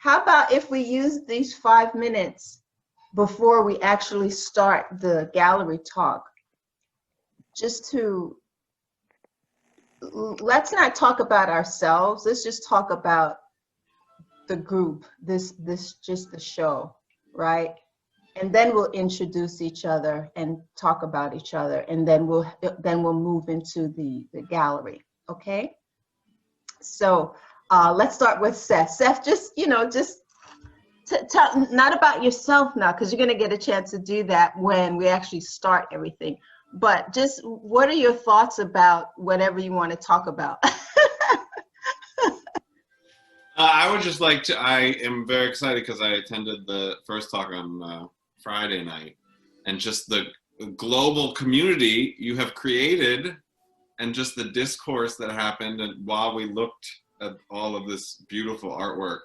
how about if we use these 5 minutes before we actually start the gallery talk, just to, let's not talk about ourselves. Let's just talk about the group, this just the show, right? And then we'll introduce each other and talk about each other, and then we'll move into the gallery. Okay. So let's start with Seth. Seth, just tell not about yourself now, because you're going to get a chance to do that when we actually start everything. But just what are your thoughts about whatever you want to talk about? I would just like to, I am very excited because I attended the first talk on Friday night, and just the global community you have created, and just the discourse that happened, and while we looked at all of this beautiful artwork,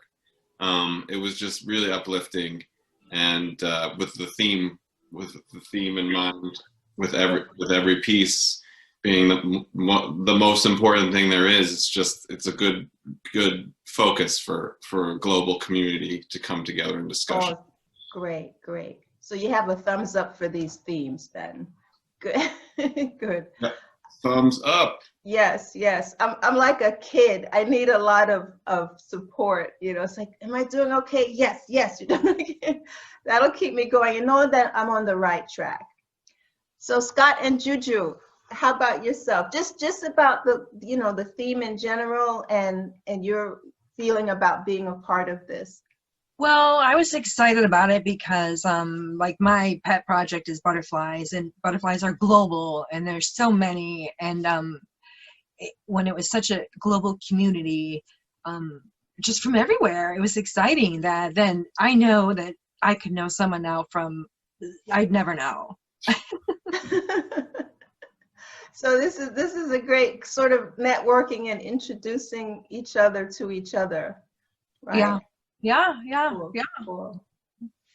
it was just really uplifting, and with the theme in mind, with every piece being the most important thing there is. It's a good focus for a global community to come together in discussion. Oh, great. So you have a thumbs up for these themes then. Good. Good. Yeah. Thumbs up. Yes. I'm like a kid. I need a lot of support. It's like, am I doing okay? Yes, you're doing okay. That'll keep me going and know that I'm on the right track. So Scott and Juju, how about yourself? Just about the theme in general and your feeling about being a part of this. Well, I was excited about it because like my pet project is butterflies, and butterflies are global, and there's so many, and when it was such a global community, just from everywhere, it was exciting that then I know that I could know someone now from I'd never know. So this is a great sort of networking and introducing each other to each other, right? Yeah. Cool.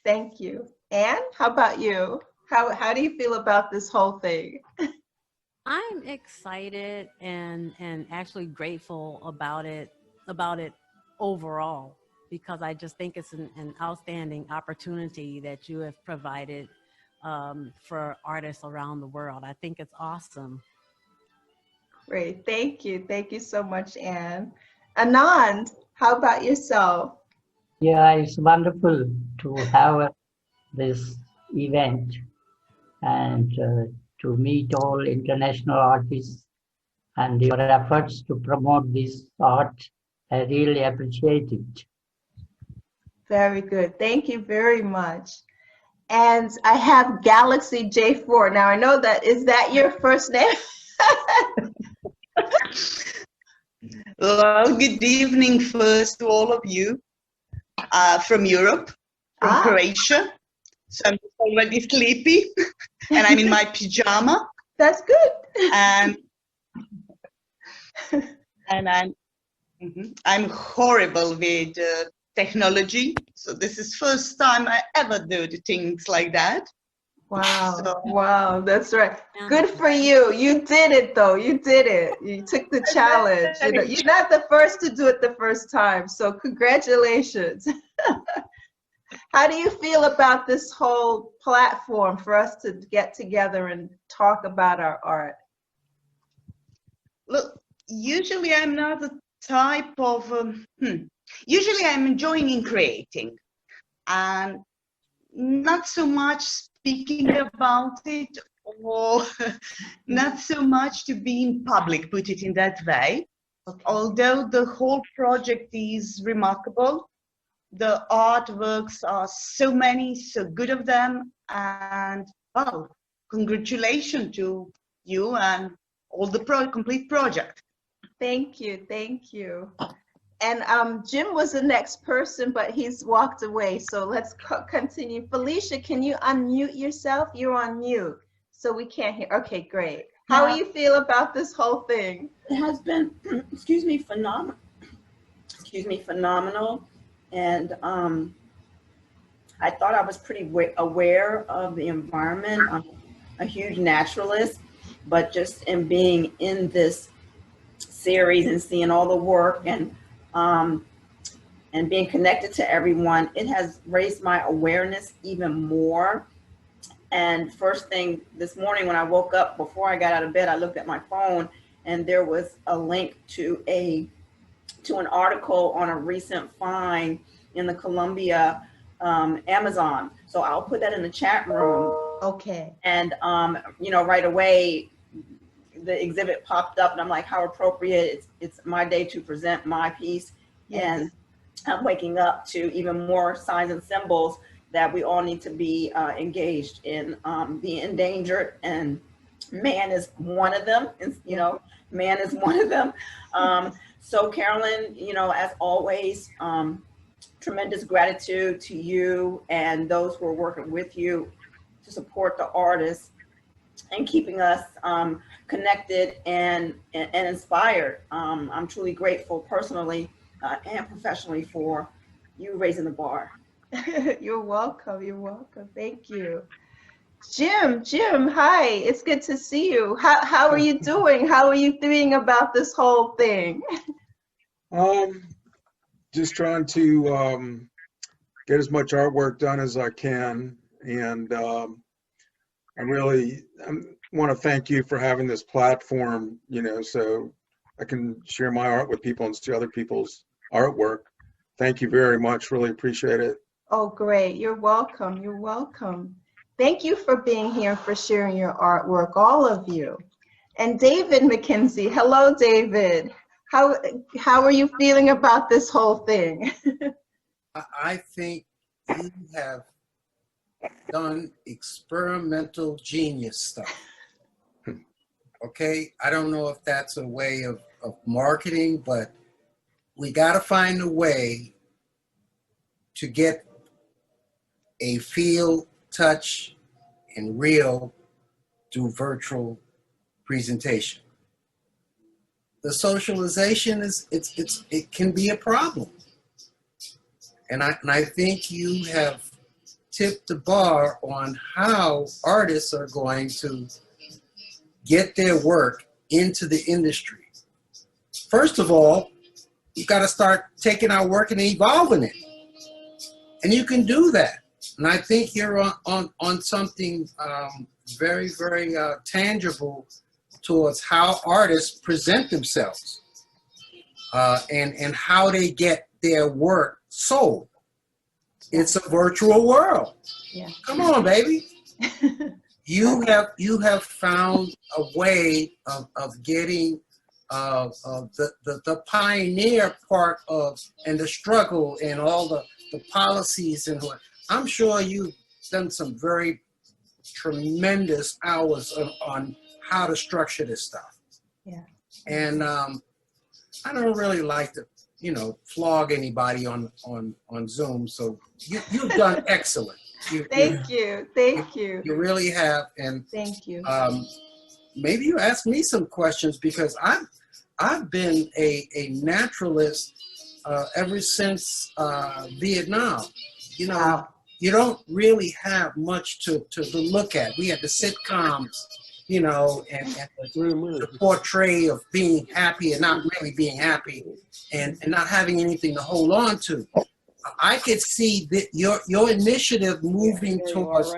Thank you. Anne, how about you? How do you feel about this whole thing? I'm excited and actually grateful about it overall, because I just think it's an outstanding opportunity that you have provided for artists around the world. I think it's awesome. Great. Thank you so much, Anne. Anand, how about yourself? Yeah, it's wonderful to have this event and to meet all international artists, and your efforts to promote this art. I really appreciate it. Very good. Thank you very much. And I have Galaxy J4. Now I know is that your first name? Well, good evening first to all of you from Europe, from Croatia. So I'm already sleepy and I'm in my pajama. That's good. And I'm horrible with technology. So this is first time I ever do the things like that. Wow. Wow, that's right. Good for you. You did it though. You did it. You took the challenge. You're not the first to do it the first time. So congratulations. How do you feel about this whole platform for us to get together and talk about our art? Look, usually I'm not the type of, usually I'm enjoying in creating and not so much speaking about it, or not so much to be in public, put it in that way. Okay. Although the whole project is remarkable, the artworks are so many, so good of them, and well, congratulations to you and all the complete project. Thank you. And Jim was the next person, but he's walked away. So let's continue. Felicia, can you unmute yourself? You're on mute, so we can't hear. Okay, great. How do you feel about this whole thing? It has been, phenomenal. Phenomenal. And I thought I was pretty aware of the environment. I'm a huge naturalist, but just in being in this series and seeing all the work and and being connected to everyone, it has raised my awareness even more. And first thing this morning when I woke up, before I got out of bed, I looked at my phone and there was a link to an article on a recent find in the Colombia Amazon. So I'll put that in the chat room. Okay. And right away the exhibit popped up and I'm like, how appropriate. It's my day to present my piece. Yes. And I'm waking up to even more signs and symbols that we all need to be engaged in, the endangered, and man is one of them. Man is one of them. So Carolyn, as always, tremendous gratitude to you and those who are working with you to support the artists and keeping us connected and inspired. I'm truly grateful personally and professionally for you raising the bar. You're welcome. You're welcome. Thank you. Jim, hi. It's good to see you. How are you doing? How are you feeling about this whole thing? Just trying to get as much artwork done as I can, and I want to thank you for having this platform, so I can share my art with people and see other people's artwork. Thank you very much. Really appreciate it. Oh, great. You're welcome. You're welcome. Thank you for being here, for sharing your artwork, all of you. And David McKenzie. Hello, David. How are you feeling about this whole thing? I think you have done experimental genius stuff. Okay, I don't know if that's a way of marketing, but we got to find a way to get a feel, touch, and real through virtual presentation. The socialization it can be a problem, and I think you have tipped the bar on how artists are going to get their work into the industry. First of all, you got to start taking our work and evolving it, and you can do that. And I think you're on something very, very tangible towards how artists present themselves and how they get their work sold. It's a virtual world. Yeah. Come on, baby. You have found a way of getting the pioneer part of, and the struggle and all the policies and what. I'm sure you've done some very tremendous hours on how to structure this stuff. Yeah. And I don't really like to, flog anybody on Zoom. So you've done excellent. Thank you. You really have. And thank you. Maybe you ask me some questions, because I've been a naturalist ever since Vietnam. Wow. You don't really have much to look at. We had the sitcoms, and the portray of being happy and not really being happy, and not having anything to hold on to. I could see that your initiative moving towards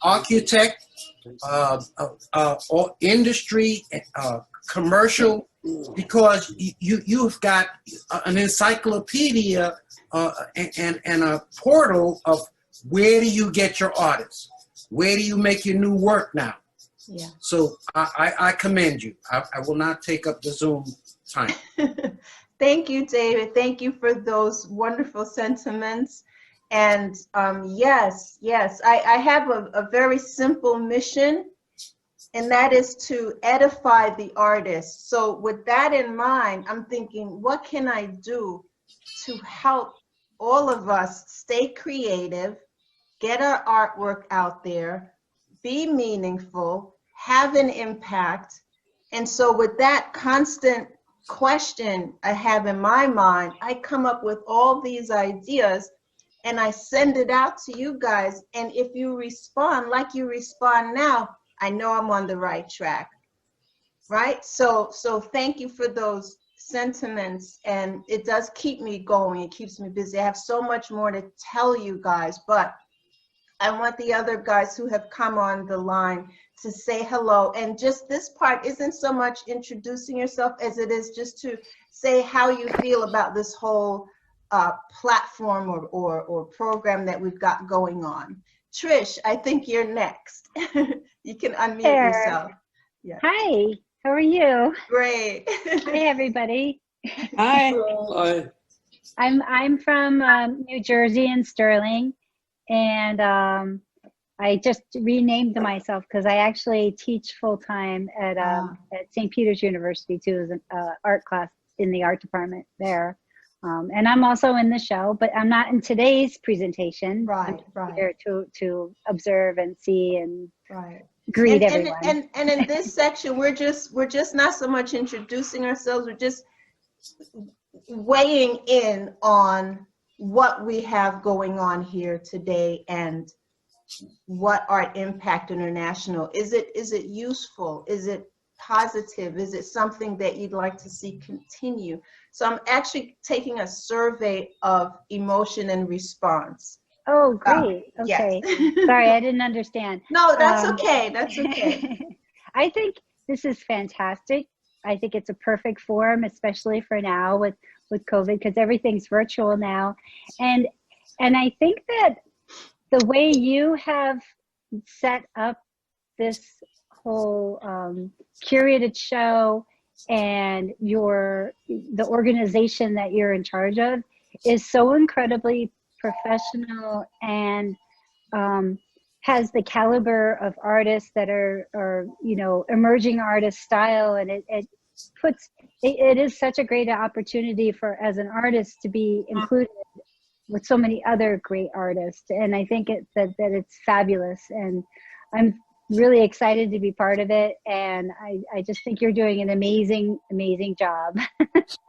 architect, or industry, commercial, because you've got an encyclopedia and a portal of where do you get your artists? Where do you make your new work now? Yeah. So I commend you. I will not take up the Zoom time. Thank you, David. Thank you for those wonderful sentiments. And yes, I have a very simple mission, and that is to edify the artist. So with that in mind, I'm thinking, what can I do to help all of us stay creative, get our artwork out there, be meaningful, have an impact? And so with that constant question I have in my mind, I come up with all these ideas and I send it out to you guys. And if you respond like you respond now, I know I'm on the right track, right? So thank you for those sentiments, and it does keep me going. It keeps me busy. I have so much more to tell you guys, but I want the other guys who have come on the line to say hello. And just this part isn't so much introducing yourself as it is just to say how you feel about this whole platform or program that we've got going on. Trish, I think you're next. You can unmute yourself. Yeah. Hi, how are you? Great. Hi, everybody. Hi. I'm from New Jersey and Sterling, and I just renamed myself because I actually teach full time at St. Peter's University too, as an art class in the art department there. And I'm also in the show, but I'm not in today's presentation. Right, I'm here to observe and see and right. greet everyone. And in this section, we're just not so much introducing ourselves. We're just weighing in on what we have going on here today and what Art Impact International is. It useful? Is it positive? Is it something that you'd like to see continue? So I'm actually taking a survey of emotion and response. Oh, great. Okay. Yes. Sorry, I didn't understand. No, that's okay. That's okay. I think this is fantastic. I think it's a perfect forum, especially for now with COVID, because everything's virtual now. And I think that the way you have set up this whole curated show and the organization that you're in charge of is so incredibly professional and has the caliber of artists that are emerging artist style, and it is such a great opportunity as an artist to be included with so many other great artists, and I think that it's fabulous, and I'm really excited to be part of it, and I just think you're doing an amazing job.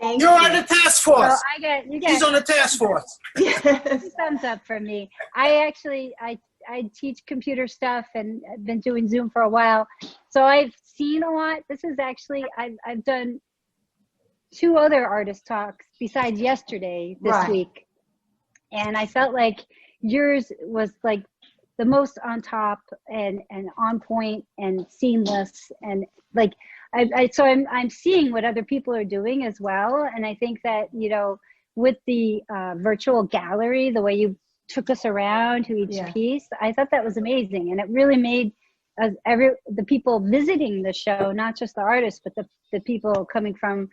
You're on the task force. So He's on the task force. Thumbs up for me. I teach computer stuff, and I've been doing Zoom for a while, so I've seen a lot. This is actually I've done 2 other artist talks besides yesterday this week, and I felt like yours was like the most on top and on point and seamless, and like so I'm seeing what other people are doing as well, and I think that with the virtual gallery, the way you took us around to each piece, I thought that was amazing, and it really made the people visiting the show, not just the artists, but the people coming from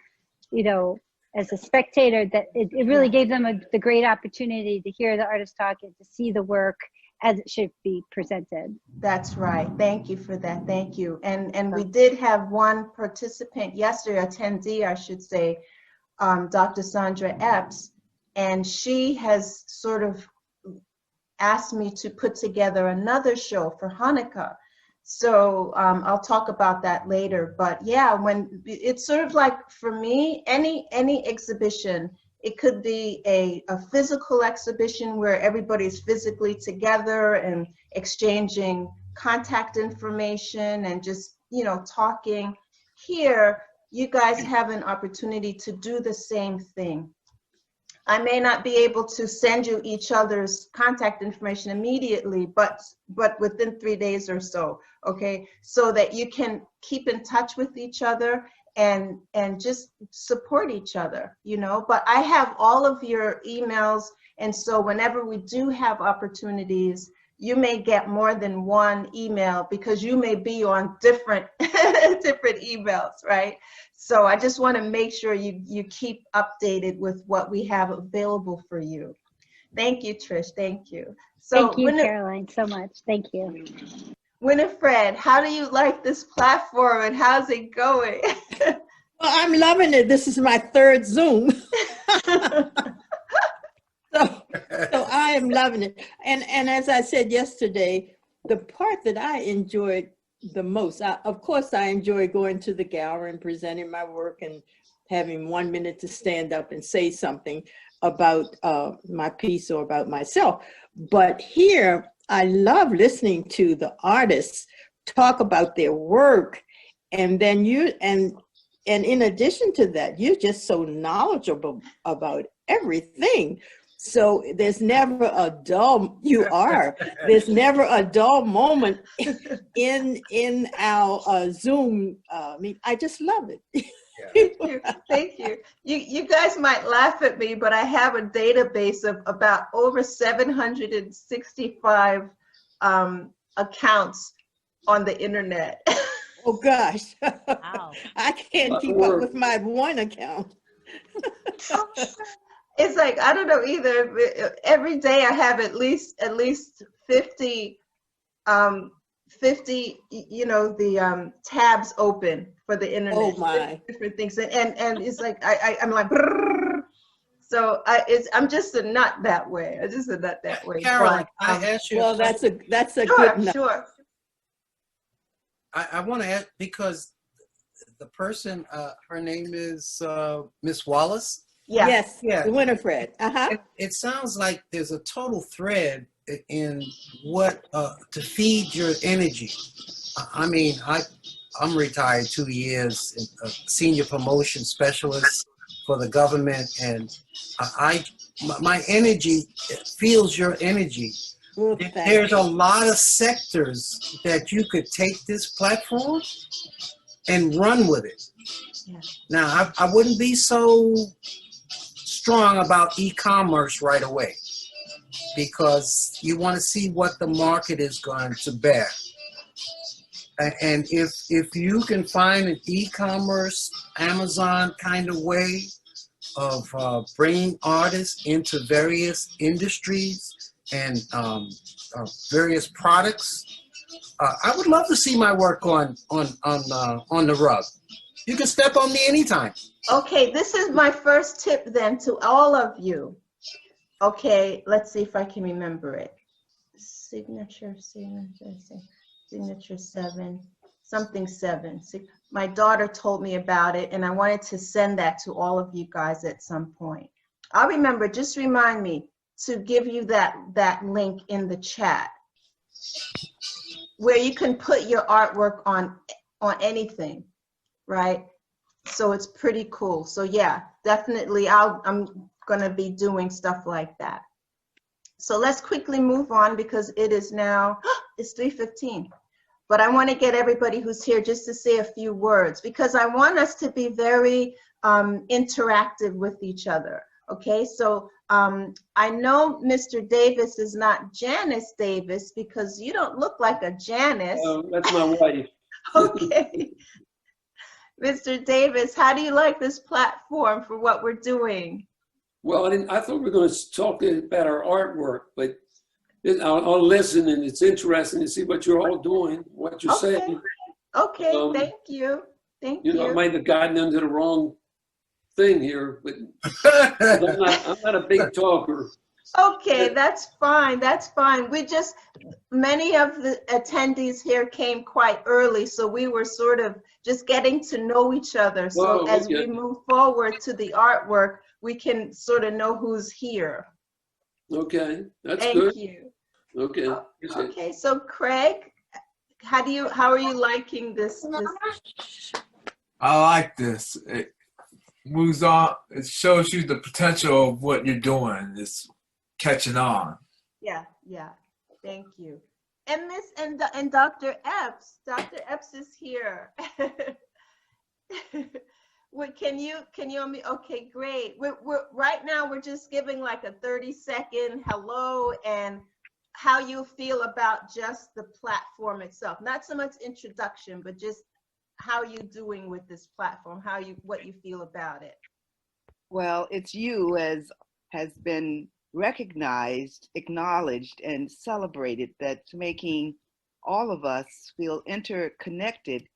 as a spectator, that it really gave them the great opportunity to hear the artist talk and to see the work as it should be presented. That's right. Thank you for that. Thank you. And we did have one participant yesterday, attendee, I should say, Dr. Sandra Epps, and she has sort of asked me to put together another show for Hanukkah. So I'll talk about that later. But yeah, when it's sort of like, for me, any exhibition, it could be a physical exhibition where everybody's physically together and exchanging contact information and just, talking. Here, you guys have an opportunity to do the same thing. I may not be able to send you each other's contact information immediately, but within 3 days or so, okay? So that you can keep in touch with each other and just support each other, But I have all of your emails, and so whenever we do have opportunities, you may get more than one email because you may be on different emails, right? So I just want to make sure you keep updated with what we have available for you. Thank you, Trish. Thank you. So thank you, Caroline, so much. Thank you. Winifred, how do you like this platform and how's it going? Well, I'm loving it. This is my 3rd Zoom. So I am loving it. And as I said yesterday, the part that I enjoyed the most, of course, I enjoy going to the gallery and presenting my work and having 1 minute to stand up and say something about my piece or about myself. But here, I love listening to the artists talk about their work, and then and in addition to that, you're just so knowledgeable about everything. So there's never a dull, there's never a dull moment in our Zoom. I just love it. Thank you. You guys might laugh at me, but I have a database of about over 765 accounts on the internet. Oh gosh. Wow. I can't keep up with my one account. It's like, I don't know either. Every day I have at least 50 the tabs open for the internet. Oh my. Different things, and it's like I'm like, brrr. So I'm just a nut that way. I'm just a nut that way. Carolyn, I ask you. Well, that's a Sure, good nut. sure. I want to ask, because the person, her name is Miss Wallace. Yeah. Yes. Yeah. Winifred. It sounds like there's a total thread in what to feed your energy. I mean, I'm retired 2 years, a senior promotion specialist for the government, and my energy feels your energy. Well, There's a lot of sectors that you could take this platform and run with it. Yeah. Now, I wouldn't be so strong about e-commerce right away, because you want to see what the market is going to bear. And if you can find an e-commerce, Amazon kind of way of bringing artists into various industries and various products, I would love to see my work on the rug. You can step on me anytime. Okay, this is my first tip then to all of you. Okay, let's see if I can remember it. Signature 7, something 7. My daughter told me about it, and I wanted to send that to all of you guys at some point. I'll remember, just remind me to give you that link in the chat where you can put your artwork on anything, right? So it's pretty cool. So yeah, definitely I'm gonna be doing stuff like that. So let's quickly move on, because it is now, it's 3:15. But I want to get everybody who's here just to say a few words, because I want us to be very interactive with each other. Okay, so I know Mr. Davis is not Janice Davis, because you don't look like a Janice. That's my wife. Okay. Mr. Davis, how do you like this platform for what we're doing? Well, I thought we were going to talk about our artwork, but I'll listen, and it's interesting to see what you're all doing, what you're saying. Okay, thank you. Thank you. I might have gotten into the wrong thing here, but I'm not a big talker. Okay, that's fine. That's fine. Many of the attendees here came quite early, so we were sort of just getting to know each other. So as we move forward to the artwork, we can sort of know who's here. Okay, that's good. Thank you. Okay. Okay, so Craig, how are you liking this? I like this. It moves on. It shows you the potential of what you're doing. It's catching on. Yeah. Thank you. And Dr. Epps. Dr. Epps is here. Can you okay, great. We're right now we're just giving like a 30-second hello and how you feel about just the platform itself. Not so much introduction, but just how you doing with this platform, what you feel about it. Well, it's you as has been recognized, acknowledged, and celebrated, that's making all of us feel interconnected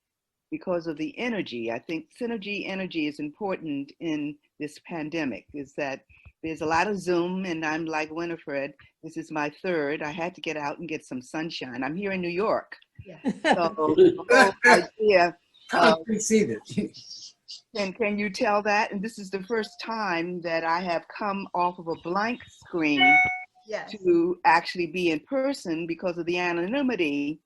because of the energy. I think synergy energy is important in this pandemic, is that there's a lot of Zoom, and I'm like Winifred, this is my third. I had to get out and get some sunshine. I'm here in New York. Yeah. So the whole idea can you tell that? And this is the first time that I have come off of a blank screen to actually be in person because of the anonymity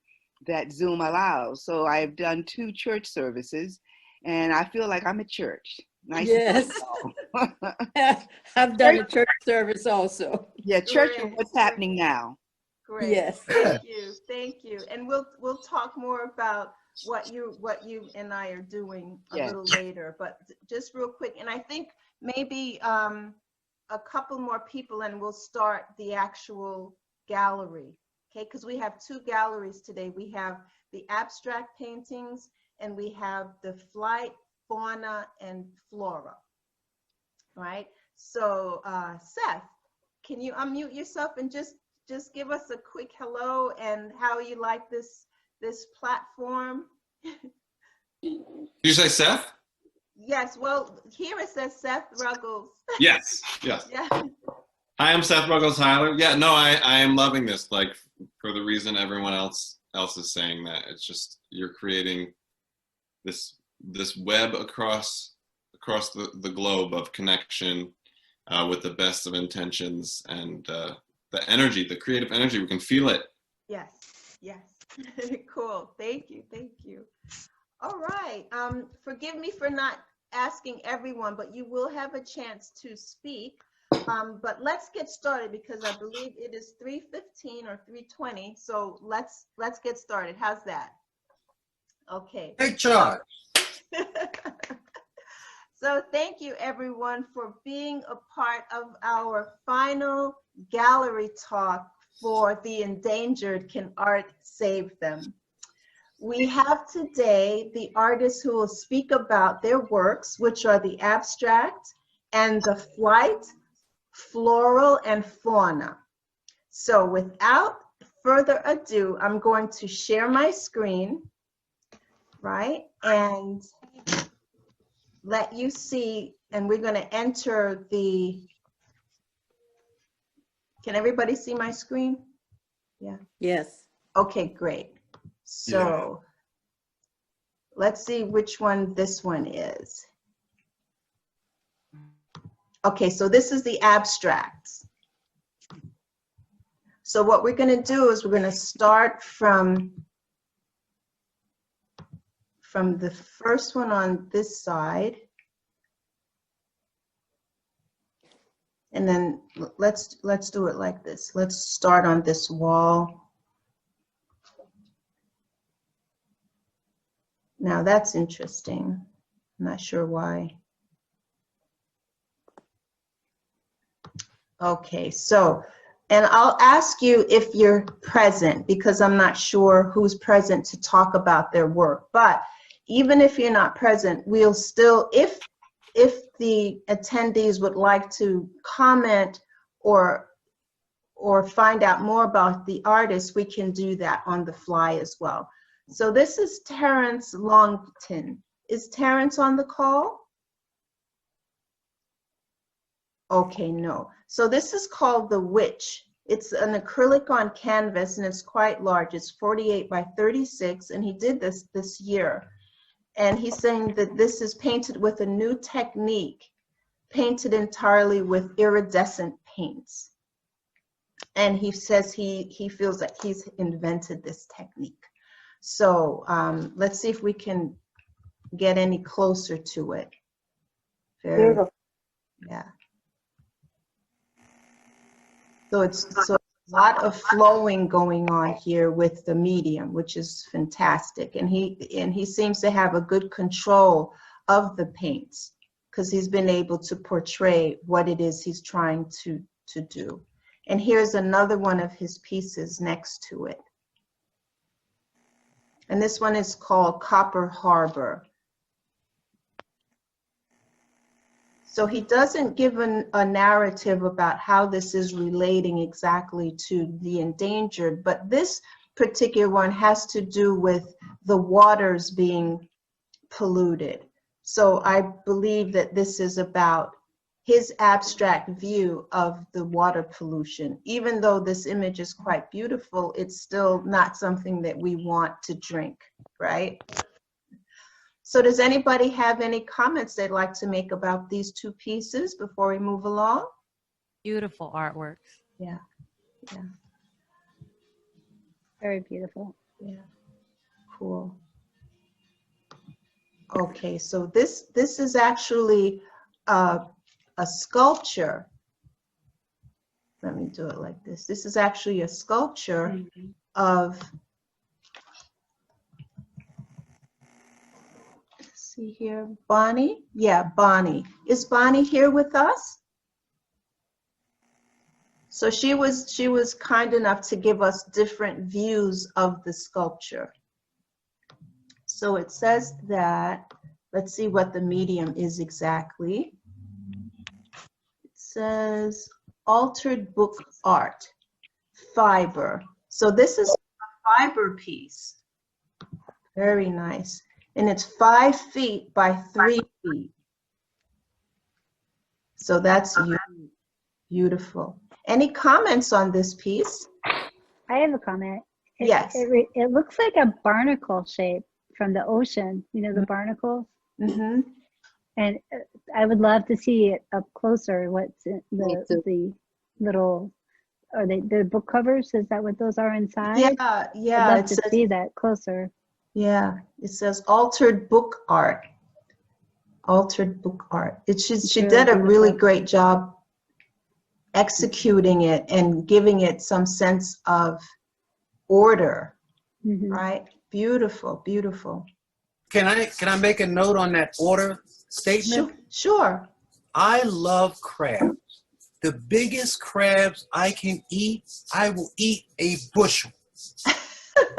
that Zoom allows. So I've done 2 church services, and I feel like I'm at church. Nice. Yes. I've done a church service also. Yeah, church is what's happening now. Great. Yes. Thank you. And we'll talk more about what you and I are doing a little later. But just real quick, and I think maybe a couple more people, and we'll start the actual gallery. Okay, because we have two galleries today. We have the abstract paintings, and we have the flight, fauna, and flora. All right. So Seth, can you unmute yourself and just give us a quick hello and how you like this platform? Did you say Seth? Yes. Well, here it says Seth Ruggles. Yes. Yeah. Hi, I'm Seth Ruggles-Heiler. Yeah, no, I am loving this, like, for the reason everyone else is saying that. It's just, you're creating this web across the globe of connection with the best of intentions, and the energy, the creative energy, we can feel it. Yes. Cool. Thank you. All right. Forgive me for not asking everyone, but you will have a chance to speak. But let's get started, because I believe it is 3:15 or 3:20. So let's get started. How's that? Okay. Great job. So thank you everyone for being a part of our final gallery talk for the Endangered, Can Art Save Them? We have today the artists who will speak about their works, which are the abstract and the flight, floral, and fauna. So without further ado, I'm going to share my screen, right? And let you see, and we're going to enter the, can everybody see my screen? Yeah. Yes. Okay, great. So let's see which one this one is. Okay, so this is the abstracts. So what we're going to do is we're going to start from the first one on this side. And then let's do it like this. Let's start on this wall. Now that's interesting. I'm not sure why. Okay, so, and I'll ask you if you're present, because I'm not sure who's present to talk about their work. But even if you're not present, we'll still, if the attendees would like to comment or find out more about the artist, we can do that on the fly as well. So this is Terrence Longton. Is Terrence on the call? Okay, no. So this is called The Witch. It's an acrylic on canvas, and it's quite large. It's 48 by 36, and he did this year. And he's saying that this is painted with a new technique, painted entirely with iridescent paints. And he says he feels like he's invented this technique. So let's see if we can get any closer to it. Beautiful. Yeah. So it's a lot of flowing going on here with the medium, which is fantastic. And he seems to have a good control of the paints, because he's been able to portray what it is he's trying to do. And here's another one of his pieces next to it. And this one is called Copper Harbor. So he doesn't give a narrative about how this is relating exactly to the endangered, but this particular one has to do with the waters being polluted. So I believe that this is about his abstract view of the water pollution. Even though this image is quite beautiful, it's still not something that we want to drink, right? So does anybody have any comments they'd like to make about these two pieces before we move along? Beautiful artworks. Yeah. Very beautiful. Yeah. Cool. Okay, so this is actually a sculpture. Let me do it like this. This is actually a sculpture of, let's see here, Bonnie. Yeah, Bonnie. Is Bonnie here with us? So she was kind enough to give us different views of the sculpture. So it says that, let's see what the medium is exactly. It says altered book art, fiber. So this is a fiber piece. Very nice. And it's 5 feet by 3 feet. So that's beautiful. Any comments on this piece? I have a comment. Yes. It looks like a barnacle shape from the ocean, you know, the barnacles. Mm-hmm. And I would love to see it up closer. What's the little, are they the book covers? Is that what those are inside? Yeah, yeah. I'd love to see that closer. Yeah, it says altered book art. Altered book art. She did a really great job executing it and giving it some sense of order. Right? Beautiful, beautiful. Can I make a note on that order statement? Sure. I love crabs. The biggest crabs I can eat, I will eat a bushel.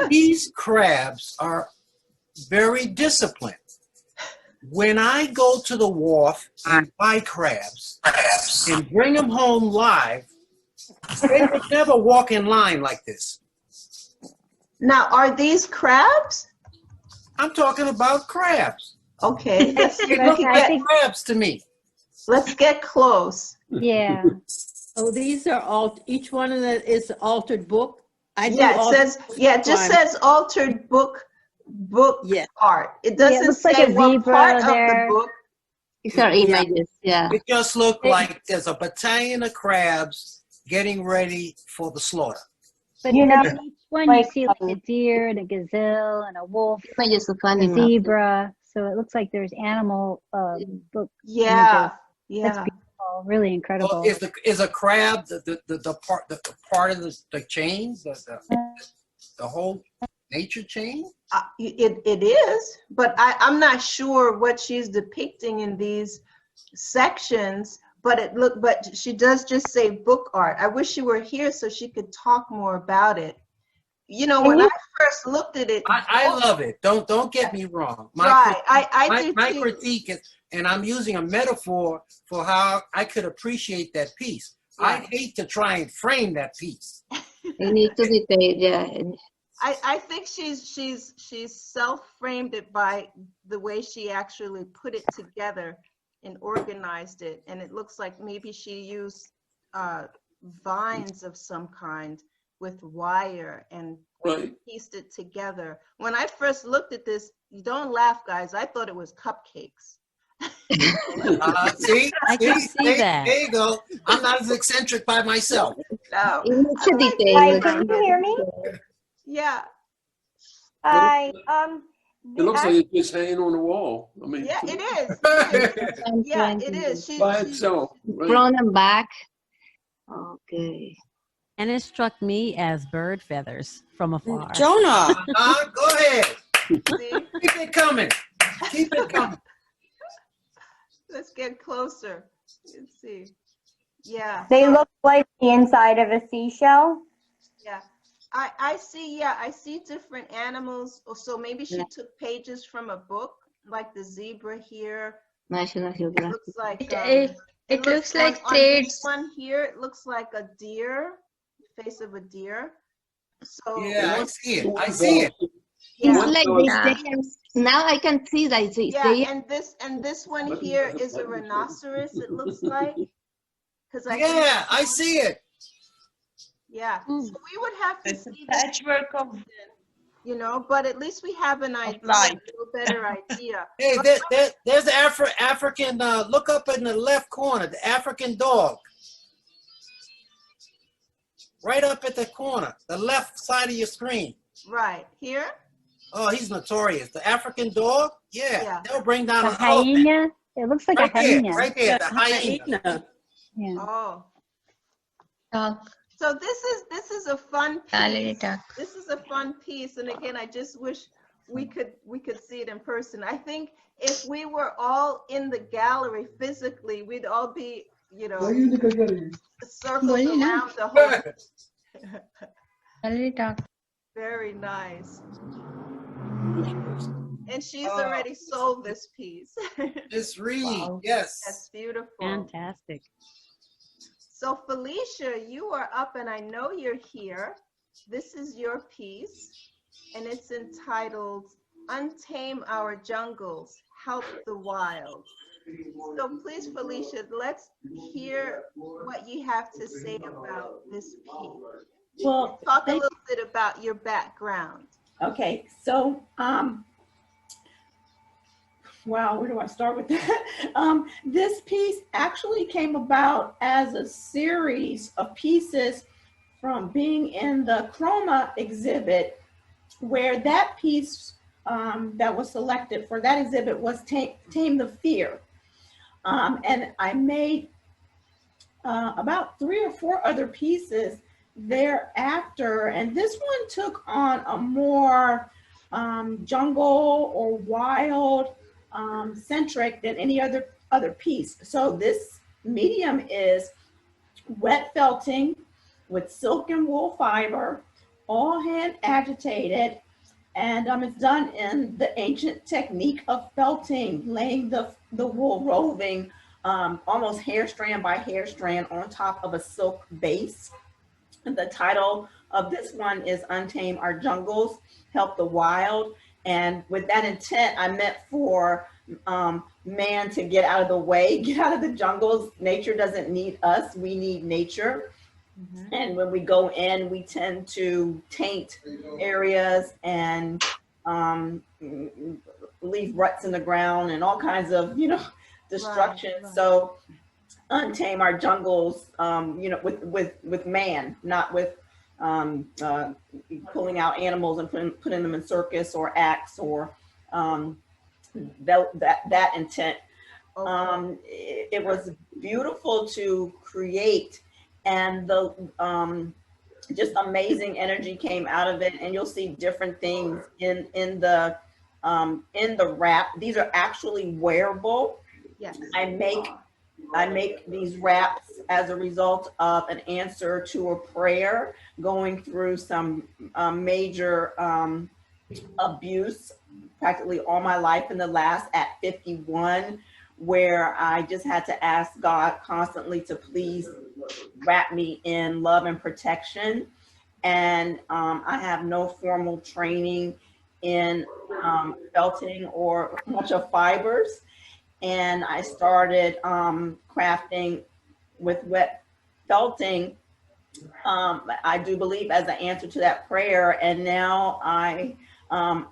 These crabs are very disciplined. When I go to the wharf and buy crabs and bring them home live, they would never walk in line like this. Now, are these crabs? I'm talking about crabs. Okay. They look like crabs to me. Let's get close. Yeah. Oh, these are all, each one of them is altered book? It just says altered book art. It doesn't looks say like a what zebra part there. of the book. These are images, yeah. It just looked like there's a battalion of crabs getting ready for the slaughter. But you know, each one you see like a deer and a gazelle and a wolf, a zebra. So it looks like there's animal book images. That's beautiful, really incredible. Well, is a crab the part of the chain, the whole nature chain? It is, but I'm not sure what she's depicting in these sections. But she does just say book art. I wish she were here so she could talk more about it. You know, when I first looked at it, I love it. Don't get me wrong. My critique is, and I'm using a metaphor for how I could appreciate that piece. I hate to try and frame that piece. You need to detail, yeah. I think she's self-framed it by the way she actually put it together and organized it, and it looks like maybe she used vines of some kind with wire and pieced it together. When I first looked at this, you don't laugh, guys, I thought it was cupcakes. See? I can see that. There you go. I'm not as eccentric by myself. No. Can you hear me? Yeah. It looks like it's just hanging on the wall. I mean, yeah, it is. Yeah, it is. By itself. Right? Front and back. Okay. And it struck me as bird feathers from afar. Jonah. Go ahead. Keep it coming. Keep it coming. Let's get closer. Let's see. Yeah. They look like the inside of a seashell. Yeah. I see different animals. So maybe she took pages from a book, like the zebra here. National Geographic. It looks like it looks like on this one here. It looks like a deer, face of a deer. So yeah, I see it. I see it. It's like now I can see that. Yeah, and this one here is a rhinoceros. It looks like. I see it. Yeah, so we would have to see the patchwork of, you know, but at least we have an idea, a little better idea. Hey, there's the African. Look up in the left corner, the African dog. Right up at the corner, the left side of your screen. Right here. Oh, he's notorious. The African dog? Yeah. They'll bring down The an elephant. hyena? It looks like Right a there, hyena. right there, the hyena. Yeah. Oh. Talk. So this is a fun Gallery piece. talk. This is a fun piece, and again, I just wish we could see it in person. I think if we were all in the gallery physically, we'd all be, circled around the whole. Gallery talk. Very nice. And she's already sold this piece. Miss Reed, Wow. yes. That's beautiful. Fantastic. So Felicia, you are up and I know you're here. This is your piece and it's entitled Untame Our Jungles, Help the Wild. So please, Felicia, let's hear what you have to say about this piece. Well, talk a little bit about your background. Okay, so wow, where do I start with that? This piece actually came about as a series of pieces from being in the Chroma exhibit, where that piece that was selected for that exhibit was Tame the Fear. And I made about 3 or 4 other pieces thereafter, and this one took on a more jungle or wild centric than any other piece. So this medium is wet felting with silk and wool fiber, all hand agitated, and it's done in the ancient technique of felting, laying the wool roving almost hair strand by hair strand on top of a silk base. And the title of this one is Untame Our Jungles, Help the Wild. And with that intent, I meant for man to get out of the way, get out of the jungles. Nature doesn't need us, we need nature. Mm-hmm. And when we go in, we tend to taint areas and leave ruts in the ground and all kinds of, destruction. Right. So untame our jungles, with man, not with pulling out animals and putting them in circus or acts or that intent. Okay. It was beautiful to create, and the just amazing energy came out of it. And you'll see different things in the wrap. These are actually wearable. Yes. I make these wraps as a result of an answer to a prayer, going through some major abuse practically all my life in the last at 51, where I just had to ask God constantly to please wrap me in love and protection. And I have no formal training in felting or much of fibers. And I started crafting with wet felting, I do believe, as an answer to that prayer. And now I am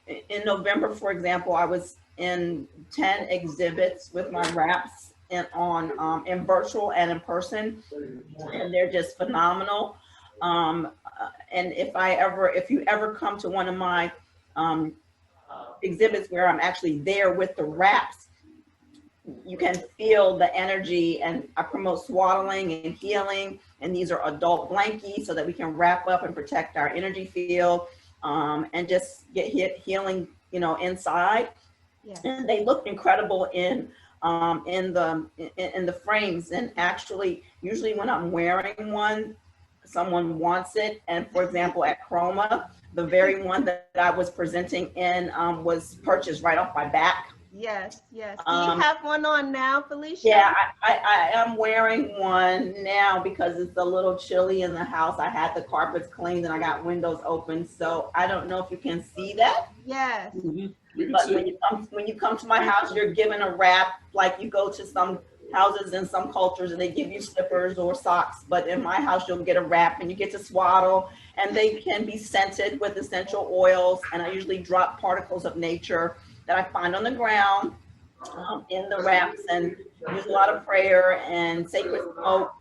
in November, for example, I was in 10 exhibits with my wraps in virtual and in person, and they're just phenomenal. And if you ever come to one of my exhibits where I'm actually there with the wraps, you can feel the energy. And I promote swaddling and healing, and these are adult blankies so that we can wrap up and protect our energy field, and just get healing, inside. Yes. And they look incredible in the frames. And actually, usually when I'm wearing one, someone wants it. And for example, at Chroma, the very one that I was presenting in was purchased right off my back. Yes, yes. Do you have one on now, Felicia? Yeah, I am wearing one now because it's a little chilly in the house. I had the carpets cleaned and I got windows open, so I don't know if you can see that. Yes. Mm-hmm. But when you come to my house, you're given a wrap, like you go to some houses in some cultures and they give you slippers or socks. But in my house, you'll get a wrap and you get to swaddle, and they can be scented with essential oils. And I usually drop particles of nature that I find on the ground in the wraps, and use a lot of prayer and sacred smoke.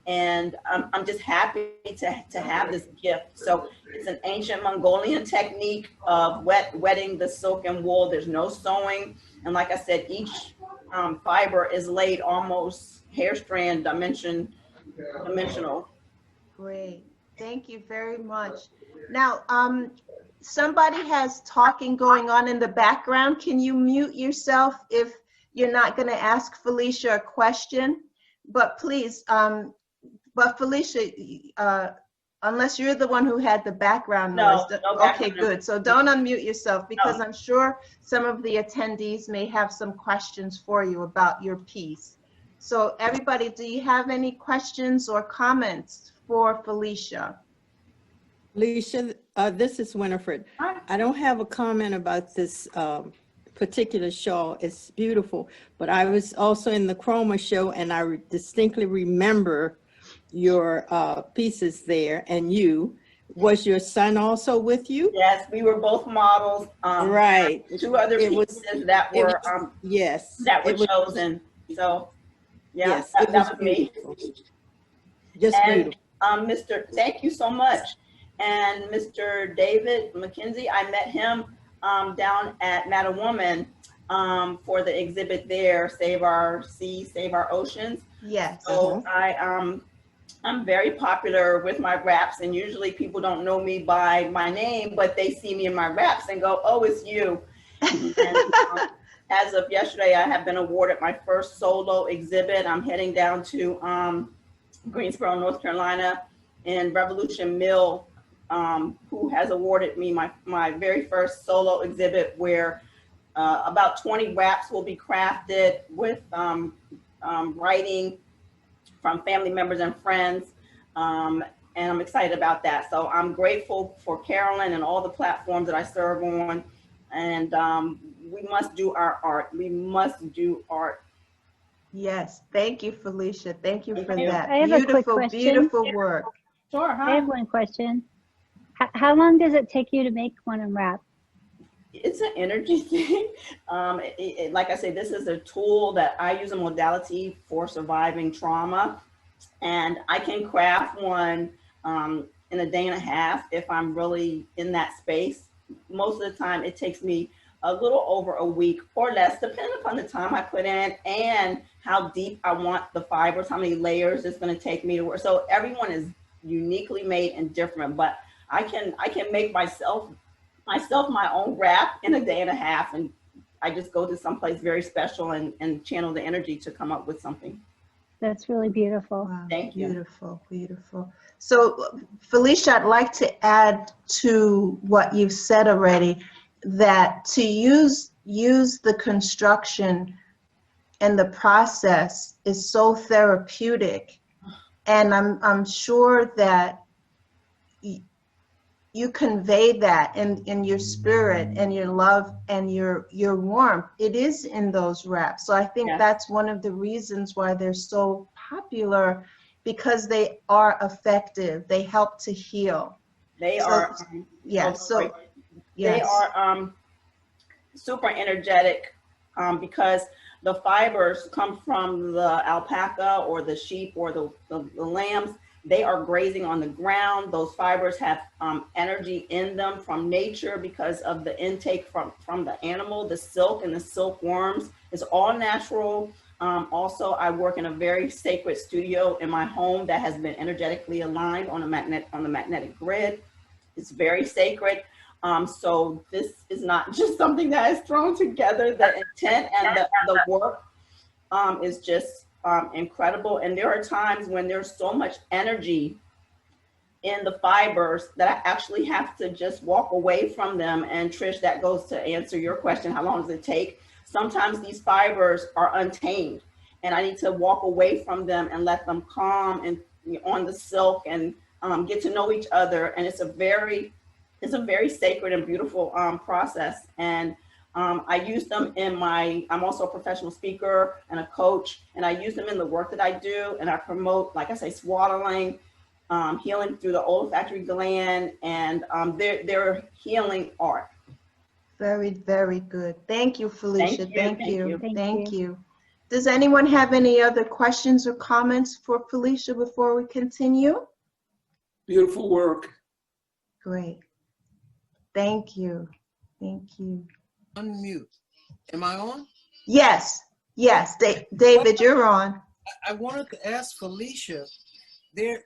And I'm just happy to have this gift. So it's an ancient Mongolian technique of wetting the silk and wool. There's no sewing. And like I said, each fiber is laid almost hair strand dimensional. Great. Thank you very much. Now, somebody has talking going on in the background. Can you mute yourself if you're not going to ask Felicia a question? But please, but Felicia, unless you're the one who had the background noise. No okay, good. So don't unmute yourself, because I'm sure some of the attendees may have some questions for you about your piece. So everybody, do you have any questions or comments for Felicia? Felicia, this is Winifred. I don't have a comment about this particular shawl. It's beautiful, but I was also in the Chroma show, and I distinctly remember your pieces there. And you, was your son also with you? Yes, we were both models. Right. 2 other pieces that were yes, that were chosen. So yeah, yes, that was me. Just and, beautiful. Thank you so much. And Mr. David McKenzie, I met him down at Matawoman for the exhibit there, Save Our Seas, Save Our Oceans. Yes. So I'm very popular with my raps, and usually people don't know me by my name, but they see me in my raps and go, oh, it's you. And, as of yesterday, I have been awarded my first solo exhibit. I'm heading down to Greensboro, North Carolina, and Revolution Mill, who has awarded me my very first solo exhibit, where about 20 raps will be crafted with writing from family members and friends. And I'm excited about that. So I'm grateful for Carolyn and all the platforms that I serve on. And we must do our art. We must do art. Yes. Thank you, Felicia. Thank you for that. I have a quick Beautiful, question. beautiful work. Sure. I have one question. How long does it take you to make one unwrap? It's an energy thing. Like I say, this is a tool that I use, a modality for surviving trauma. And I can craft one in a day and a half if I'm really in that space. Most of the time, it takes me a little over a week or less, depending upon the time I put in and how deep I want the fibers, how many layers it's going to take me to work. So everyone is uniquely made and different, but I can make myself my own wrap in a day and a half, and I just go to someplace very special and channel the energy to come up with something. That's really beautiful. Wow, thank you. Beautiful, beautiful. So Felicia, I'd like to add to what you've said already, that to use the construction and the process is so therapeutic. And I'm sure that you convey that in your spirit and your love and your warmth. It is in those wraps. So I think that's one of the reasons why they're so popular, because they are effective. They help to heal. They so, are. Yeah. So yes. They are super energetic because the fibers come from the alpaca or the sheep or the lambs. They are grazing on the ground. Those fibers have energy in them from nature because of the intake from the animal. The silk and the silkworms is all natural. Also, I work in a very sacred studio in my home that has been energetically aligned on the magnetic grid. It's very sacred. So this is not just something that is thrown together. The intent and the work is just incredible. And there are times when there's so much energy in the fibers that I actually have to just walk away from them. And Trish, that goes to answer your question, how long does it take? Sometimes these fibers are untamed and I need to walk away from them and let them calm and on the silk and get to know each other. And it's a very sacred and beautiful process. And I use them in I'm also a professional speaker and a coach, and I use them in the work that I do. And I promote, like I say, swaddling, healing through the olfactory gland, and they're healing art. Very, very good. Thank you, Felicia. Thank you. Thank you. Does anyone have any other questions or comments for Felicia before we continue? Beautiful work. Great. Thank you. Thank you. Unmute. Am I on? Yes. Yes. David, you're on. I wanted to ask Felicia,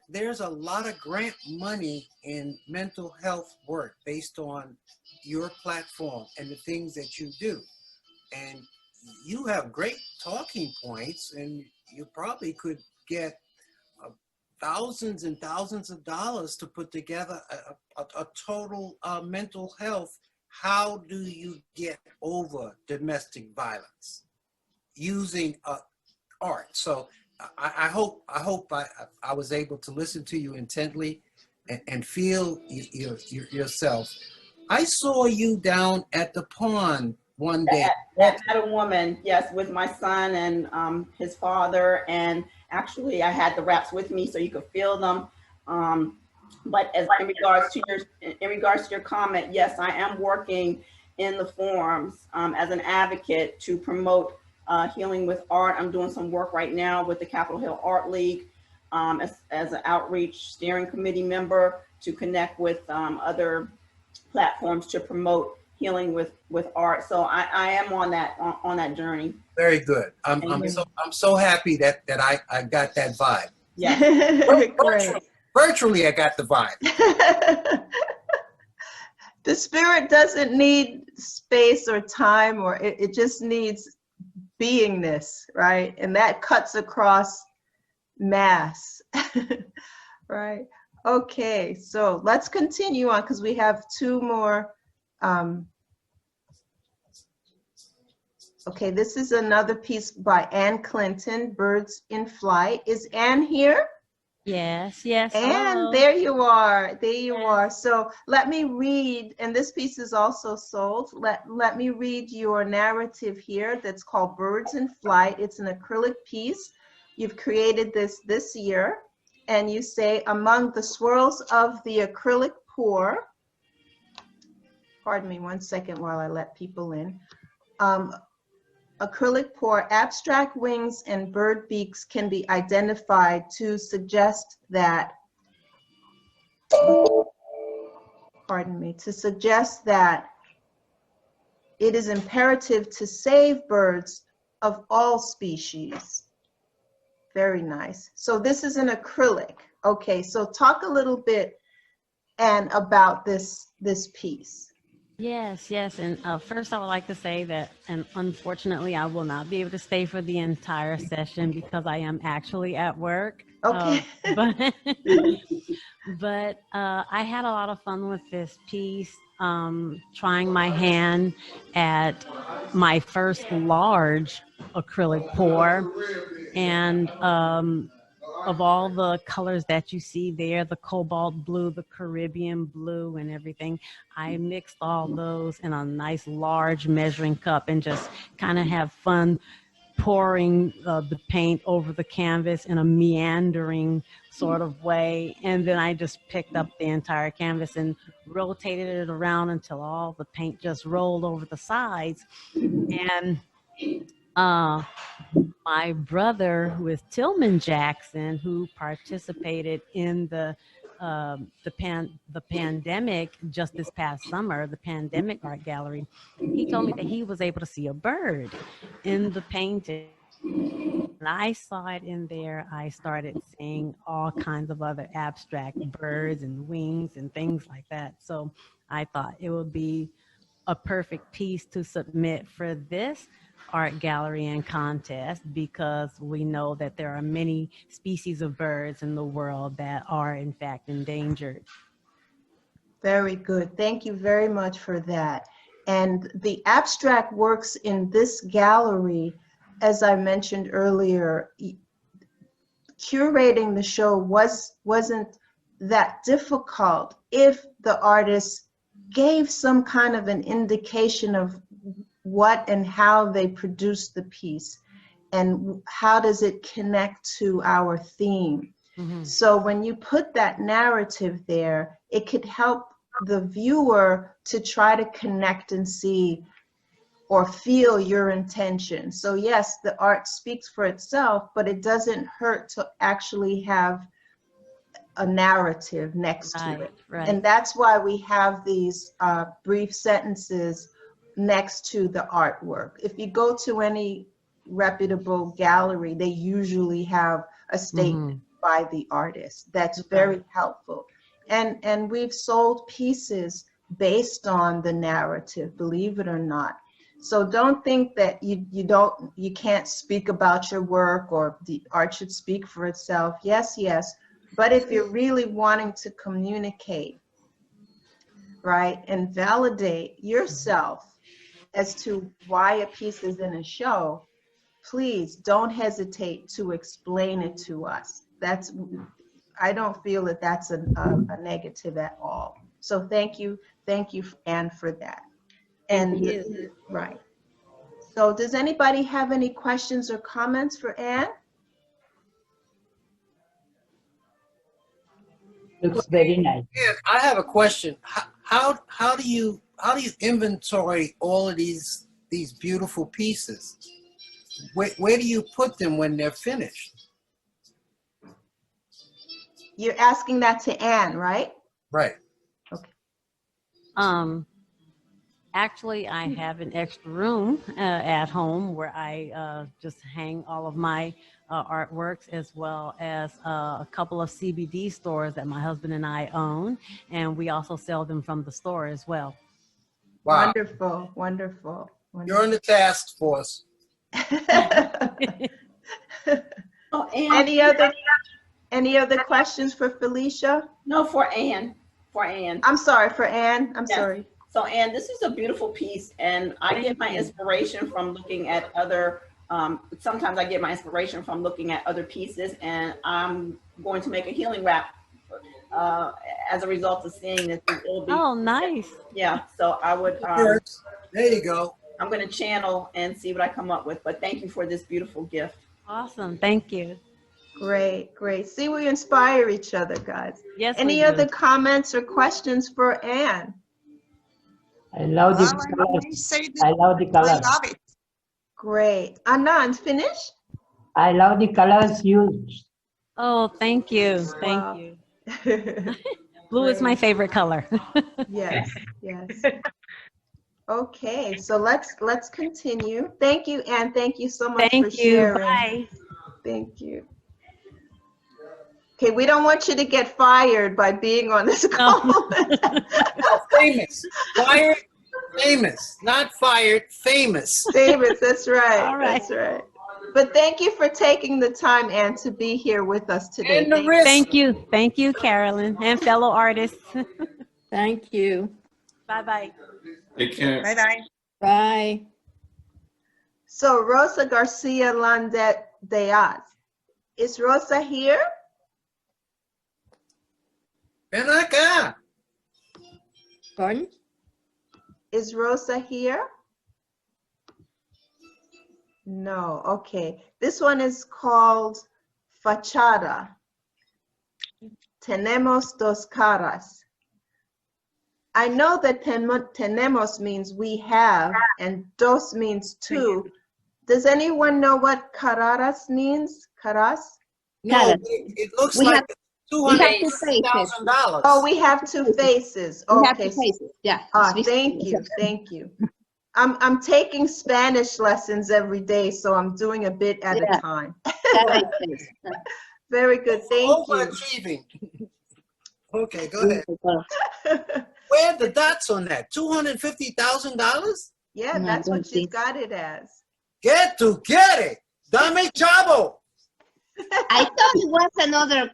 there's a lot of grant money in mental health work based on your platform and the things that you do. And you have great talking points, and you probably could get thousands and thousands of dollars to put together a total mental health. How do you get over domestic violence using art? So I hope I was able to listen to you intently and feel yourself. I saw you down at the pond one day. At a woman, yes, with my son and his father, and actually I had the wraps with me so you could feel them. But as in regards to your comment, yes, I am working in the forums as an advocate to promote healing with art. I'm doing some work right now with the Capitol Hill Art League as an outreach steering committee member to connect with other platforms to promote healing with art. So I am on that journey. Very good. I'm so happy that I got that vibe. Yeah. Virtually, I got the vibe. The spirit doesn't need space or time, or it just needs beingness, right? And that cuts across mass, right? Okay, so let's continue on because we have two more. Okay, this is another piece by Ann Clinton, Birds in Flight. Is Ann here? Yes, yes. And hello. there you are, there you are. So let me read, and this piece is also sold. Let me read your narrative here that's called Birds in Flight. It's an acrylic piece. You've created this year, and you say, among the swirls of the acrylic pour, pardon me 1 second while I let people in. Acrylic pour, abstract wings and bird beaks can be identified to suggest that, pardon me, to suggest that it is imperative to save birds of all species. Very nice. So this is an acrylic. Okay, so talk a little bit, Anne, about this piece. Yes, yes. And first, I would like to say that, and unfortunately, I will not be able to stay for the entire session because I am actually at work. Okay. But I had a lot of fun with this piece, trying my hand at my first large acrylic pour. And of all the colors that you see there, the cobalt blue, the Caribbean blue and everything, I mixed all those in a nice large measuring cup and just kind of have fun pouring the paint over the canvas in a meandering sort of way. And then I just picked up the entire canvas and rotated it around until all the paint just rolled over the sides. And my brother, who is Tillman Jackson, who participated in the pandemic just this past summer, the pandemic art gallery, he told me that he was able to see a bird in the painting. And I saw it in there. I started seeing all kinds of other abstract birds and wings and things like that. So I thought it would be a perfect piece to submit for this art gallery and contest, because we know that there are many species of birds in the world that are in fact endangered. Very good. Thank you very much for that. And the abstract works in this gallery, as I mentioned earlier, curating the show wasn't that difficult if the artist gave some kind of an indication of what and how they produce the piece and how does it connect to our theme. Mm-hmm. So when you put that narrative there, it could help the viewer to try to connect and see or feel your intention. So yes, the art speaks for itself, but it doesn't hurt to actually have a narrative next to it. Right. And that's why we have these brief sentences next to the artwork. If you go to any reputable gallery, they usually have a statement by the artist. That's very helpful. And we've sold pieces based on the narrative, believe it or not. So don't think that you can't speak about your work or the art should speak for itself. Yes, yes. But if you're really wanting to communicate, right, and validate yourself as to why a piece is in a show, please don't hesitate to explain it to us. I don't feel that that's a negative at all. So thank you, Anne, for that. And right. So does anybody have any questions or comments for Anne? Looks very nice. Yeah, I have a question. How do you inventory all of these beautiful pieces? Where do you put them when they're finished? You're asking that to Anne, right? Right. Okay. Actually, I have an extra room at home where I just hang all of my artworks, as well as a couple of CBD stores that my husband and I own, and we also sell them from the store as well. Wow. Wonderful, wonderful, wonderful. You're in the task force. Any other questions for Felicia? No, for Anne. For Anne. I'm sorry, for Anne. I'm sorry. So Anne, this is a beautiful piece, and I get my inspiration from looking at other, sometimes I get my inspiration from looking at other pieces, and I'm going to make a healing wrap as a result of seeing this. Oh, nice. Yeah, so I would. There you go. I'm going to channel and see what I come up with, but thank you for this beautiful gift. Awesome, thank you. Great, great. See, we inspire each other, guys. Yes. Any other comments or questions for Anne? I love the colors. I love the colors. I love it. Great. Anand, finish? I love the colors used. Oh, thank you. Thank you. Blue is my favorite color. Yes, yes. Okay, so let's continue. Thank you, Anne. Thank you so much for sharing. Bye. Thank you. Okay, we don't want you to get fired by being on this call. Famous. Fired, famous. Not fired, famous. Famous, that's right. All right. That's right. But thank you for taking the time, Anne, to be here with us today. And the risk. Thank you. Thank you, Carolyn, and fellow artists. Thank you. Bye-bye. Take care. Bye-bye. Bye. So Rosa Garcia Landet Diaz. Is Rosa here? Ven acá. Pardon? Is Rosa here? No, okay. This one is called Fachada. Tenemos dos caras. I know that tenemos means we have, and dos means two. Does anyone know what cararas means? Caras? No, it looks like $200,000. Oh, we have two faces. We have Okay. two faces. Yeah. Thank you. Thank you. I'm taking Spanish lessons every day, so I'm doing a bit at a time. Very good. Thank you. Overachieving. Okay, go ahead. Where are the dots on that? $250,000? Yeah, that's what she's got it as. Get it. Dame chavo. I thought it was another,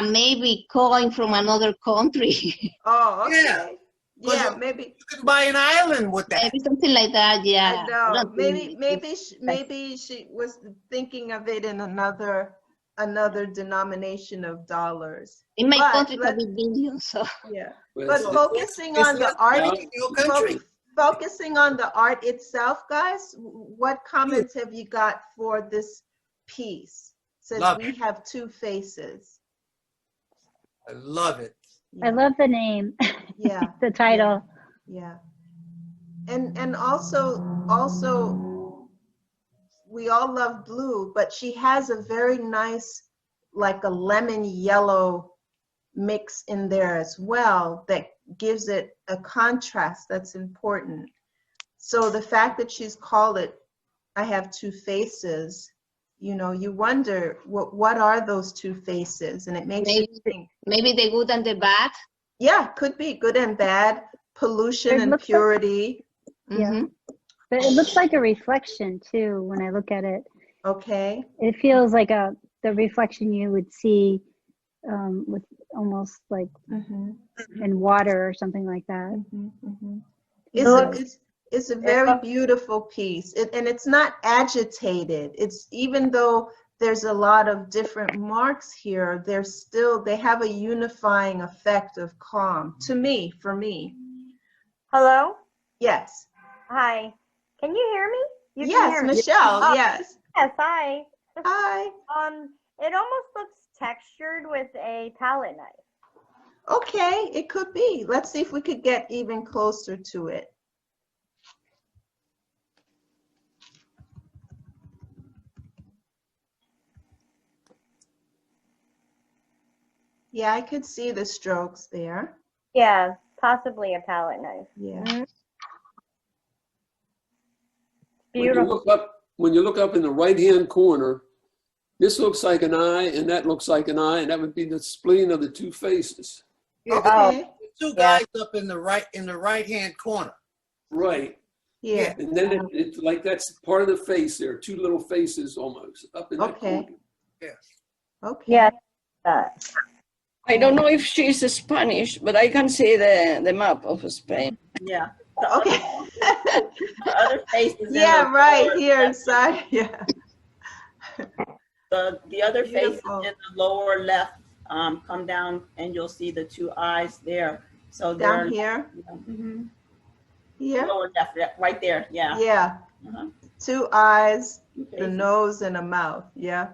maybe coin from another country. Oh, okay. Yeah. Yeah, maybe. You could buy an island with that. Maybe something like that, yeah. I know. Maybe she was thinking of it in another denomination of dollars. In my country, it's a big billion, so. Yeah. But focusing on the art, focusing on the art itself, guys, what comments have you got for this piece? Says we have two faces. I love it. I love the name. I love the title. Yeah. Yeah. Yeah. And also we all love blue, but she has a very nice, like a lemon yellow mix in there as well that gives it a contrast that's important. So the fact that she's called it, I have two faces, you know, you wonder what are those two faces, and it makes you think. Maybe the good and the bad. Yeah, could be good and bad, pollution and purity. Like, yeah, but it looks like a reflection too when I look at it. Okay. It feels like the reflection you would see with almost like in water or something like that. It's a very beautiful piece, and it's not agitated. It's, even though there's a lot of different marks here, they have a unifying effect of calm for me. Hello? Yes. Hi. Can you hear me? You Yes, can hear me. Michelle, Oh, yes. Yes, hi. Hi. It almost looks textured with a palette knife. Okay, it could be. Let's see if we could get even closer to it. Yeah, I could see the strokes there. Yeah, possibly a palette knife. Yeah. Beautiful. When you look up in the right-hand corner, this looks like an eye, and that looks like an eye, and that would be the splitting of the two faces. Yeah, okay. The two guys up in the right-hand corner. Right. Yeah. And then it's like that's part of the face there, two little faces almost up in that corner. Yeah. Okay. Yeah. I don't know if she's Spanish, but I can see the map of Spain. Yeah. Okay. The other faces. Yeah, right here inside. Yeah. The other faces Beautiful. in the lower left come down, and you'll see the two eyes there. So Down they're here. Here. lower left, right there. Yeah. Yeah. Uh-huh. Two eyes, the faces. nose, and a mouth. Yeah.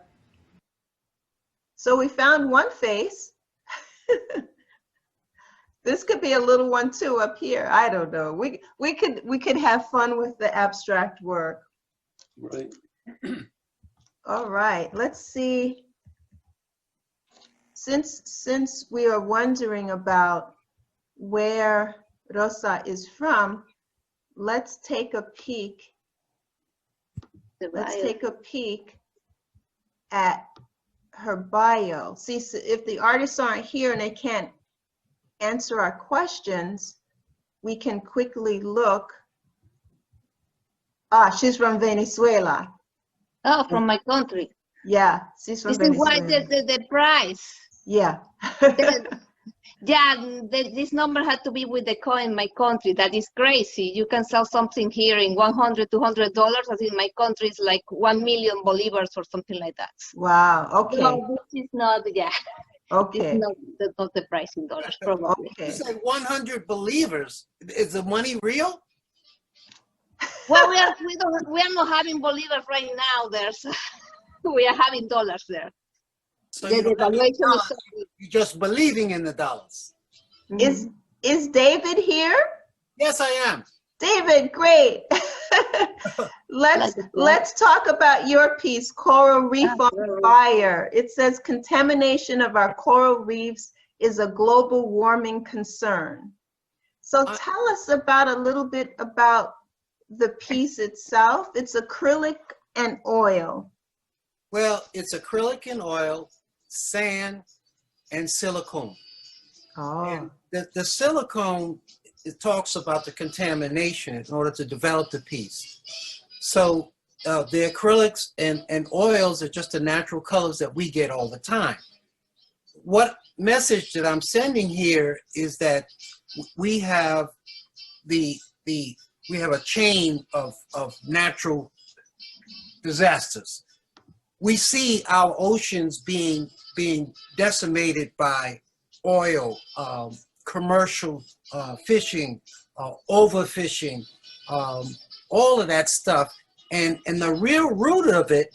So we found one face. This could be a little one too up here. I don't know. We could have fun with the abstract work. Right. All right. Let's see. Since we are wondering about where Rosa is from, let's take a peek. Let's take a peek at her bio. See, so if the artists aren't here and they can't answer our questions, we can quickly look. She's from Venezuela. Oh, from my country. Yeah, she's from This is why Venezuela. the price. Yeah. This number had to be with the coin in my country. That is crazy. You can sell something here in $100, $200. I think my country is like 1 million bolivars or something like that. Wow. Okay. No, this is not. Yeah. Okay. This is not the price in dollars, probably. Okay. You say 100 believers. Is the money real? Well, we are not having bolivars right now. We are having dollars there. So The devaluation is so big. you're just believing in the dollars. Is David here? Yes, I am. David, great. Let's talk about your piece, Coral Reef on Fire. It says contamination of our coral reefs is a global warming concern. So tell us a little bit about the piece itself. It's acrylic and oil. Well, it's acrylic and oil, sand, and silicone. Oh. And the silicone, it talks about the contamination in order to develop the piece. So the acrylics and oils are just the natural colors that we get all the time. What message that I'm sending here is that we have we have a chain of natural disasters. We see our oceans being decimated by oil, commercial fishing, overfishing, all of that stuff, and the real root of it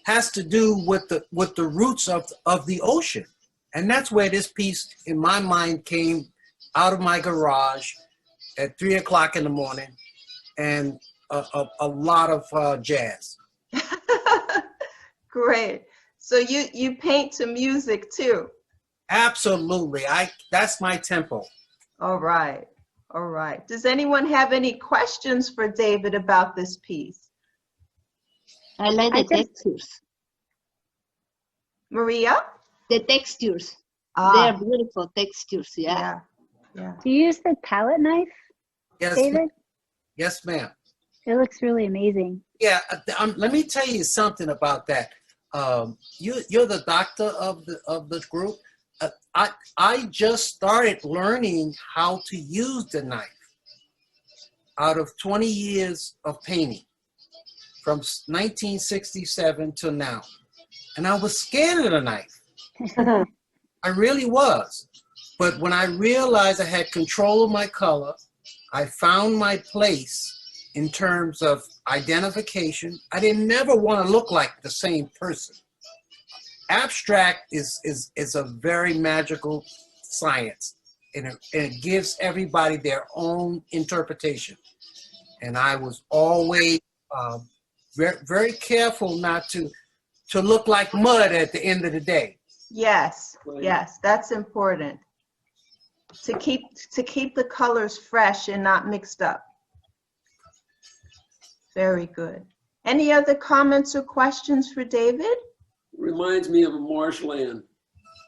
has to do with the roots of the ocean, and that's where this piece, in my mind, came out of my garage at 3 o'clock in the morning, and a lot of jazz. Great. So you paint to music too? Absolutely. That's my tempo. All right. All right. Does anyone have any questions for David about this piece? I like the textures. Maria? The textures. Ah. They're beautiful textures, yeah. Yeah. Do you use the palette knife, Yes, David? yes, ma'am. It looks really amazing. Yeah, let me tell you something about that. You're the doctor of the group. I just started learning how to use the knife out of 20 years of painting from 1967 till now. And I was scared of the knife. I really was. But when I realized I had control of my color, I found my place in terms of identification. I didn't never want to look like the same person. Abstract is a very magical science, and it gives everybody their own interpretation. And I was always very, very careful not to look like mud at the end of the day. Yes, yes, that's important. To keep the colors fresh and not mixed up. Very good. Any other comments or questions for David? Reminds me of a marshland.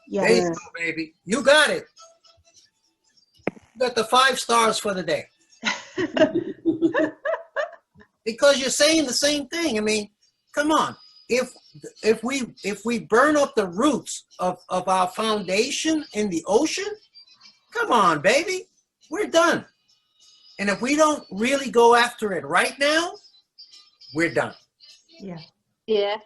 Yes. There you go, baby. You got it. You got the 5 stars for the day. Because you're saying the same thing. I mean, come on. If we burn up the roots of our foundation in the ocean, come on, baby. We're done. And if we don't really go after it right now, we're done. Yeah. Yeah.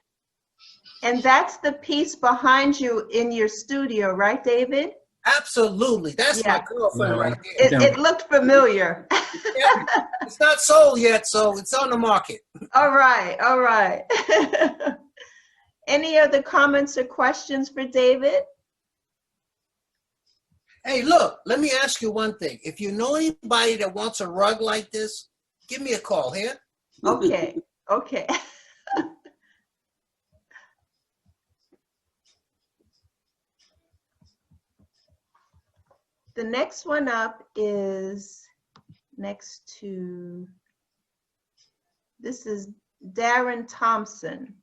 And that's the piece behind you in your studio, right, David? Absolutely. That's my girlfriend right there. It looked familiar. It's not sold yet, so it's on the market. All right, all right. Any other comments or questions for David? Hey, look, let me ask you one thing. If you know anybody that wants a rug like this, give me a call here. Okay, okay. The next one up is next to, this is Darren Thompson.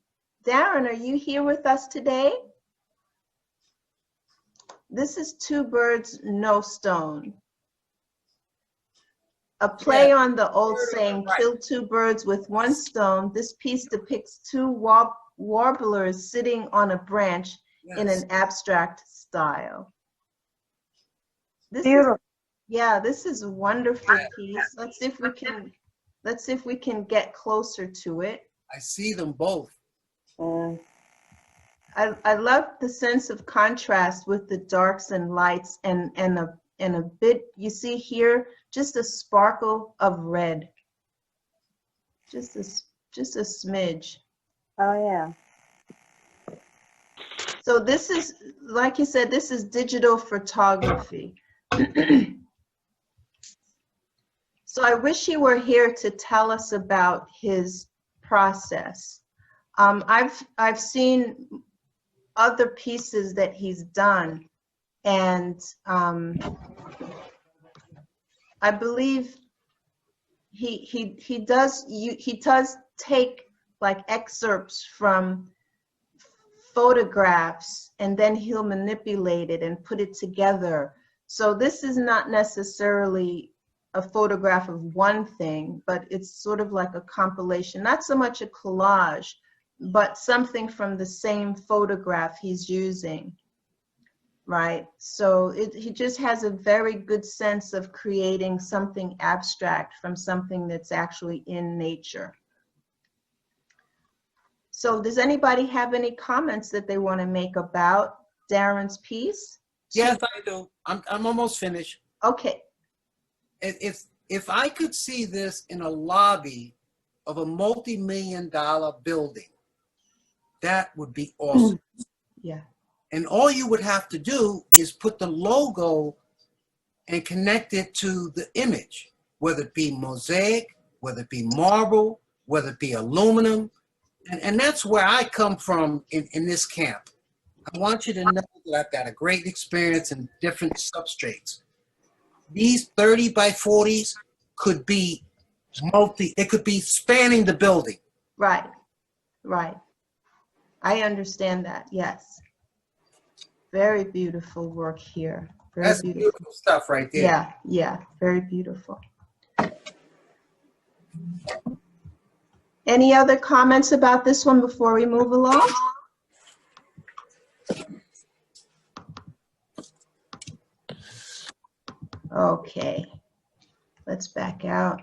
Darren, are you here with us today? This is Two Birds, No Stone. A play on the old saying, kill 2 birds with 1 stone. This piece depicts 2 warblers sitting on a branch in an abstract style. This is a wonderful piece. Let's see if we can get closer to it. I see them both. I love the sense of contrast with the darks and lights and a bit, you see here, just a sparkle of red. Just a smidge. Oh yeah. So this is, like you said, this is digital photography. So I wish he were here to tell us about his process. I've seen other pieces that he's done, and I believe he does take like excerpts from photographs, and then he'll manipulate it and put it together. So this is not necessarily a photograph of one thing, but it's sort of like a compilation, not so much a collage, but something from the same photograph he's using, right? So he just has a very good sense of creating something abstract from something that's actually in nature. So does anybody have any comments that they want to make about Darren's piece? Yes, I do. I'm almost finished. Okay. If I could see this in a lobby of a multi-million-dollar building, that would be awesome. Yeah. And all you would have to do is put the logo and connect it to the image, whether it be mosaic, whether it be marble, whether it be aluminum. And that's where I come from in this camp. I want you to know that I've got a great experience in different substrates. These 30 by 40s could be it could be spanning the building. Right, right. I understand that, yes. Very beautiful work here. Very That's beautiful stuff right there. Yeah, yeah, very beautiful. Any other comments about this one before we move along? Okay, let's back out.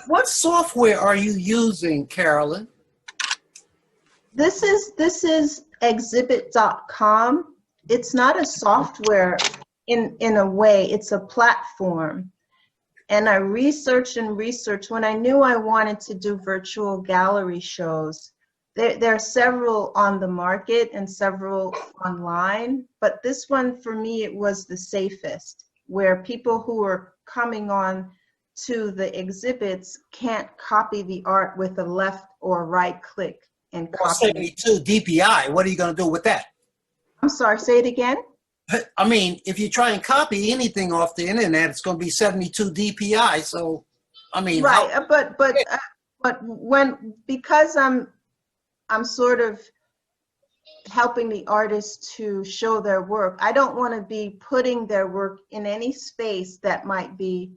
What software are you using, Carolyn? This is exhibit.com. It's not a software in a way, it's a platform. And I researched and researched. When I knew I wanted to do virtual gallery shows, there are several on the market and several online, but this one for me, it was the safest, where people who are coming on to the exhibits can't copy the art with a left or right click and copy. 72 DPI, what are you going to do with that? I'm sorry, say it again? I mean, if you try and copy anything off the internet, it's going to be 72 DPI. So, I mean, right. But because I'm sort of helping the artists to show their work, I don't want to be putting their work in any space that might be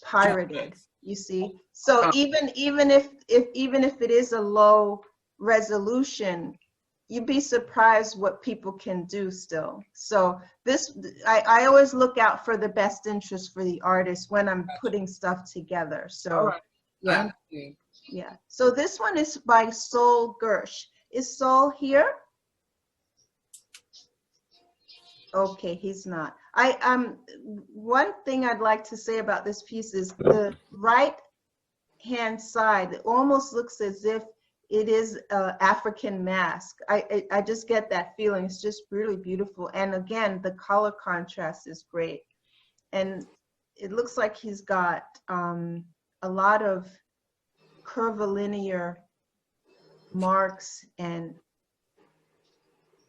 pirated. You see, so even if it is a low resolution, you'd be surprised what people can do still. So this, I always look out for the best interest for the artist when I'm putting stuff together. So yeah, yeah. So this one is by Sol Gersh. Is Sol here? Okay, he's not. One thing I'd like to say about this piece is the right hand side, it almost looks as if it is an African mask. I just get that feeling. It's just really beautiful. And again, the color contrast is great. And it looks like he's got a lot of curvilinear marks and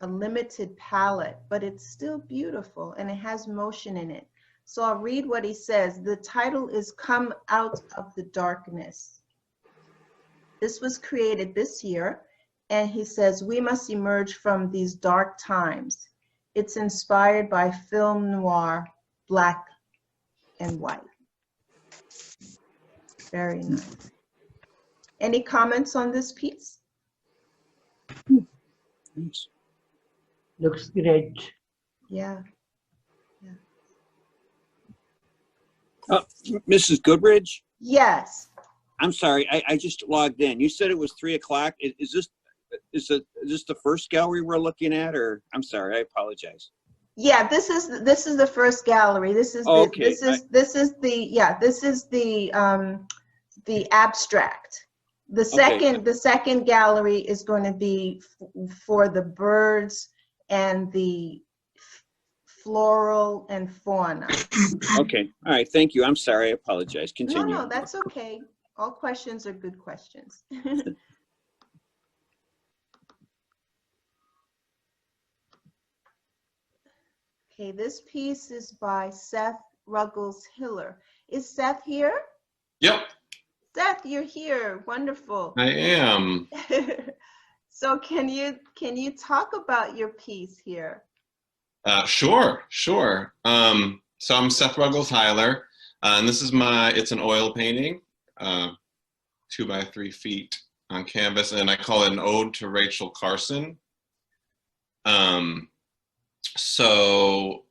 a limited palette, but it's still beautiful and it has motion in it. So I'll read what he says. The title is Come Out of the Darkness. This was created this year, and he says, we must emerge from these dark times. It's inspired by film noir, black and white. Very nice. Any comments on this piece? Looks great. Yeah. Mrs. Goodridge? Yes. I'm sorry, I just logged in. You said it was 3 o'clock. Is this the first gallery we're looking at, or I'm sorry, I apologize. Yeah, this is the first gallery. This is the abstract. The second gallery is going to be for the birds and the floral and fauna. Okay, all right, thank you. I'm sorry, I apologize. Continue. No, that's okay. All questions are good questions. Okay, this piece is by Seth Ruggles-Hiller. Is Seth here? Yep. Seth, you're here. Wonderful. I am. So can you talk about your piece here? Sure. So I'm Seth Ruggles-Hiller, and this is it's an oil painting, 2 by 3 feet on canvas, and I call it an ode to Rachel Carson. So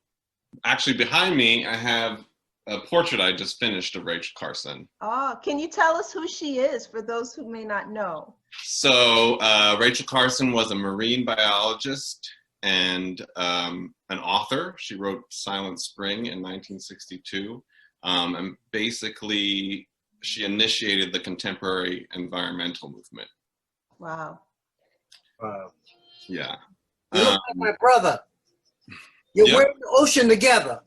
actually behind me, I have a portrait I just finished of Rachel Carson. Oh, can you tell us who she is for those who may not know? So Rachel Carson was a marine biologist and an author. She wrote Silent Spring in 1962. And basically, she initiated the contemporary environmental movement. Wow. Yeah. You look like my brother. We're in the ocean together.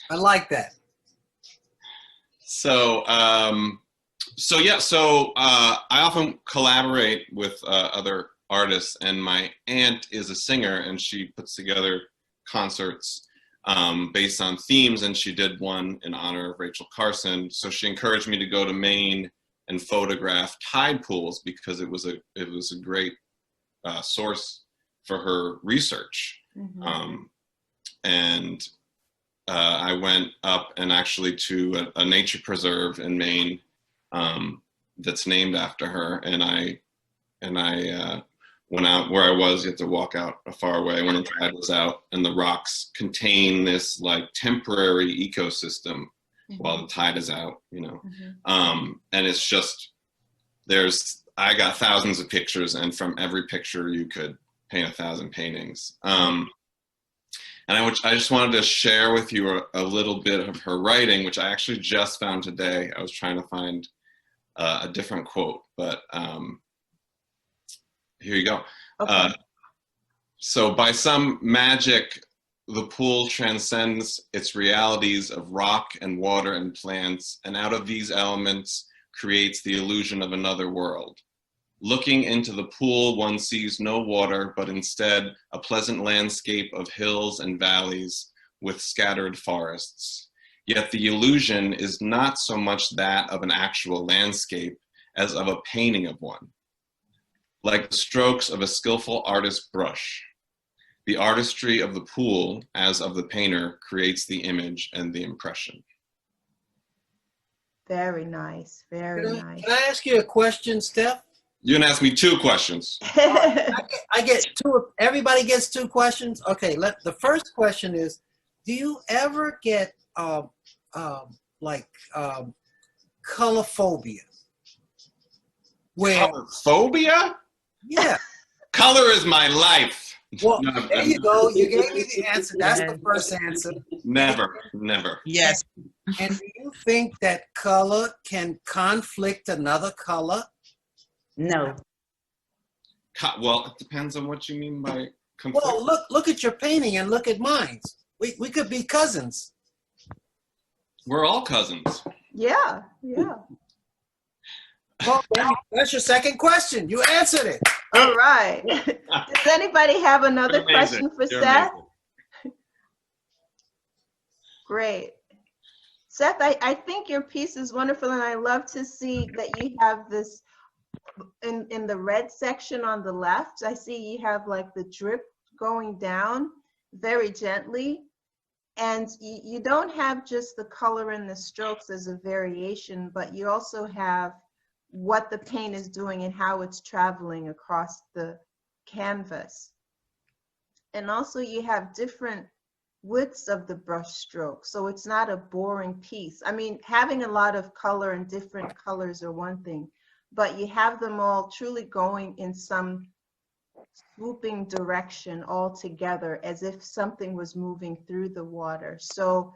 I like that. So, I often collaborate with other artists, and my aunt is a singer, and she puts together concerts based on themes, and she did one in honor of Rachel Carson. So she encouraged me to go to Maine and photograph tide pools because it was a great source for her research. Mm-hmm. I went up and actually to a nature preserve in Maine that's named after her, and I went out where I was. You have to walk out a far away when the tide was out, and the rocks contain this like temporary ecosystem while the tide is out, you know. And it's just, I got thousands of pictures, and from every picture you could paint 1,000 paintings. And I just wanted to share with you a little bit of her writing, which I actually just found today. I was trying to find a different quote, but here you go. Okay. So by some magic, the pool transcends its realities of rock and water and plants, and out of these elements creates the illusion of another world. Looking into the pool, one sees no water, but instead a pleasant landscape of hills and valleys with scattered forests. Yet the illusion is not so much that of an actual landscape as of a painting of one. Like the strokes of a skillful artist's brush, the artistry of the pool, as of the painter, creates the image and the impression. Very nice, very nice. Can I ask you a question, Steph? You can ask me 2 questions. I get 2. Everybody gets 2 questions. Okay. The first question is: do you ever get color phobia? Color phobia? Yeah. Color is my life. Well, there you go. You gave me the answer. That's the first answer. Never. Yes. And do you think that color can conflict another color? No. Well, it depends on what you mean by conflict. Well, look at your painting and look at mine. We could be cousins. We're all cousins. Yeah. Well, that's your second question. You answered it. All right. Does anybody have another question for Seth? Great. Seth, I think your piece is wonderful, and I love to see that you have this in the red section on the left. I see you have like the drip going down very gently, and you don't have just the color and the strokes as a variation, but you also have what the paint is doing and how it's traveling across the canvas. And also you have different widths of the brush stroke, so it's not a boring piece. I mean, having a lot of color and different colors are one thing, but you have them all truly going in some swooping direction all together as if something was moving through the water. So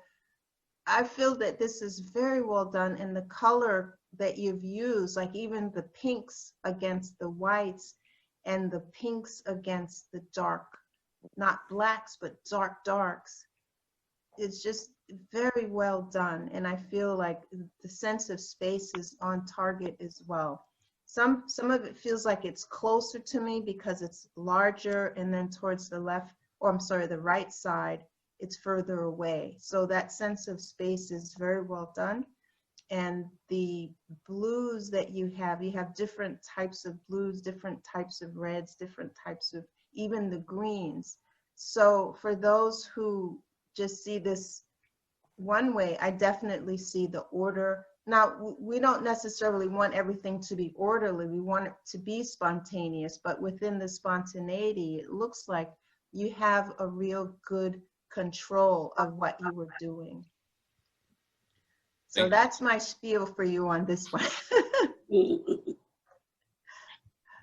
I feel that this is very well done, and the color that you've used, like even the pinks against the whites and the pinks against the dark, not blacks, but dark darks. It's just very well done. And I feel like the sense of space is on target as well. Some of it feels like it's closer to me because it's larger, and then towards the left, or I'm sorry, the right side, it's further away. So that sense of space is very well done. And the blues that you have different types of blues, different types of reds, different types of even the greens. So for those who just see this one way, I definitely see the order. Now, we don't necessarily want everything to be orderly. We want it to be spontaneous, but within the spontaneity, it looks like you have a real good control of what you were doing. So that's my spiel for you on this one.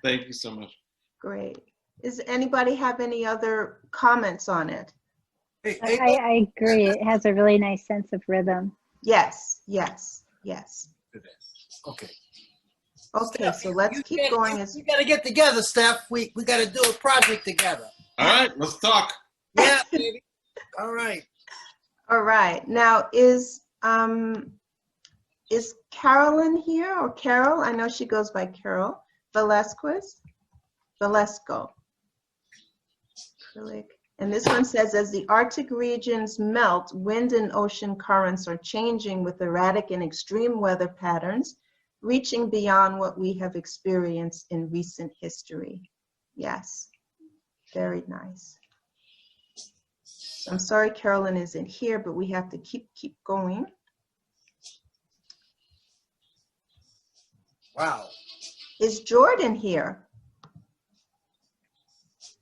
Thank you so much. Great. Does anybody have any other comments on it? I agree. It has a really nice sense of rhythm. Yes. Okay. Okay, so let's keep going. We got to get together, Steph. We got to do a project together. All right, let's talk. Yeah, baby. All right. All right. Now is Carolyn here, or Carol? I know she goes by Carol. Velasco. Acrylic. And this one says, as the Arctic regions melt, wind and ocean currents are changing with erratic and extreme weather patterns, reaching beyond what we have experienced in recent history. Yes, very nice. I'm sorry Carolyn isn't here, but we have to keep going. Wow. Is Jordan here?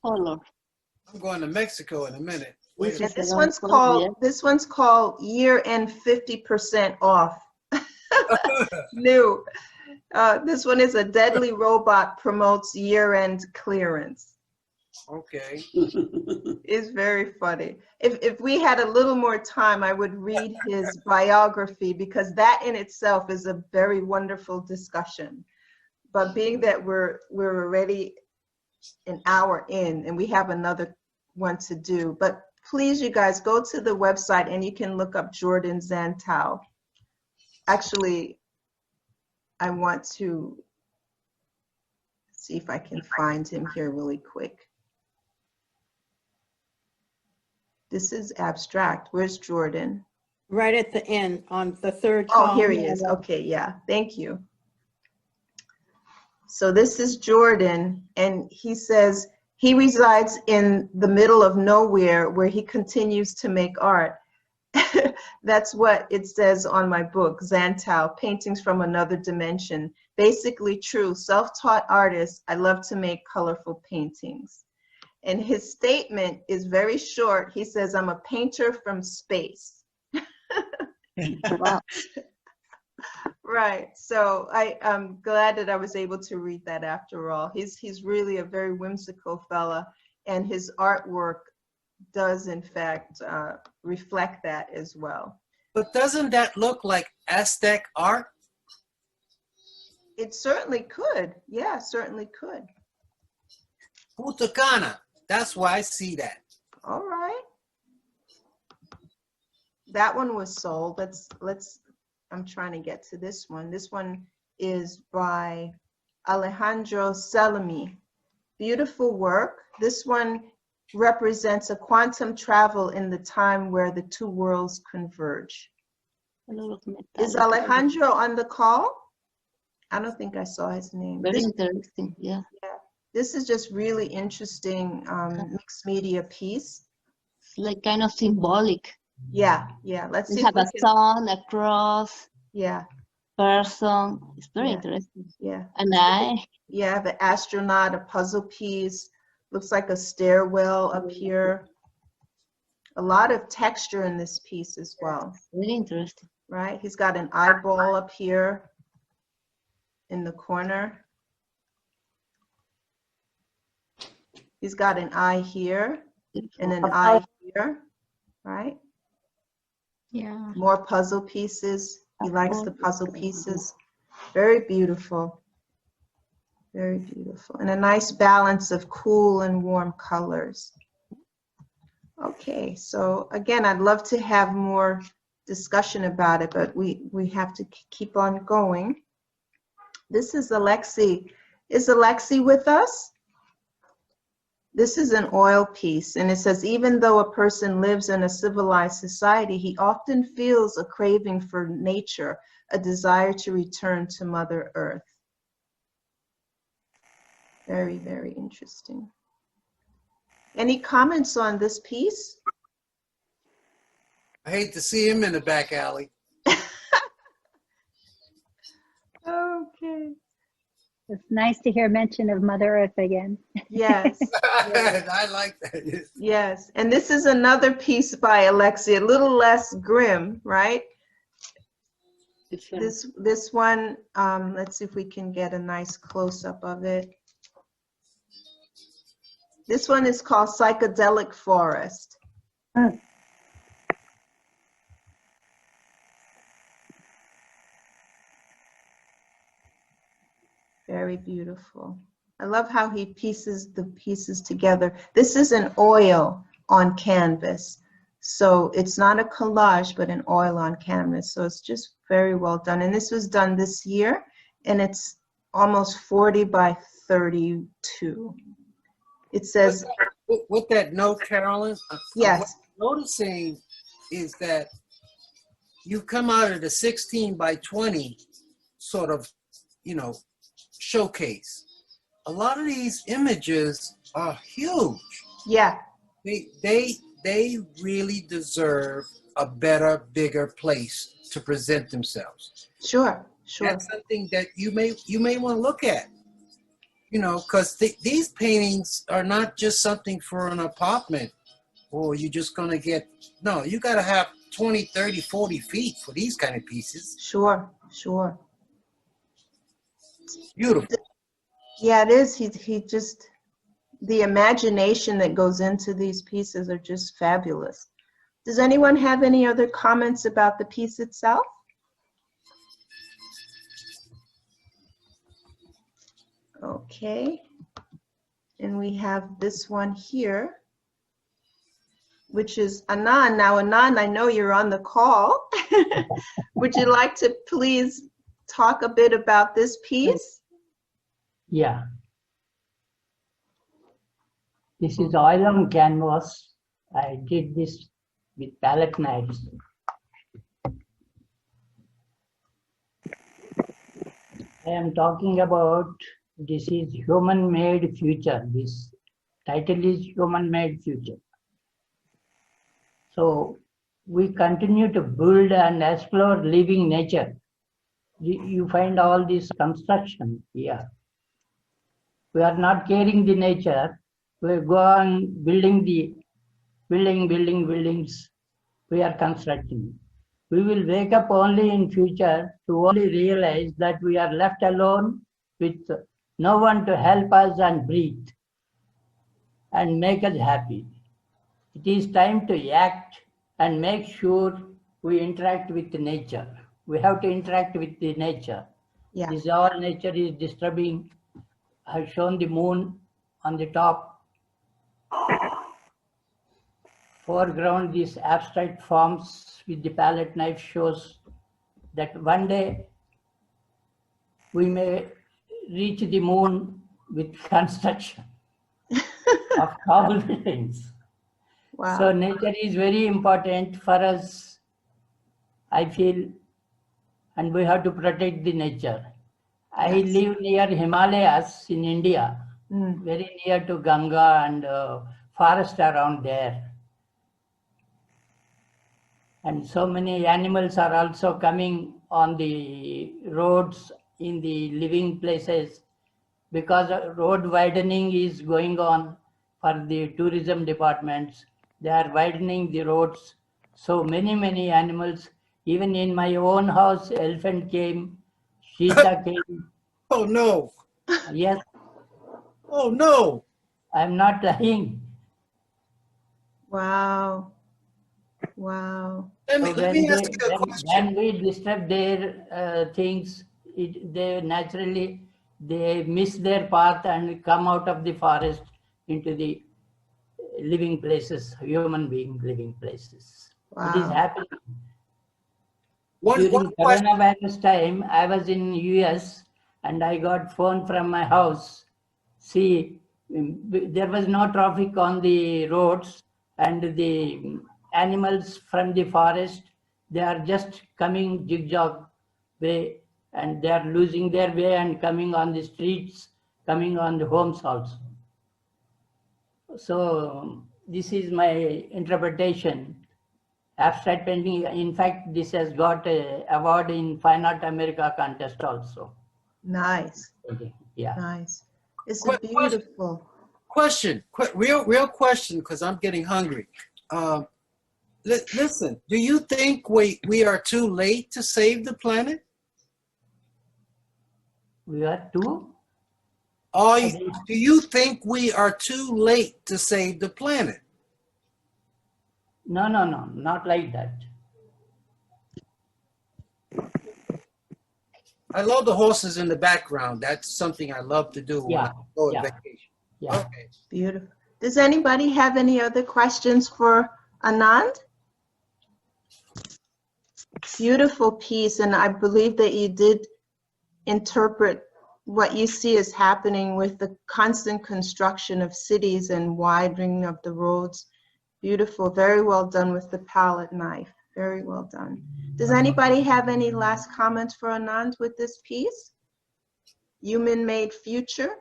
Color. I'm going to Mexico in a minute. Wait a Yeah, minute. this one's called year-end 50% off. New. This one is a deadly robot promotes year-end clearance. Okay. It's very funny. If we had a little more time, I would read his biography, because that in itself is a very wonderful discussion. But being that we're already an hour in and we have another one to do, but please, you guys, go to the website and you can look up Jordan Zantow. Actually, I want to see if I can find him here really quick. This is abstract. Where's Jordan? Right at the end on the third Oh, column. here he is. Okay, yeah, thank you. So this is Jordan, and he says he resides in the middle of nowhere where he continues to make art. That's what it says on my book, Zantow, Paintings from Another Dimension. Basically true, self-taught artist, I love to make colorful paintings. And his statement is very short. He says, I'm a painter from space. Right, so I'm glad that I was able to read that after all. He's really a very whimsical fella, and his artwork does in fact reflect that as well. But doesn't that look like Aztec art? It certainly could. Yeah, certainly could. Putacana. That's why I see that. All right. That one was sold. Let's I'm trying to get to this one. This one is by Alejandro Salami. Beautiful work. This one represents a quantum travel in the time where the two worlds converge. Is Alejandro on the call? I don't think I saw his name. Very interesting, yeah. This is just really interesting mixed media piece. It's like kind of symbolic. Yeah. Let's see. We have a sun, a cross. Yeah. Person. It's very interesting. Yeah. An eye. Yeah, the astronaut, a puzzle piece. Looks like a stairwell up here. A lot of texture in this piece as well. Very interesting. Right? He's got an eyeball up here in the corner. He's got an eye here and an eye here, right? Yeah. More puzzle pieces. He likes the puzzle pieces. Very beautiful. Very beautiful. And a nice balance of cool and warm colors. Okay, so again, I'd love to have more discussion about it, but we have to keep on going. This is Alexi. Is Alexi with us? This is an oil piece, and it says, even though a person lives in a civilized society, he often feels a craving for nature, a desire to return to Mother Earth. Very, very interesting. Any comments on this piece? I hate to see him in the back alley. Okay. It's nice to hear mention of Mother Earth again. Yes. I like that. Yes. And this is another piece by Alexi, a little less grim, right? This one, let's see if we can get a nice close-up of it. This one is called Psychedelic Forest. Very beautiful. I love how he pieces the pieces together. This is an oil on canvas. So it's not a collage, but an oil on canvas. So it's just very well done. And this was done this year, and it's almost 40 by 32. It says, with that note, Carolyn, yes. what I'm noticing is that you come out of the 16 by 20 sort of, you know, showcase. A lot of these images are huge. Yeah. They really deserve a better, bigger place to present themselves. Sure, sure. That's something that you may want to look at. You know, because these paintings are not just something for an apartment, or you're just going to get, no, you got to have 20, 30, 40 feet for these kind of pieces. Sure, sure. Beautiful. Yeah, it is. He just, the imagination that goes into these pieces are just fabulous. Does anyone have any other comments about the piece itself? Okay. And we have this one here, which is Anand. Now, Anand, I know you're on the call. Would you like to please talk a bit about this piece? Yeah. This is oil on canvas. I did this with palette knives. I am talking about, this is human-made future. This title is human-made future. So we continue to build and explore living nature. You find all this construction here. We are not caring the nature. We go on building buildings. We are constructing. We will wake up only in future to only realize that we are left alone with no one to help us and breathe and make us happy. It is time to act and make sure we interact with the nature. We have to interact with the nature. Yeah. This all nature is disturbing. I have shown the moon on the top. Foreground, these abstract forms with the palette knife shows that one day we may reach the moon with construction of tall buildings. Wow. So nature is very important for us, I feel, and we have to protect the nature. I live near Himalayas in India, very near to Ganga and forest around there. And so many animals are also coming on the roads in the living places because road widening is going on for the tourism departments. They are widening the roads. So many animals, even in my own house, elephant came, cheetah came. Oh no. Yes. Oh no. I'm not lying. Wow. Wow. Let me ask you a question. When we disturb their things, they naturally miss their path and come out of the forest into the living places, human being living places. Wow. It is happening. One During coronavirus time, I was in US and I got phone from my house. See, there was no traffic on the roads and the animals from the forest, they are just coming zigzag way and they are losing their way and coming on the streets, coming on the homes also. So this is my interpretation. Abstract painting, in fact, this has got an award in Fine Art America contest also. Nice. Okay. Yeah. Nice. It's beautiful. Question, real question, because I'm getting hungry. Listen, do you think we are too late to save the planet? We are too? Do you think we are too late to save the planet? No, not like that. I love the horses in the background. That's something I love to do when I go on vacation. Yeah. Okay. Beautiful. Does anybody have any other questions for Anand? Beautiful piece, and I believe that you did interpret what you see is happening with the constant construction of cities and widening of the roads. Beautiful, very well done with the palette knife. Very well done. Does anybody have any last comments for Anand with this piece? Human-made future?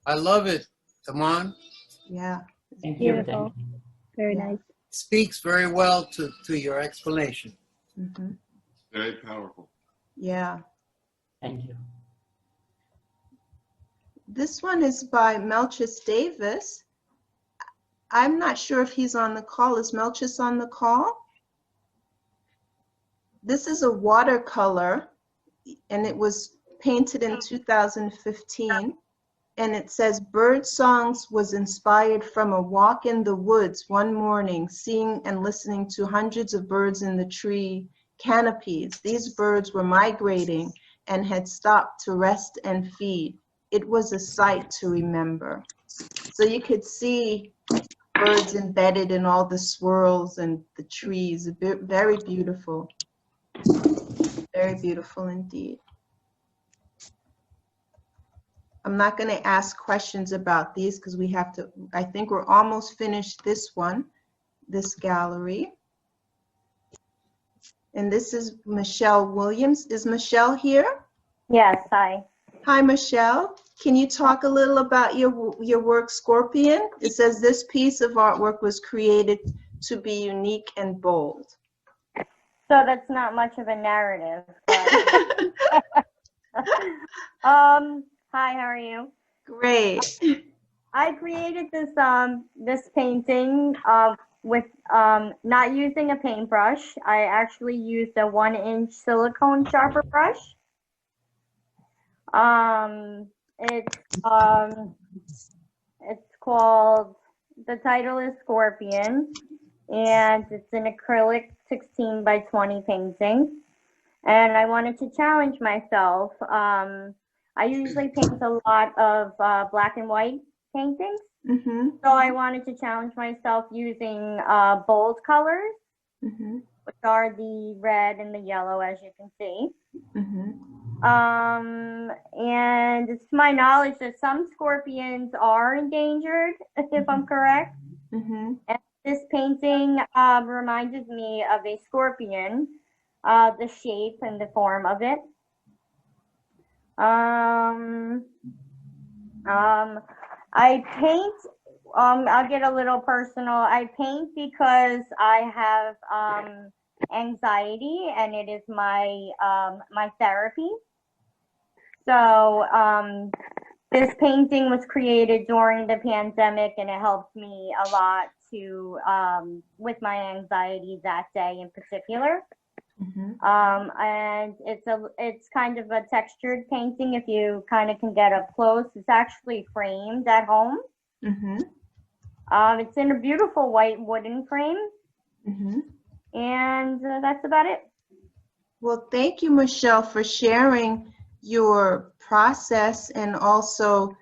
I love it, Aman. Yeah. Thank you. Beautiful. Very nice. Speaks very well to your explanation. Mm-hmm. Very powerful. Yeah. Thank you. This one is by Melchis Davis. I'm not sure if he's on the call. Is Melchis on the call? This is a watercolor, and it was painted in 2015. And it says, Bird Songs was inspired from a walk in the woods one morning, seeing and listening to hundreds of birds in the tree canopies. These birds were migrating and had stopped to rest and feed. It was a sight to remember. So you could see birds embedded in all the swirls and the trees. Very beautiful. Very beautiful indeed. I'm not going to ask questions about these because we have to, I think we're almost finished this one, this gallery. And this is Michelle Williams. Is Michelle here? Yes, hi. Hi, Michelle. Can you talk a little about your work, Scorpion? It says this piece of artwork was created to be unique and bold. So that's not much of a narrative. But hi, how are you? Great. I created this this painting with not using a paintbrush. I actually used a 1-inch silicone sharper brush. It's called, the title is Scorpion, and it's an acrylic 16 by 20 painting. And I wanted to challenge myself. I usually paint a lot of black and white paintings. Mm-hmm. So I wanted to challenge myself using bold colors, mm-hmm. which are the red and the yellow, as you can see. Mm-hmm. And it's to my knowledge that some scorpions are endangered, if I'm correct. Mm-hmm. And this painting reminded me of a scorpion, the shape and the form of it. I paint, I'll get a little personal. I paint because I have anxiety, and it is my my therapy. So this painting was created during the pandemic, and it helped me a lot to with my anxiety that day in particular. Mm-hmm. And it's kind of a textured painting. If you kind of can get up close, it's actually framed at home. Mm-hmm. It's in a beautiful white wooden frame. Mm-hmm. And that's about it. Well, thank you, Michelle, for sharing your process and also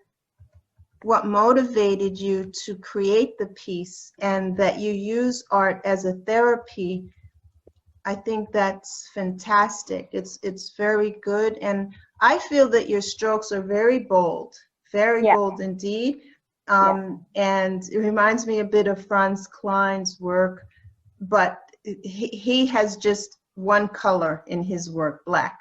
what motivated you to create the piece, and that you use art as a therapy. I think that's fantastic. It's very good, and I feel that your strokes are very bold, very bold indeed. And it reminds me a bit of Franz Klein's work, but he has just one color in his work, black.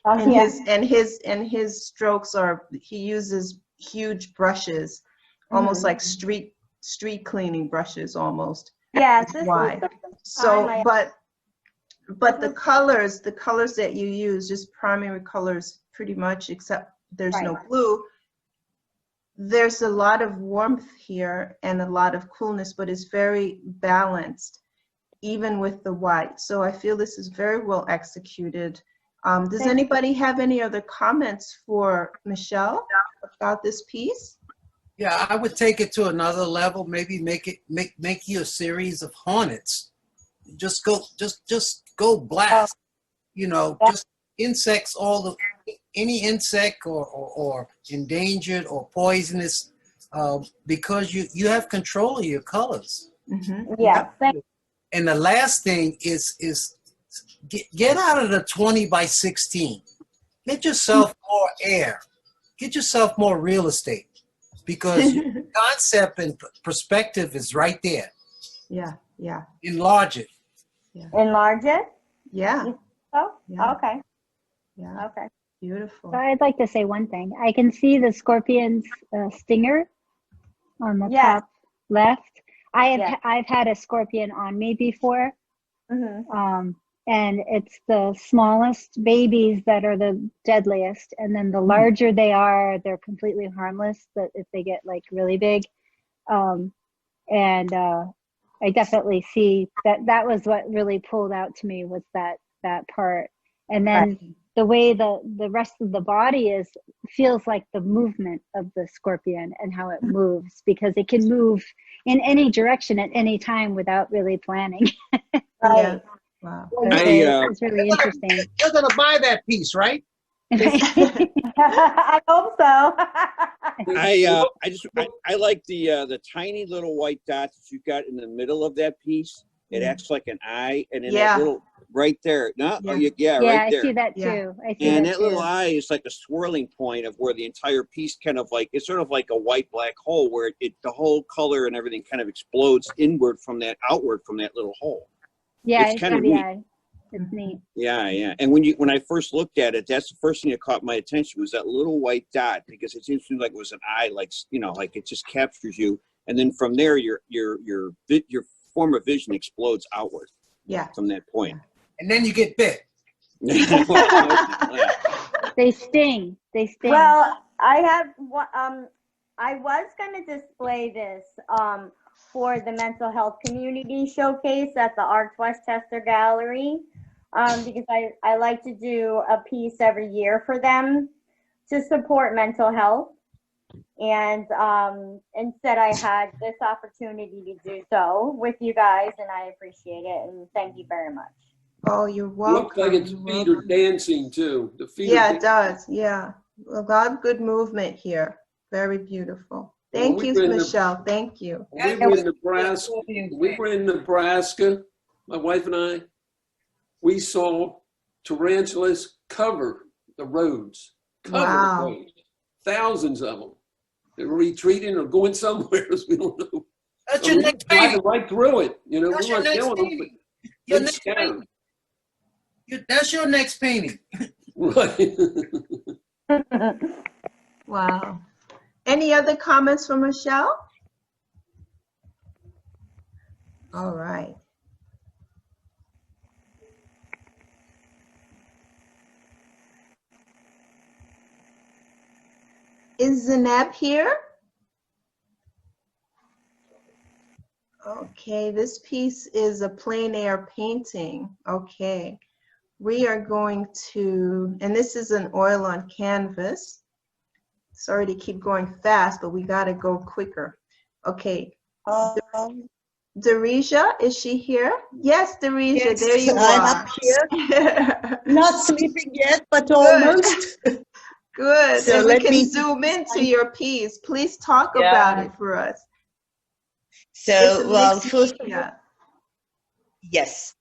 And his strokes are, he uses huge brushes, almost like street cleaning brushes almost. Yes. Why? So, but the colors that you use, just primary colors pretty much, except there's no blue. There's a lot of warmth here and a lot of coolness, but it's very balanced, even with the white. So I feel this is very well executed. Does anybody have any other comments for Michelle about this piece? Yeah, I would take it to another level. Maybe make you a series of hornets. Just go blast. You know, just insects, any insect or endangered or poisonous, because you have control of your colors. Yeah. And the last thing is get out of the 20 by 16. Get yourself more air. Get yourself more real estate, because your concept and perspective is right there. Yeah, yeah. Enlarge it. Yeah. Enlarge it? Yeah. Oh, Yeah. okay. Yeah. Okay. Beautiful. So I'd like to say one thing. I can see the scorpion's stinger on the top left. I've had a scorpion on me before. And it's the smallest babies that are the deadliest. And then the larger they are, they're completely harmless, but if they get like really big. I definitely see that was what really pulled out to me, was that part. And then the way the rest of the body feels like the movement of the scorpion and how it moves, because it can move in any direction at any time without really planning. Yeah. Wow. It's really interesting. You're gonna buy that piece, right? I hope so. I like the tiny little white dots that you got in the middle of that piece. It acts like an eye, and then that little right there. No, right there. I see that too. And that little eye is like a swirling point of where the entire piece kind of like, it's sort of like a white black hole where the whole color and everything kind of explodes inward from that, outward from that little hole. Yeah, it's kind of neat. It's neat. Yeah. And when I first looked at it, that's the first thing that caught my attention, was that little white dot, because it seems like it was an eye, like, like it just captures you. And then from there, your form of vision explodes outward. Yeah. From that point. And then you get bit. They sting. Well, I was going to display this for the mental health community showcase at the Arts Westchester Gallery, because I like to do a piece every year for them to support mental health. And instead I had this opportunity to do so with you guys, and I appreciate it, and thank you very much. Oh, you're welcome. Looks like its feet are dancing too. The feet. Yeah, it does. Yeah, a lot of good movement here. Very beautiful. Thank you, Michelle. Thank you. We were in Nebraska. My wife and I. We saw tarantulas cover the roads. Wow. The roads. Thousands of them. They were retreating or going somewhere. We don't know. That's your next painting. Right through it. That's we your weren't next killing painting. them. But scattered. That's your next painting. Right. Wow. Any other comments from Michelle? All right. Is Zenab here? Okay, this piece is a plein air painting. Okay, we are going to, and this is an oil on canvas. Sorry to keep going fast, but we gotta go quicker. Okay, Darija, is she here? Yes, Darija, yes, there you I'm are. up here. Not sleeping yet, but almost. Good, So and we let can me zoom into your piece. Please talk about it for us. So, well, first of all, yeah. Yes.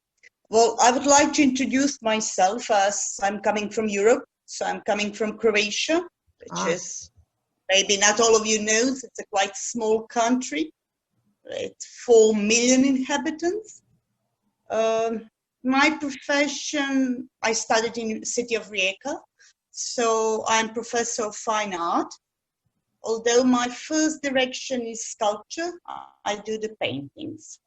Well, I would like to introduce myself, as I'm coming from Europe. So I'm coming from Croatia, which is, maybe not all of you know, it's a quite small country with 4 million inhabitants. My profession, I studied in the city of Rijeka. So I'm professor of fine art. Although my first direction is sculpture, I do the paintings.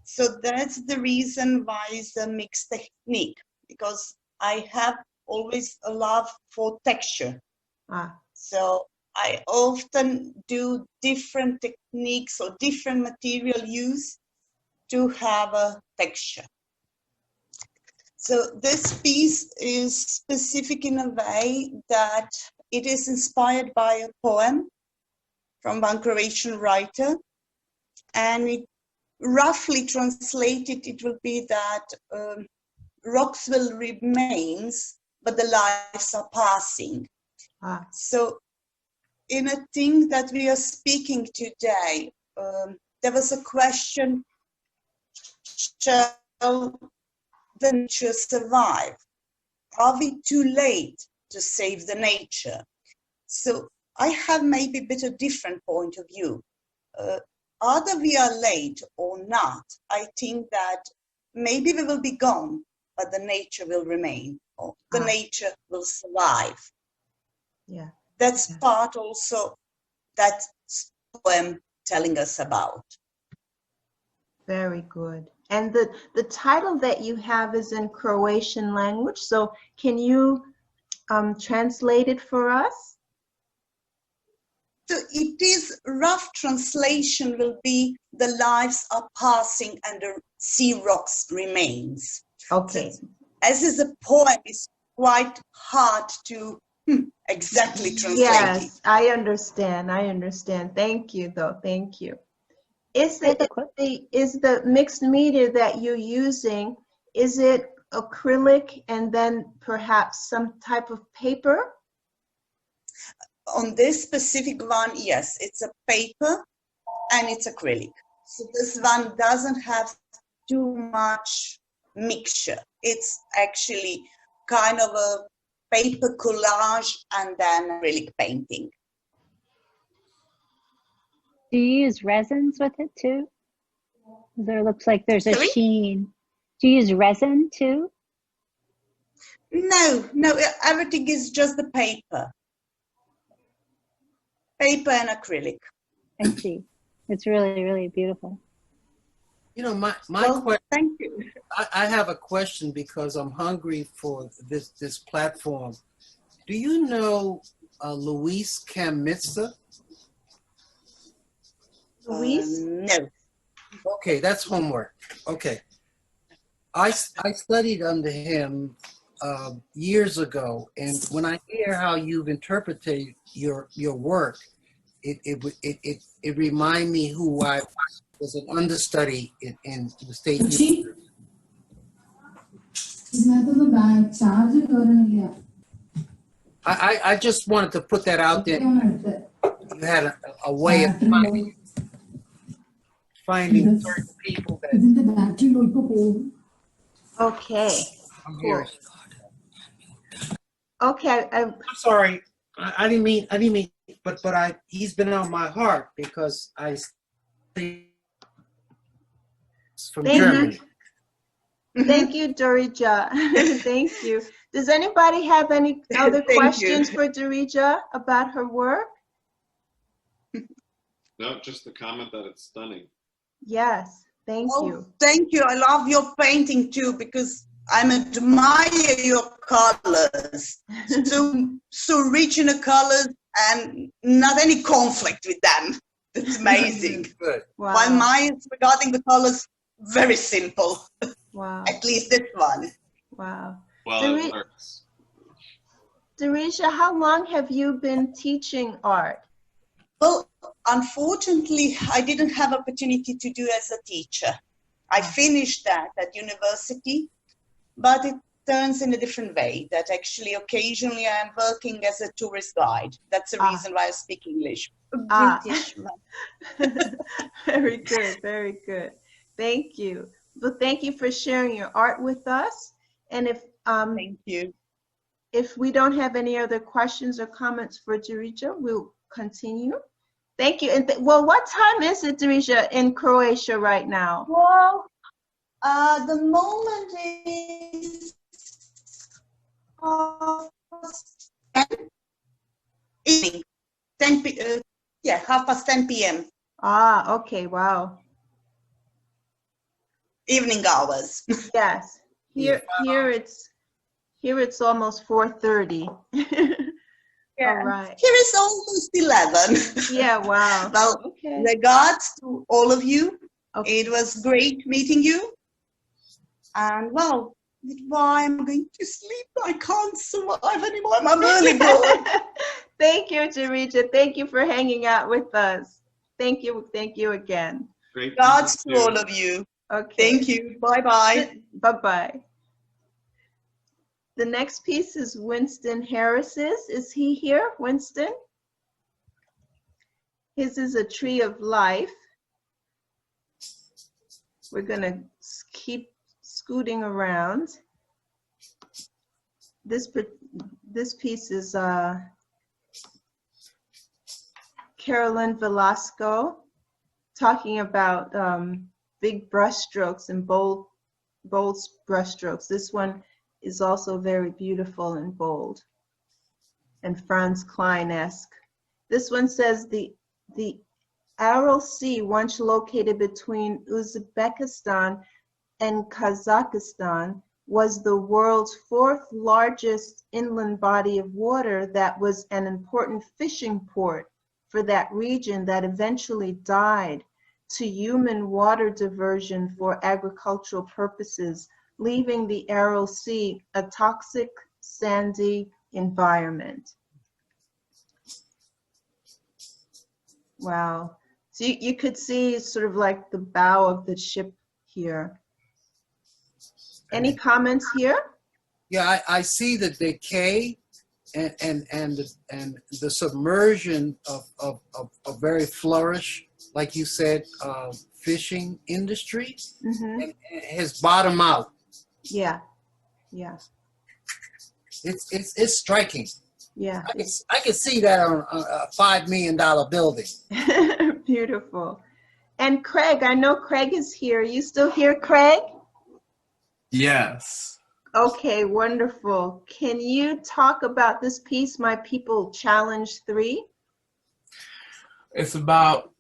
So that's the reason why it's a mixed technique, because I have always a love for texture. So I often do different techniques or different material use to have a texture. So this piece is specific in a way that it is inspired by a poem from one Croatian writer, and it roughly translated, it will be that rocks will remain but the lives are passing. So in a thing that we are speaking today, there was a question, shall the nature survive? Are we too late to save the nature? So I have maybe a bit of different point of view. Either we are late or not, I think that maybe we will be gone, but the nature will remain, or the nature will survive. Yeah. That's part also that poem telling us about. Very good. And the title that you have is in Croatian language, so can you translate it for us? So it is, rough translation will be, the lives are passing and the sea rocks remains. Okay. So, as is a poem, it's quite hard to exactly translate it. Yes, I understand. Thank you, though. Thank you. Is the mixed media that you're using, is it acrylic and then perhaps some type of paper? On this specific one, yes, it's a paper and it's acrylic. So this one doesn't have too much mixture. It's actually kind of a paper collage and then acrylic painting. Do you use resins with it too? There looks like there's a sheen. Do you use resin too? No, everything is just the paper. Paper and acrylic. I see. It's really, really beautiful. You know, my Well, question. Thank you. I have a question because I'm hungry for this platform. Do you know Luis Kamitsa? Luis? No. Okay, that's homework. Okay. I studied under him years ago, and when I hear how you've interpreted your work, it remind me who I was an understudy in the state. I just wanted to put that out there. You had a way of finding certain people that. Okay. Cool. Okay. I'm sorry. I didn't mean. But he's been on my heart because from Germany. Thank you, Dorija. Thank you. Does anybody have any other questions for Dorija about her work? No, just the comment that it's stunning. Yes, thank you. Thank you. I love your painting too, because I admire your colors. So rich in the colors and not any conflict with them. That's amazing. Good. Wow. While mine regarding the colors, very simple. Wow. At least this one. Wow. Well, it works. Dorija, how long have you been teaching art? Well, unfortunately, I didn't have opportunity to do as a teacher. I finished that at university, but it turns in a different way, that actually occasionally I am working as a tourist guide. That's the reason why I speak English. British. Very good, very good. Thank you. Well, thank you for sharing your art with us. And if thank you. If we don't have any other questions or comments for Dorija, we'll continue. Thank you. And well, what time is it, Dorija, in Croatia right now? Well, the moment is 10 evening. 10 10:30 p.m. Ah, okay, wow. Evening hours. Yes. Here it's almost 4:30. Yeah. All right. Here is almost 11. Yeah, wow. Well, okay. Regards to all of you. Okay. It was great meeting you. And well, why I'm going to sleep. I can't survive anymore. I'm really bored. Thank you, Dorija. Thank you for hanging out with us. Thank you again. Great. Regards to all of you. Okay. Thank you. Bye-bye. Bye-bye. The next piece is Winston Harris's. Is he here, Winston? His is a tree of life. We're gonna keep scooting around. This piece is Carolyn Velasco, talking about big brush strokes and bold brush strokes. This one is also very beautiful and bold and Franz Klein-esque. This one says the Aral Sea, once located between Uzbekistan and Kazakhstan, was the world's 4th largest inland body of water that was an important fishing port for that region that eventually died to human water diversion for agricultural purposes, leaving the Aral Sea a toxic, sandy environment. Wow. So you could see sort of like the bow of the ship here. Any comments here? Yeah, I see the decay and the submersion of very flourish, like you said, fishing industry. And has bottomed out. Yeah, yeah. It's striking. Yeah. I can see that on a $5 million building. Beautiful. And Craig, I know Craig is here. Are you still here, Craig? Yes. Okay, wonderful. Can you talk about this piece, My People Challenge 3? It's about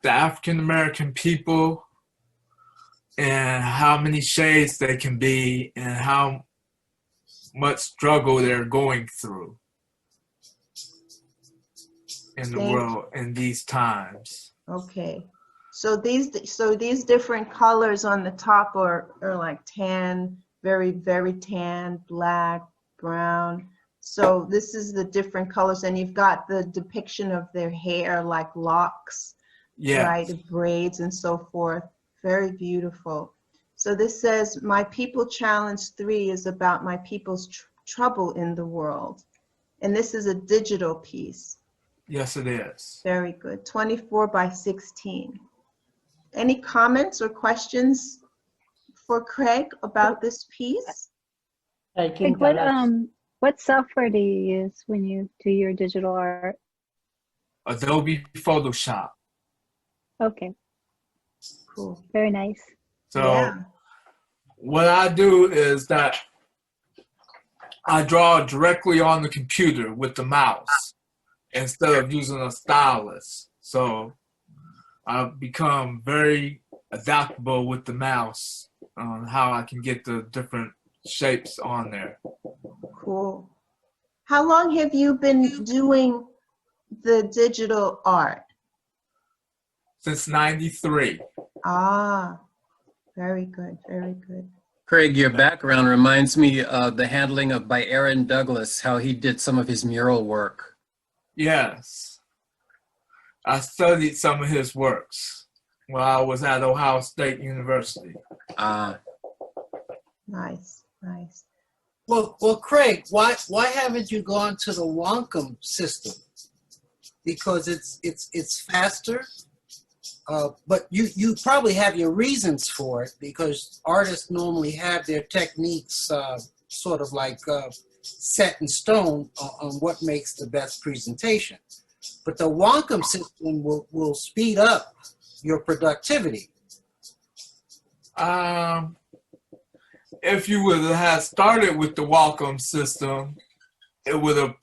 the African American people and how many shades they can be and how much struggle they're going through in the world in these times. Okay. So these different colors on the top are like tan, very, very tan, black, brown. So this is the different colors, and you've got the depiction of their hair, like locks, right, braids and so forth. Very beautiful. So this says, My People Challenge 3 is about my people's trouble in the world. And this is a digital piece. Yes, it is. Very good. 24 by 16. Any comments or questions for Craig about this piece? I think what software do you use when you do your digital art? Adobe Photoshop. Okay. Cool. Very nice. So what I do is that I draw directly on the computer with the mouse instead of using a stylus. So I've become very adaptable with the mouse on how I can get the different shapes on there. Cool. How long have you been doing the digital art? Since '93. Ah, very good, very good. Craig, your background reminds me of the handling of by Aaron Douglas, how he did some of his mural work. Yes. I studied some of his works while I was at Ohio State University. Nice, nice. Well, Craig, why haven't you gone to the Wacom system? Because it's faster, but you probably have your reasons for it, because artists normally have their techniques sort of like set in stone on what makes the best presentation. But the Wacom system will speed up your productivity. If you would have started with the Wacom system, it would have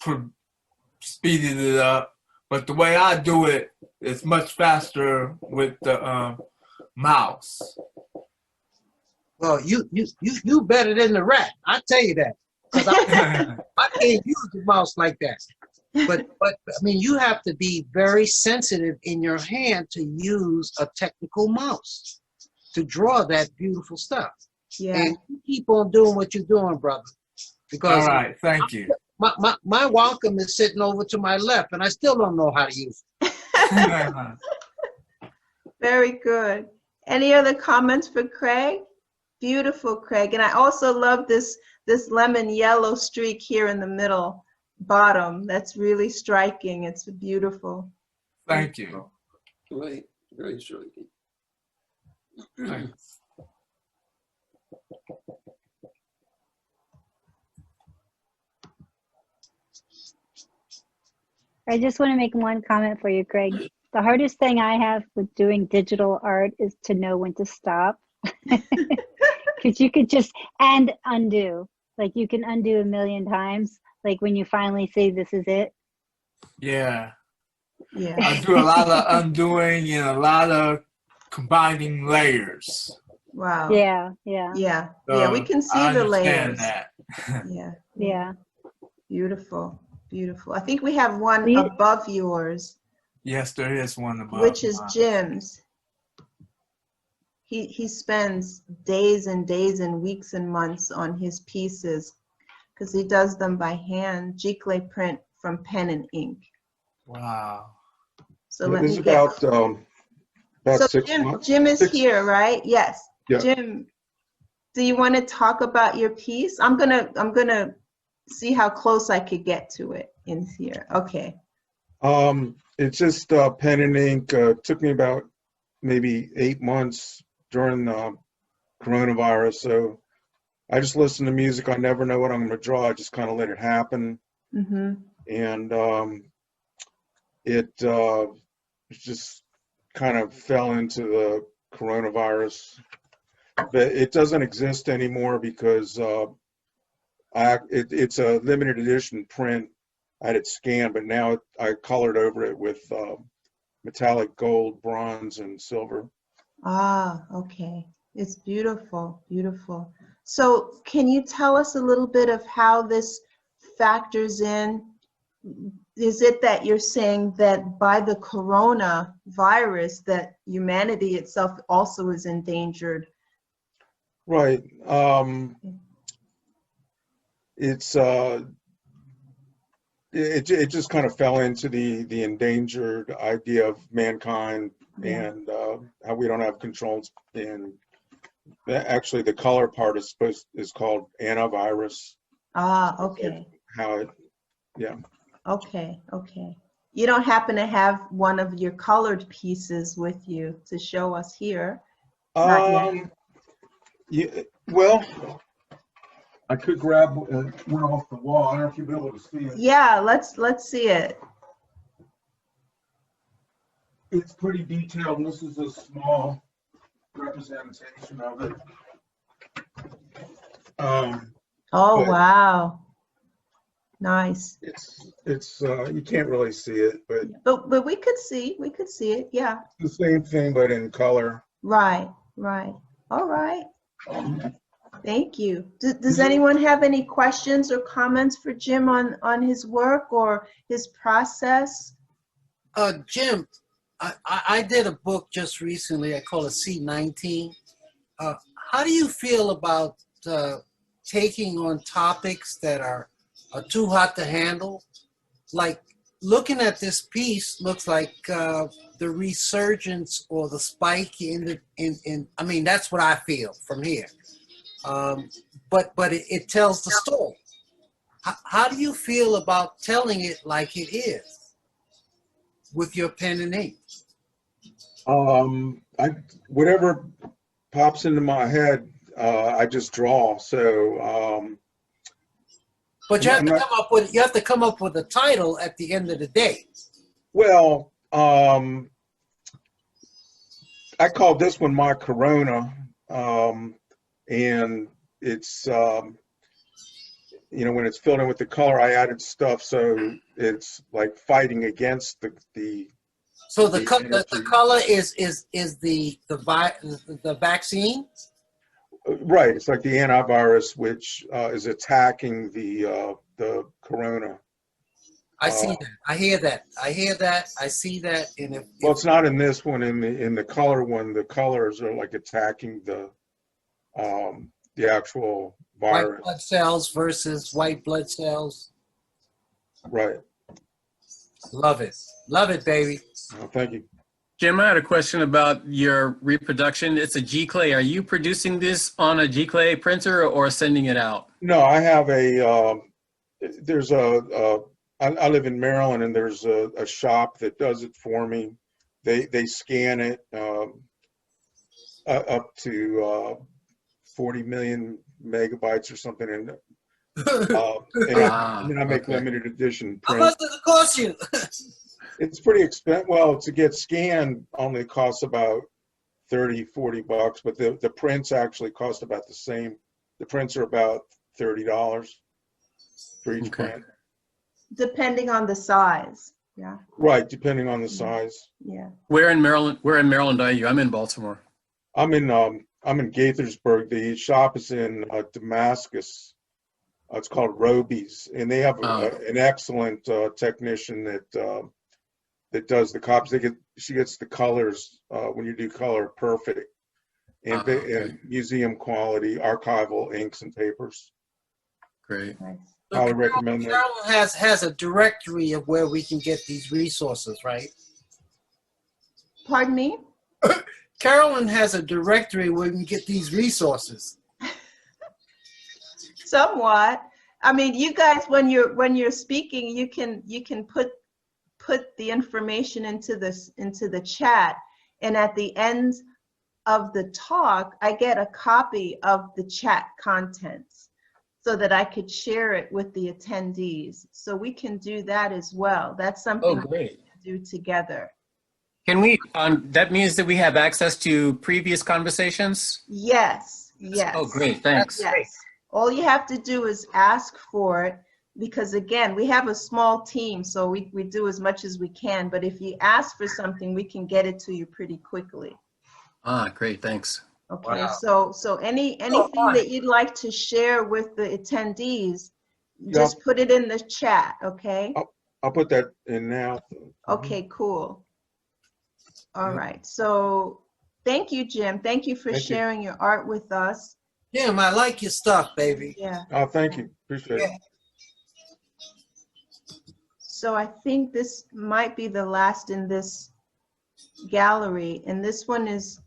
speeded it up. But the way I do it is much faster with the mouse. Well, you better than the rat. I tell you that. 'Cause I can't use the mouse like that. But I mean, you have to be very sensitive in your hand to use a technical mouse to draw that beautiful stuff. Yeah. And you keep on doing what you're doing, brother. Because all right, thank you. My Wacom is sitting over to my left, and I still don't know how to use it. Very good. Any other comments for Craig? Beautiful, Craig. And I also love this this lemon yellow streak here in the middle bottom. That's really striking. It's beautiful. Thank you. Right, very striking. Thanks. I just want to make one comment for you, Craig. The hardest thing I have with doing digital art is to know when to stop. Because you could just, and undo. Like you can undo a million times. Like when you finally say this is it. Yeah. Yeah. I do a lot of undoing and a lot of combining layers. Wow. Yeah, yeah. Yeah. So Yeah, we can see I the understand layers. that. Yeah. Yeah. Beautiful. Beautiful. I think we have one above yours, Yes, there is one above which is mine. Jim's. He spends days and days and weeks and months on his pieces because he does them by hand, giclée print from pen and ink. Wow. So Yeah, let this me is get. about So 6 months. Jim is here, right? Yes. Yeah. Jim, do you want to talk about your piece? I'm gonna see how close I could get to it in here. Okay. It's just pen and ink. Took me about maybe 8 months during the coronavirus. So I just listen to music. I never know what I'm going to draw. I just kind of let it happen. Mm-hmm. And it just kind of fell into the coronavirus. But it doesn't exist anymore because it's a limited edition print. I had it scanned, but now I colored over it with metallic gold, bronze, and silver. Ah, okay. It's beautiful, beautiful. So can you tell us a little bit of how this factors in? Is it that you're saying that by the coronavirus that humanity itself also is endangered? Right. It just kind of fell into the endangered idea of mankind, and how we don't have controls. And actually, the color part is called antivirus. Ah, okay. How it, yeah. Okay, okay. You don't happen to have one of your colored pieces with you to show us here? Not yet. Yeah, well, I could grab one off the wall. I don't know if you'll be able to see it. Yeah, let's see it. It's pretty detailed, and this is a small representation of it. Oh, wow. Nice. It's you can't really see it, But we could see it, yeah. it's the same thing, but in color. Right, right. All right. Thank you. Does anyone have any questions or comments for Jim on his work or his process? Jim, I did a book just recently. I call it C19. How do you feel about taking on topics that are too hot to handle? Like looking at this piece looks like the resurgence or the spike in I mean, that's what I feel from here. But it tells the story. How do you feel about telling it like it is with your pen and ink? Whatever pops into my head, I just draw. So, but you have to come up with a title at the end of the day. Well, I called this one My Corona, and it's when it's filled in with the color, I added stuff, so it's like fighting against the. So the color is the vaccine. Right, it's like the antivirus, which is attacking the corona. I see that. I hear that. I hear that. I see that. Well, it's not in this one. In the color one, the colors are like attacking the actual virus. White blood cells versus white blood cells. Right. Love it. Love it, baby. Oh, thank you. Jim, I had a question about your reproduction. It's a G-clay. Are you producing this on a G-clay printer or sending it out? No, I have there's I live in Maryland, and there's a shop that does it for me. They scan it up to 40 million megabytes or something, and then I make limited edition How prints. much does it cost you? It's pretty expensive. Well, to get scanned only costs about 30, 40 bucks, but the prints actually cost about the same. The prints are about $30 for each print. Depending on the size. Yeah. Right, depending on the size. Yeah. Where in Maryland are you? I'm in Baltimore. I'm in Gaithersburg. The shop is in Damascus. It's called Roby's, and they have an excellent technician that does the copies. She gets the colors when you do color perfect, and, and museum quality archival inks and papers. Great. I would recommend that. Carolyn has a directory of where we can get these resources, right? Pardon me? Carolyn has a directory where we can get these resources. Somewhat. I mean, you guys, when you're speaking, you can put the information into the chat, and at the end of the talk, I get a copy of the chat contents so that I could share it with the attendees. So we can do that as well. That's something we can do together. Can we? That means that we have access to previous conversations? Yes. Yes. Oh, great. Thanks. Yes. All you have to do is ask for it, because again, we have a small team, so we do as much as we can. But if you ask for something, we can get it to you pretty quickly. Ah, great. Thanks. Okay. Wow. So anything that you'd like to share with the attendees, just put it in the chat. Okay. I'll put that in now. Okay. Cool. All right. So thank you, Jim. Thank you for sharing your art with us. Jim, I like your stuff, baby. Yeah. Oh, thank you. Appreciate it. So I think this might be the last in this gallery, and this one is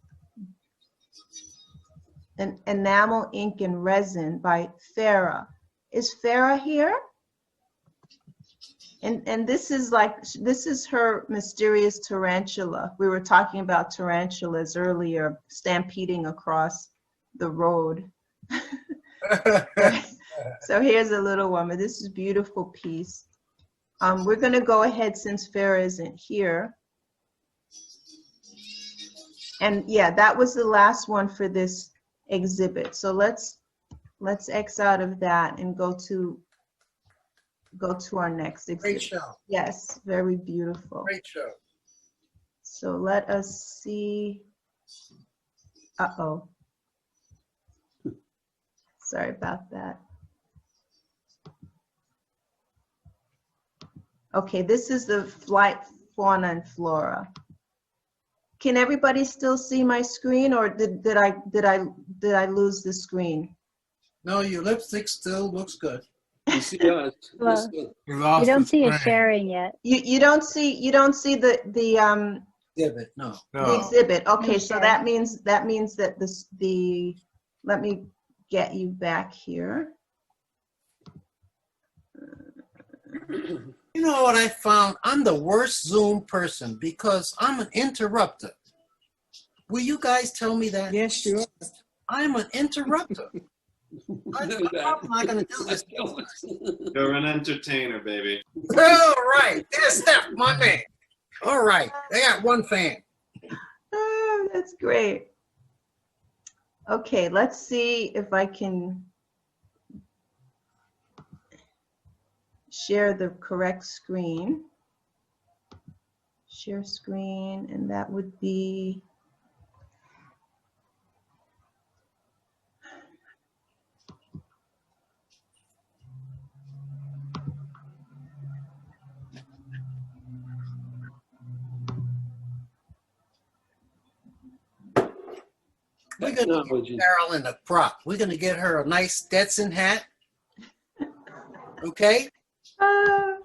an enamel ink and resin by Farah. Is Farah here? And this is her mysterious tarantula. We were talking about tarantulas earlier, stampeding across the road. So here's a little one, but this is a beautiful piece. We're gonna go ahead, since Farah isn't here. And yeah, that was the last one for this exhibit. So let's X out of that and go to our next exhibit. Great show. Yes, very beautiful. Great show. So let us see. Uh-oh. Sorry about that. Okay, this is the flight fauna and flora. Can everybody still see my screen, or did I lose the screen? No, your lipstick still looks good. You see us. Well, you don't see it sharing yet. You don't see the exhibit. No. The exhibit. Okay, so that means that let me get you back here. You know what I found? I'm the worst Zoom person because I'm an interrupter. Will you guys tell me that? Yes, sure. I'm an interrupter. I'm not going to do this. You're an entertainer, baby. All right. There's Steph, my man. All right. They got one fan. Oh, that's great. Okay, let's see if I can share the correct screen. Share screen, and that would be We're going to give Carolyn a prop. We're going to get her a nice Stetson hat. Okay?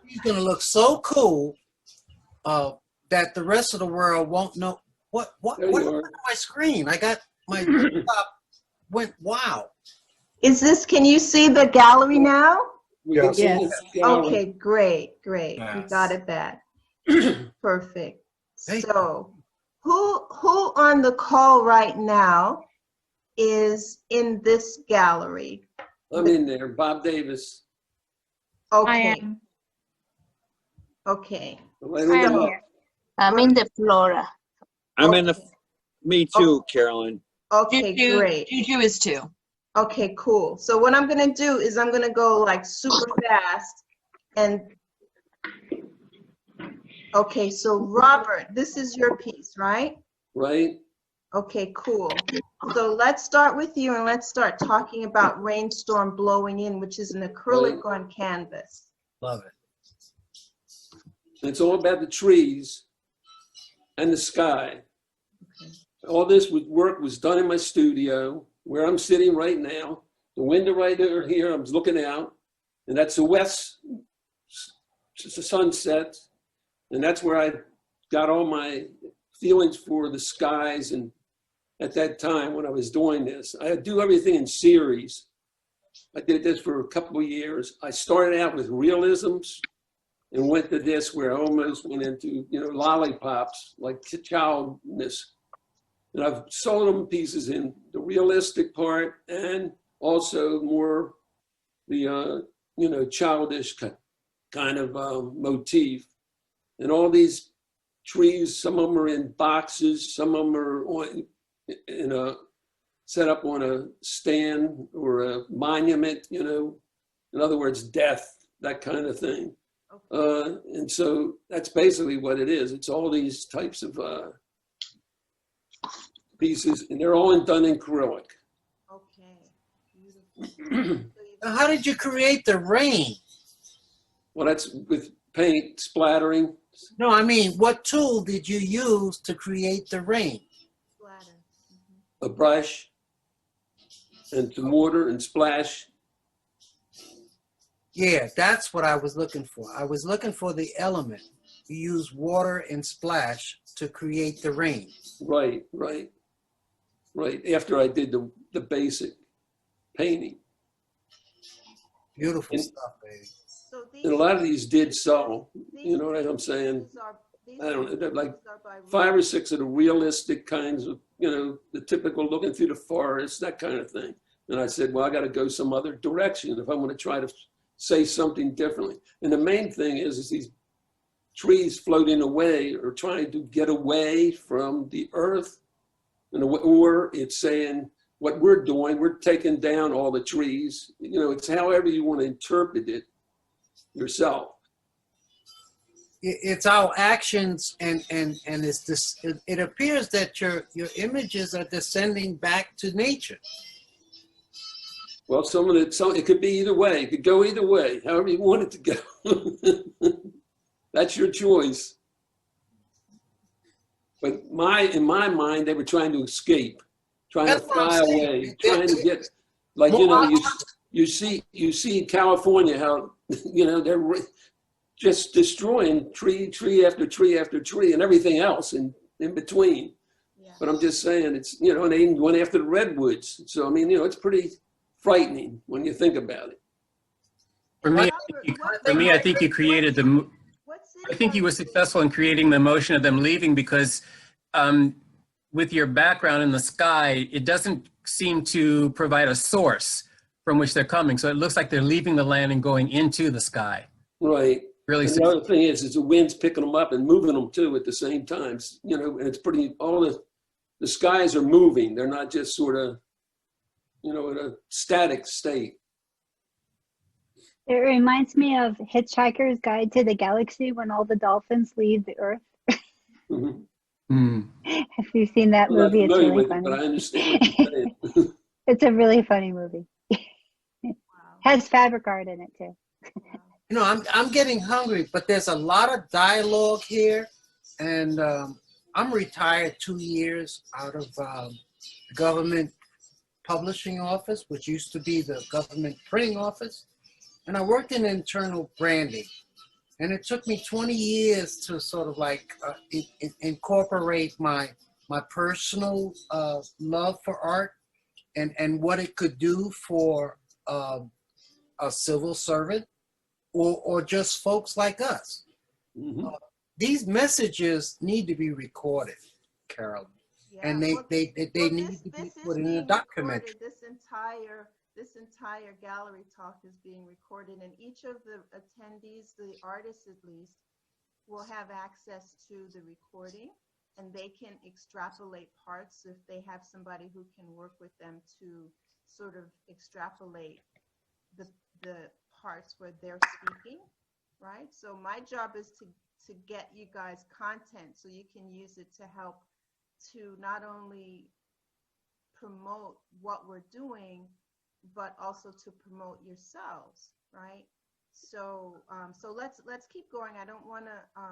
She's going to look so cool. that the rest of the world won't know. What happened to my screen? I got my laptop went, wow. Is this, can you see the gallery now? Yes. Okay, great. We Yes. got it back. Perfect. So who on the call right now is in this gallery? I'm in there, Bob Davis. Okay. Okay. I'm in the Flora. I'm in the, me too, Carolyn. Okay, Juju, great. Juju is too. Okay, cool. So what I'm gonna do is I'm gonna go like super fast and, okay, so Robert, this is your piece, right? Right. Okay, cool. So let's start with you and let's start talking about Rainstorm Blowing In, which is an acrylic on canvas. Love it. It's all about the trees and the sky. All this work was done in my studio, where I'm sitting right now. The window right over here, I'm looking out, and that's the west sunset, and that's where I got all my feelings for the skies. And at that time when I was doing this, I do everything in series. I did this for a couple of years. I started out with realisms and went to this where I almost went into, lollipops, like childness. And I've sold them pieces in the realistic part and also more the, childish kind of motif. And all these trees, some of them are in boxes, some of them are set up on a stand or a monument, in other words, death, that kind of thing. And so that's basically what it is. It's all these types of pieces, and they're all done in acrylic. Now, how did you create the rain? Well, that's with paint splattering. No, I mean, what tool did you use to create the rain? A brush and some water and splash. Yeah, that's what I was looking for. I was looking for the element. You use water and splash to create the rain. Right. After I did the basic painting. Beautiful stuff, baby. And a lot of these did sell, you know what I'm saying? I don't know, like 5 or 6 of the realistic kinds of, the typical looking through the forest, that kind of thing. And I said, well, I got to go some other direction if I want to try to say something differently. And the main thing is these trees floating away or trying to get away from the earth. Or it's saying what we're doing, we're taking down all the trees. It's however you want to interpret it yourself. It's our actions, and it's this. It appears that your images are descending back to nature. Well, it could be either way. It could go either way, however you want it to go. That's your choice. But in my mind, they were trying to escape, trying to fly away, trying to get, like, you see California, how, they're just destroying tree after tree after tree and everything else in between. Yeah. But I'm just saying it's, and they even went after the redwoods. So, I mean, it's pretty frightening when you think about it. For me, I think you created I think you were successful in creating the motion of them leaving because with your background in the sky, it doesn't seem to provide a source from which they're coming. So it looks like they're leaving the land and going into the sky. Right. Really. And the other thing is the wind's picking them up and moving them too at the same time. And it's pretty, all the skies are moving. They're not just sort of, in a static state. It reminds me of Hitchhiker's Guide to the Galaxy when all the dolphins leave the Earth. Mm-hmm. If you've seen that movie, it's really funny. But I understand what you're saying. It's a really funny movie. Has fabric art in it too. I'm getting hungry, but there's a lot of dialogue here, and I'm retired 2 years out of the government publishing office, which used to be the government printing office. And I worked in internal branding. And it took me 20 years to sort of like incorporate my personal love for art and what it could do for a civil servant or just folks like us. Mm-hmm. These messages need to be recorded, Carolyn, and they need to be put in a documentary. This entire gallery talk is being recorded, and each of the attendees, the artists at least, will have access to the recording, and they can extrapolate parts if they have somebody who can work with them to sort of extrapolate the parts where they're speaking, right? So my job is to get you guys content so you can use it to help to not only promote what we're doing, but also to promote yourselves, right? So so let's keep going. I don't want to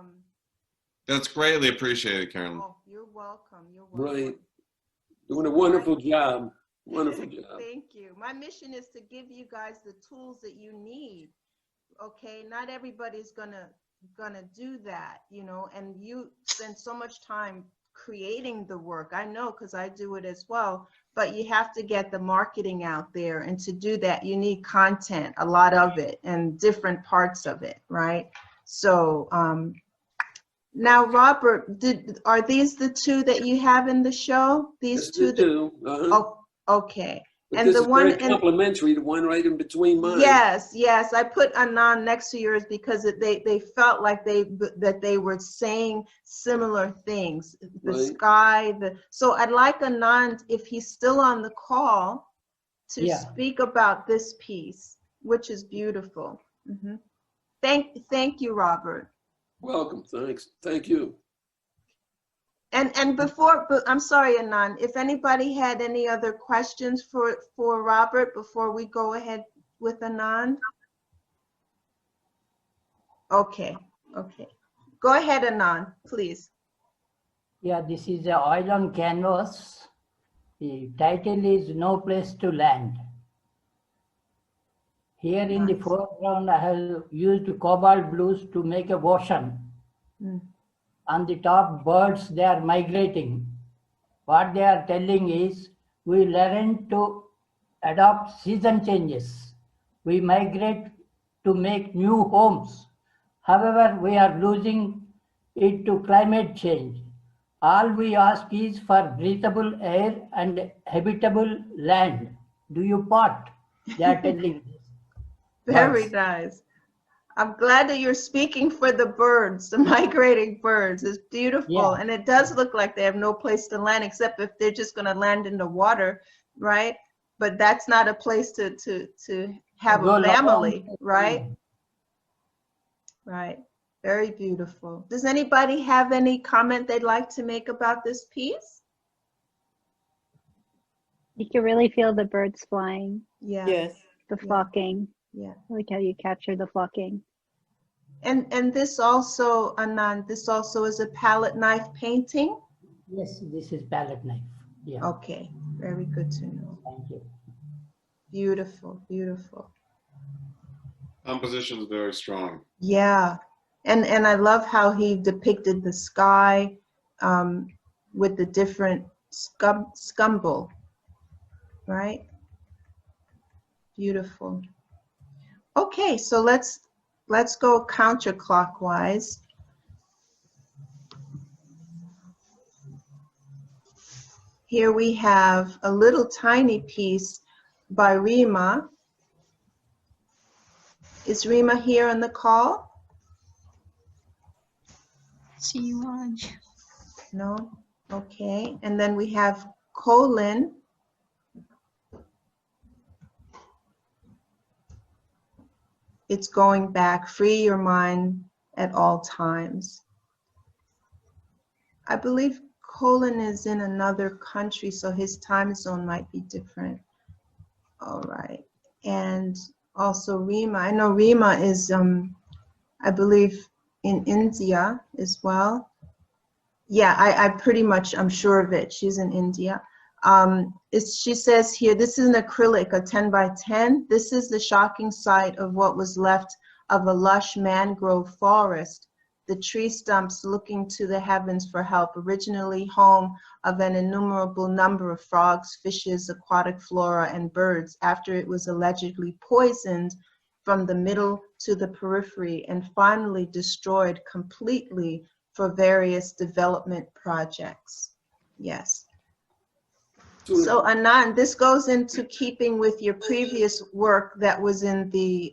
That's greatly appreciated, Carolyn. Oh, you're welcome. You're welcome. Right. Doing a wonderful job. Wonderful job. Thank you. My mission is to give you guys the tools that you need. Okay, not everybody's gonna do that, you know, and you spend so much time creating the work. I know, because I do it as well, but you have to get the marketing out there, and to do that you need content, a lot of it, and different parts of it, right? So now, Robert, are these the two that you have in the show? These That's two? Oh, okay. But And this the is one very complimentary, the one right in between mine. Yes, yes. I put Anand next to yours because they felt like that they were saying similar things. The Right. sky, so I'd like Anand, if he's still on the call, to Yeah. speak about this piece, which is beautiful. Mhm. Thank you, Robert. Welcome, thanks. Thank you. And before, but I'm sorry, Anand, if anybody had any other questions for Robert before we go ahead with Anand? Okay, okay. Go ahead, Anand, please. Yeah, this is a oil on canvas. The title is No Place to Land. Here in the foreground, I have used cobalt blues to make a ocean. On the top, birds, they are migrating. What they are telling is, we learn to adopt season changes. We migrate to make new homes. However, we are losing it to climate change. All we ask is for breathable air and habitable land. Do you part? They are telling this. Very Birds. nice. I'm glad that you're speaking for the birds, the migrating birds. It's beautiful. Yeah. And it does look like they have no place to land except if they're just going to land in the water, right? But that's not a place to have Go a family, long. right? Right. Very beautiful. Does anybody have any comment they'd like to make about this piece? You can really feel the birds flying. Yeah. Yes. The flocking. Yeah. I like how you capture the flocking. And this also, Anand, this also is a palette knife painting? Yes, this is palette knife. Yeah. Okay, very good to know. Thank you. Beautiful, beautiful. Composition is very strong. Yeah, and I love how he depicted the sky with the different scumble, right? Beautiful. Okay, so let's go counterclockwise. Here we have a little tiny piece by Rima. Is Rima here on the call? See you, Raj. No? Okay. And then we have Colin. It's going back. Free your mind at all times. I believe Colin is in another country, so his time zone might be different. All right. And also Rima. I know Rima is, I believe, in India as well. Yeah, I pretty much, I'm sure of it. She's in India. She says here, this is an acrylic, a 10 by 10. This is the shocking sight of what was left of a lush mangrove forest, the tree stumps looking to the heavens for help, originally home of an innumerable number of frogs, fishes, aquatic flora, and birds, after it was allegedly poisoned from the middle to the periphery and finally destroyed completely for various development projects. Yes. So Anand, this goes into keeping with your previous work that was in the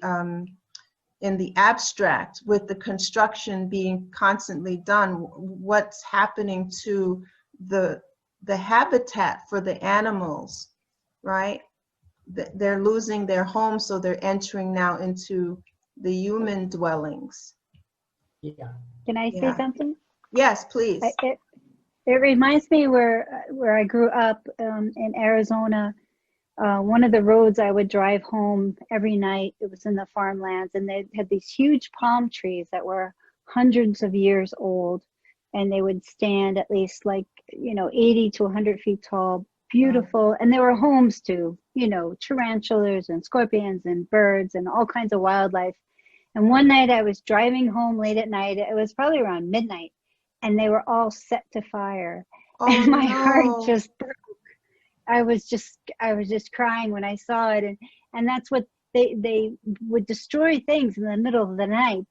abstract, with the construction being constantly done. What's happening to the habitat for the animals, right? They're losing their homes, so they're entering now into the human dwellings. Yeah. Can I say something? Yes, please. It reminds me where I grew up in Arizona. One of the roads I would drive home every night, it was in the farmlands, and they had these huge palm trees that were hundreds of years old, and they would stand at least 80 to 100 feet tall, beautiful. And there were homes to, tarantulas and scorpions and birds and all kinds of wildlife. And one night I was driving home late at night, it was probably around midnight, and they were all set to fire. Oh, and my no. heart just broke. I was just crying when I saw it. And that's what they would destroy things in the middle of the night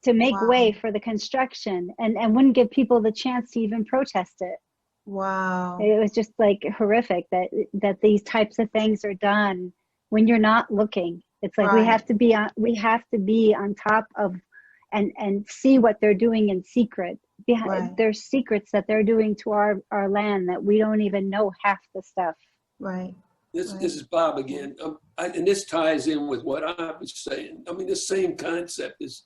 to make way for the construction, and wouldn't give people the chance to even protest it. Wow. It was just horrific that these types of things are done when you're not looking. It's like we have to be on top of and see what they're doing in secret. There's secrets that they're doing to our land that we don't even know half the stuff. Right. This is Bob again. And this ties in with what I was saying. I mean, the same concept is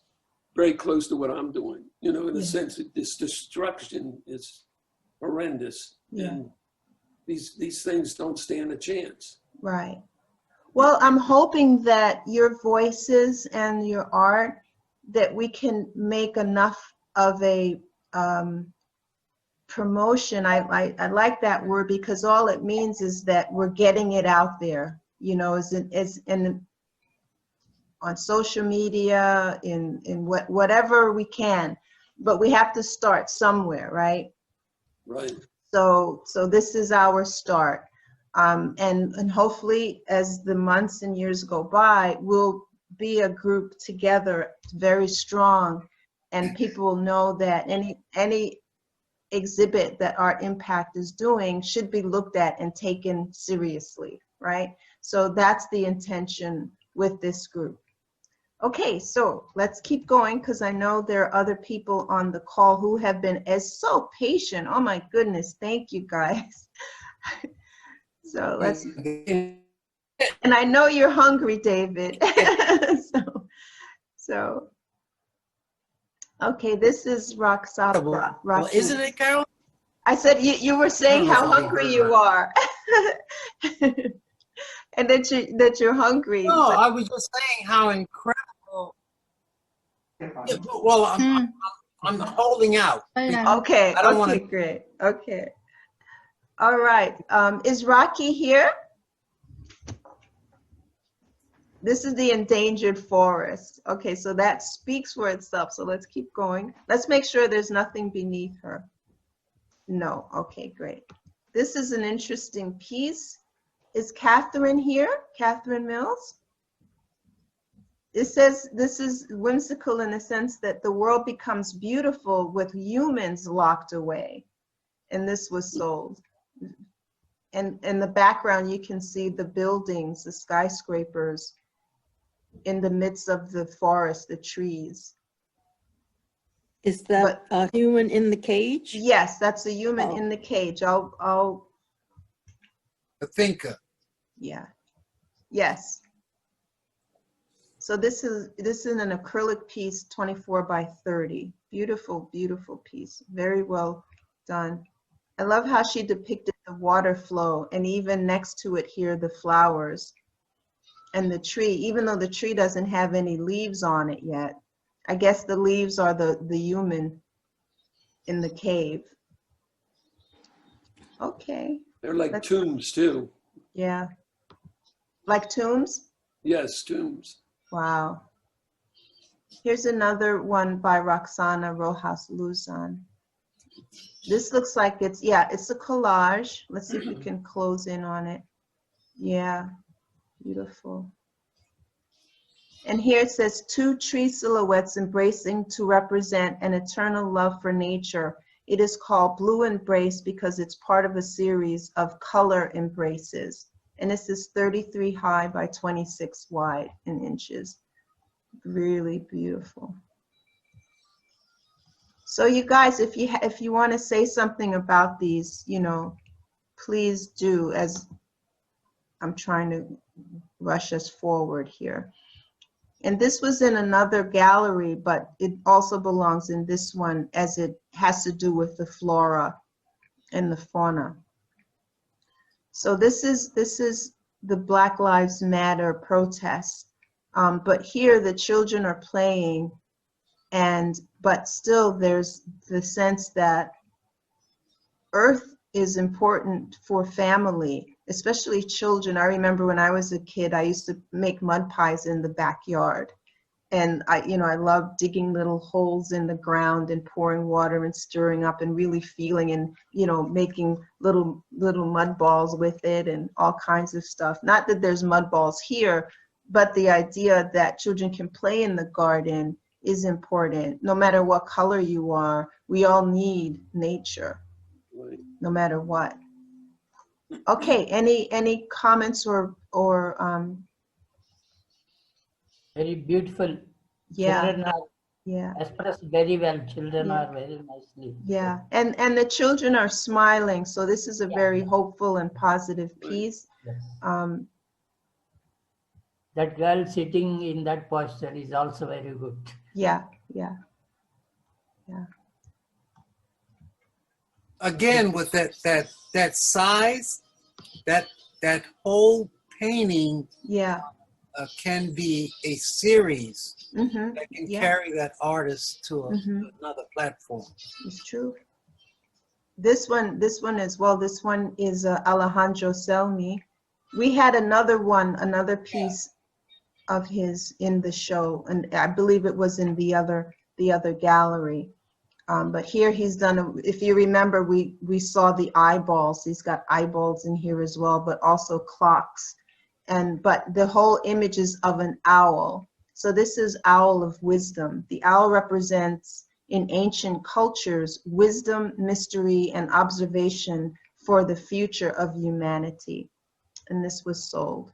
very close to what I'm doing, in the sense that this destruction is horrendous. Yeah. And these things don't stand a chance. Right. Well, I'm hoping that your voices and your art, that we can make enough of a promotion. I like that word, because all it means is that we're getting it out there, on social media, in whatever we can, but we have to start somewhere, right? Right. So this is our start. And hopefully as the months and years go by, we'll be a group together, very strong, and people will know that any exhibit that Art Impact is doing should be looked at and taken seriously, right? So that's the intention with this group. Okay, so let's keep going, because I know there are other people on the call who have been so patient. Oh my goodness, thank you guys. So let's, and I know you're hungry, David. so okay, this is Roxana. Well, isn't it, Carol? I said you were saying how hungry you are. And that you're hungry. No, I was just saying how incredible. Yeah, well, I'm holding out. Okay. I don't okay. want to. Great. Okay. All right. Is Rocky here? This is the endangered forest. Okay, so that speaks for itself. So let's keep going. Let's make sure there's nothing beneath her. No. Okay, great. This is an interesting piece. Is Catherine here? Catherine Mills? It says this is whimsical in the sense that the world becomes beautiful with humans locked away. And this was sold. And in the background, you can see the buildings, the skyscrapers in the midst of the forest, the trees. Is that a human in the cage? Yes, that's a human in the cage. I'll a thinker. Yeah. Yes. So this is an acrylic piece, 24 by 30. Beautiful, beautiful piece. Very well done. I love how she depicted the water flow, and even next to it here, the flowers and the tree, even though the tree doesn't have any leaves on it yet. I guess the leaves are the human in the cave. Okay. They're like tombs too. Yeah. Like tombs? Yes, tombs. Wow. Here's another one by Roxana Rojas Luzon. This looks like it's, yeah, it's a collage. Let's see if we can close in on it. Yeah, beautiful. And here it says, 2 tree silhouettes embracing to represent an eternal love for nature. It is called Blue Embrace because it's part of a series of color embraces. And this is 33 high by 26 wide in inches. Really beautiful. So you guys, if you want to say something about these, you know, please do, as I'm trying to rush us forward here. And this was in another gallery, but it also belongs in this one as it has to do with the flora and the fauna. So this is the Black Lives Matter protest. But here the children are playing, but still there's the sense that earth is important for family, especially children. I remember when I was a kid, I used to make mud pies in the backyard. And I love digging little holes in the ground and pouring water and stirring up and really feeling and, making little mud balls with it and all kinds of stuff. Not that there's mud balls here, but the idea that children can play in the garden is important. No matter what color you are, we all need nature, no matter what. Okay, any comments or very beautiful. Yeah. Children are expressed very well. Children are very nicely. Yeah, and the children are smiling, so this is a very hopeful and positive piece. That girl sitting in that posture is also very good. Yeah. Again, with that size, that whole painting can be a series that can carry that artist to another platform. It's true. This one as well. This one is Alejandro Selmi. We had another piece of his in the show, and I believe it was in the other gallery. But here he's done, if you remember, we saw the eyeballs. He's got eyeballs in here as well, but also clocks. But the whole image is of an owl. So this is Owl of Wisdom. The owl represents, in ancient cultures, wisdom, mystery, and observation for the future of humanity. And this was sold.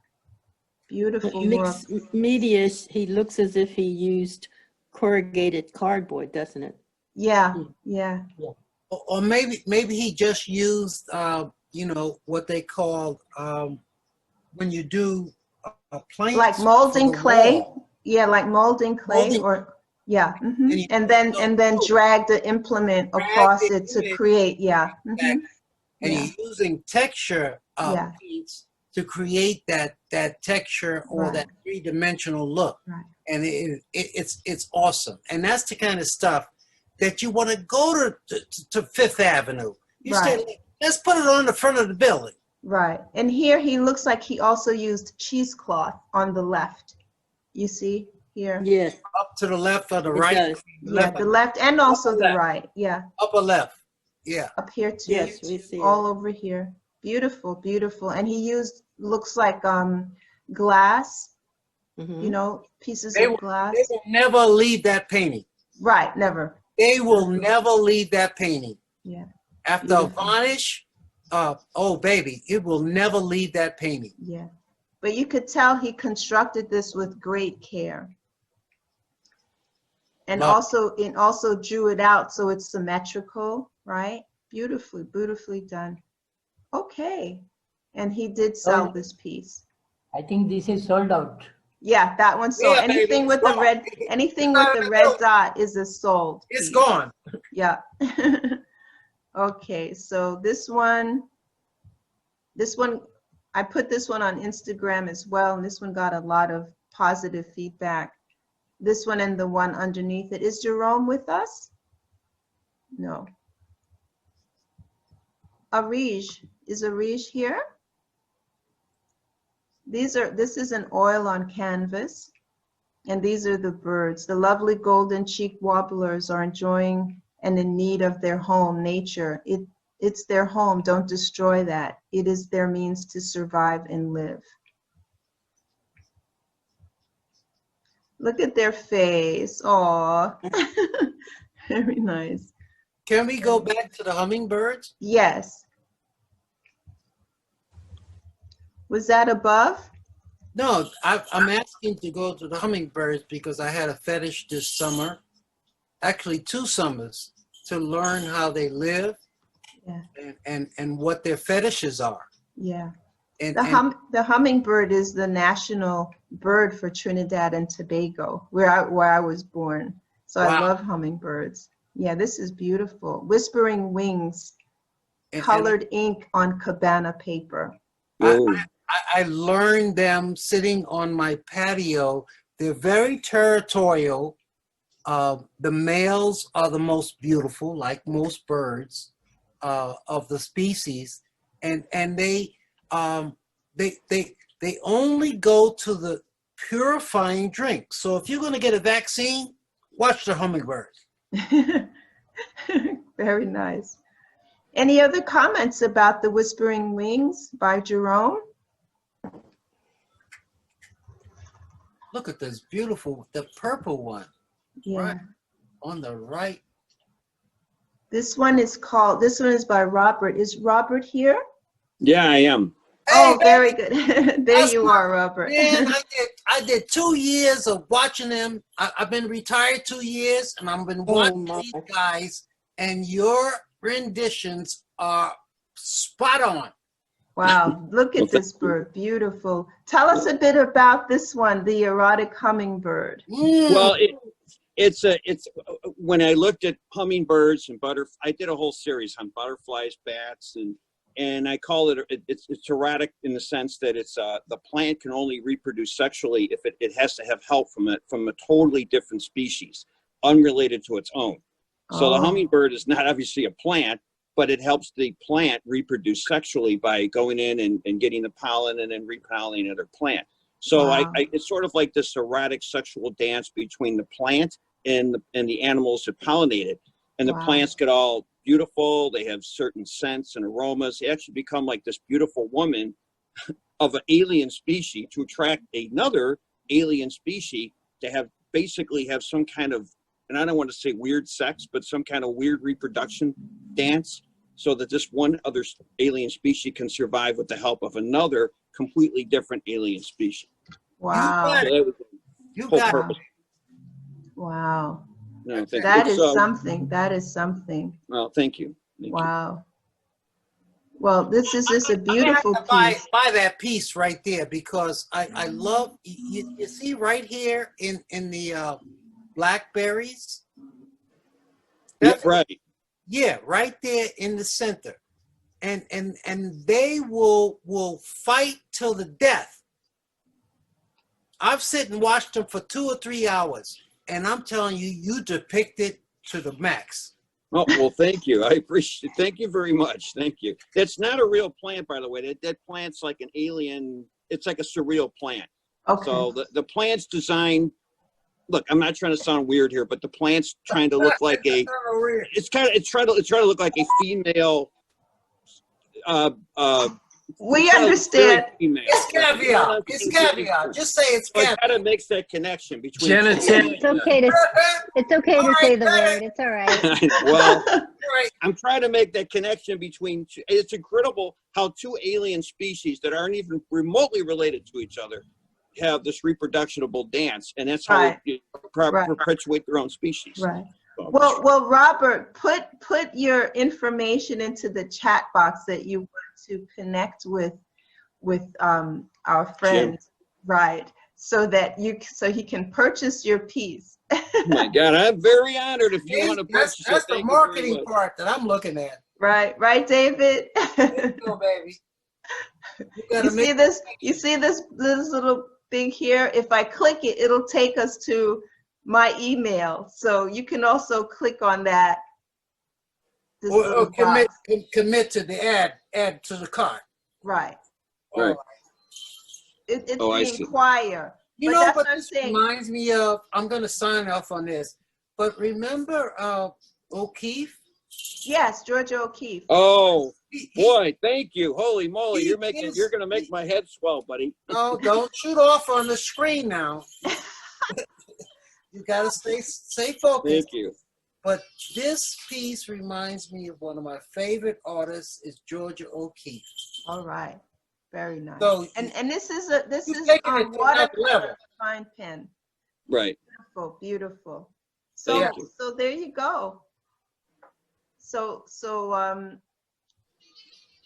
Beautiful Mixed media, he looks as if he used corrugated cardboard, doesn't it? Yeah. Or maybe he just used what they call when you do planks, like molding clay. Wall. Yeah, like molding clay and then drag the implement across it to create. And you're using texture paints to create that texture or that three-dimensional look. And it's awesome. And that's the kind of stuff that you want to go to Fifth Avenue. You say, let's put it on the front of the building. Right. And here he looks like he also used cheesecloth on the left. You see here? Yes. Up to the left or the right? The left and also the right. Yeah. Upper left. Yeah. Up here too. Yes, we see all over here. Beautiful, beautiful. And he used, looks like glass, pieces of glass. They will never leave that painting. Right, never. They will never leave that painting. Yeah. After a varnish, oh baby, it will never leave that painting. Yeah. But you could tell he constructed this with great care. And also drew it out so it's symmetrical, right? Beautifully done. Okay. And he did sell this piece. I think this is sold out. Yeah, that one's sold. Anything with the red dot is a sold. It's gone. Yeah. Okay, so this one, I put this one on Instagram as well, and this one got a lot of positive feedback. This one and the one underneath it. Is Jerome with us? No. Is Arij here? This is an oil on canvas. And these are the birds. The lovely golden-cheeked warblers are enjoying and in need of their home, nature. It's their home. Don't destroy that. It is their means to survive and live. Look at their face. Aw. Very nice. Can we go back to the hummingbirds? Yes. Was that above? No, I'm asking to go to the hummingbirds because I had a fetish this summer, actually 2 summers, to learn how they live, yeah, and what their fetishes are. Yeah. And the hummingbird is the national bird for Trinidad and Tobago, where I was born. So wow. I love hummingbirds. Yeah, this is beautiful. Whispering wings, colored ink on cabana paper. I learned them sitting on my patio. They're very territorial. The males are the most beautiful, like most birds of the species, and they only go to the purifying drink. So if you're going to get a vaccine, watch the hummingbirds. Very nice. Any other comments about the Whispering Wings by Jerome? Look at this beautiful, the purple one. Yeah. Right on the right. This one is by Robert. Is Robert here? Yeah, I am. Oh, very good. There you are, Robert. Man, I did 2 years of watching them. I've been retired 2 years, and I've been watching these guys, and your renditions are spot on. Wow, look at this bird, beautiful. Tell us a bit about this one, the erotic hummingbird. Well, it's when I looked at hummingbirds and I did a whole series on butterflies, bats, and I call it's erotic in the sense that it's the plant can only reproduce sexually if it has to have help from a totally different species, unrelated to its own. So the hummingbird is not obviously a plant, but it helps the plant reproduce sexually by going in and getting the pollen and then repollinating another plant. So wow. It's sort of like this erotic sexual dance between the plant and the animals that pollinate it. And the wow. plants get all beautiful. They have certain scents and aromas. They actually become like this beautiful woman of an alien species to attract another alien species to basically have some kind of, and I don't want to say weird sex, but some kind of weird reproduction dance so that this one other alien species can survive with the help of another completely different alien species. Wow. So that was the whole purpose. Wow. No, thank that you. Is something. That is something. Well, thank you. Wow. Well, this is just a beautiful piece. Buy that piece right there because I love, you see right here in the blackberries? Yeah, right. Yeah, right there in the center. And they will fight till the death. I've sit and watched them for 2 or 3 hours, and I'm telling you, you depict it to the max. Oh, well, thank you. I appreciate it. Thank you very much. Thank you. It's not a real plant, by the way. That plant's like an alien. It's like a surreal plant. Okay. So the plant's designed. Look, I'm not trying to sound weird here, but the plant's trying to look like it's trying to look like a female. We understand. It's caviar. It's caviar. Just say it's caviar. I gotta make that connection between. It's okay to say the word. It's all right. Well, I'm trying to make that connection between. It's incredible how 2 alien species that aren't even remotely related to each other have this reproducible dance, and that's how they perpetuate their own species. Right. Well, Robert, put your information into the chat box that you want to connect with our friend, right? So that he can purchase your piece. Oh my God, I'm very honored if you want to purchase it. That's the marketing part that I'm looking at. Right, David. There you go, baby. You see this little thing here? If I click it, it'll take us to my email. So you can also click on that. Or commit to the add to the cart. Right. Right. It's the inquire. You But know that's what what I'm this saying. reminds me of? I'm going to sign off on this. But remember O'Keefe? Yes, Georgia O'Keefe. Oh, boy, thank you. Holy moly, he you're is- going to make my head swell, buddy. Oh, don't shoot off on the screen now. You got to stay focused. Thank you. But this piece reminds me of one of my favorite artists is Georgia O'Keeffe. All right. Very nice. So and this is taking it to another level. fine pen. Right. Beautiful, beautiful. So Thank you. so there you go. So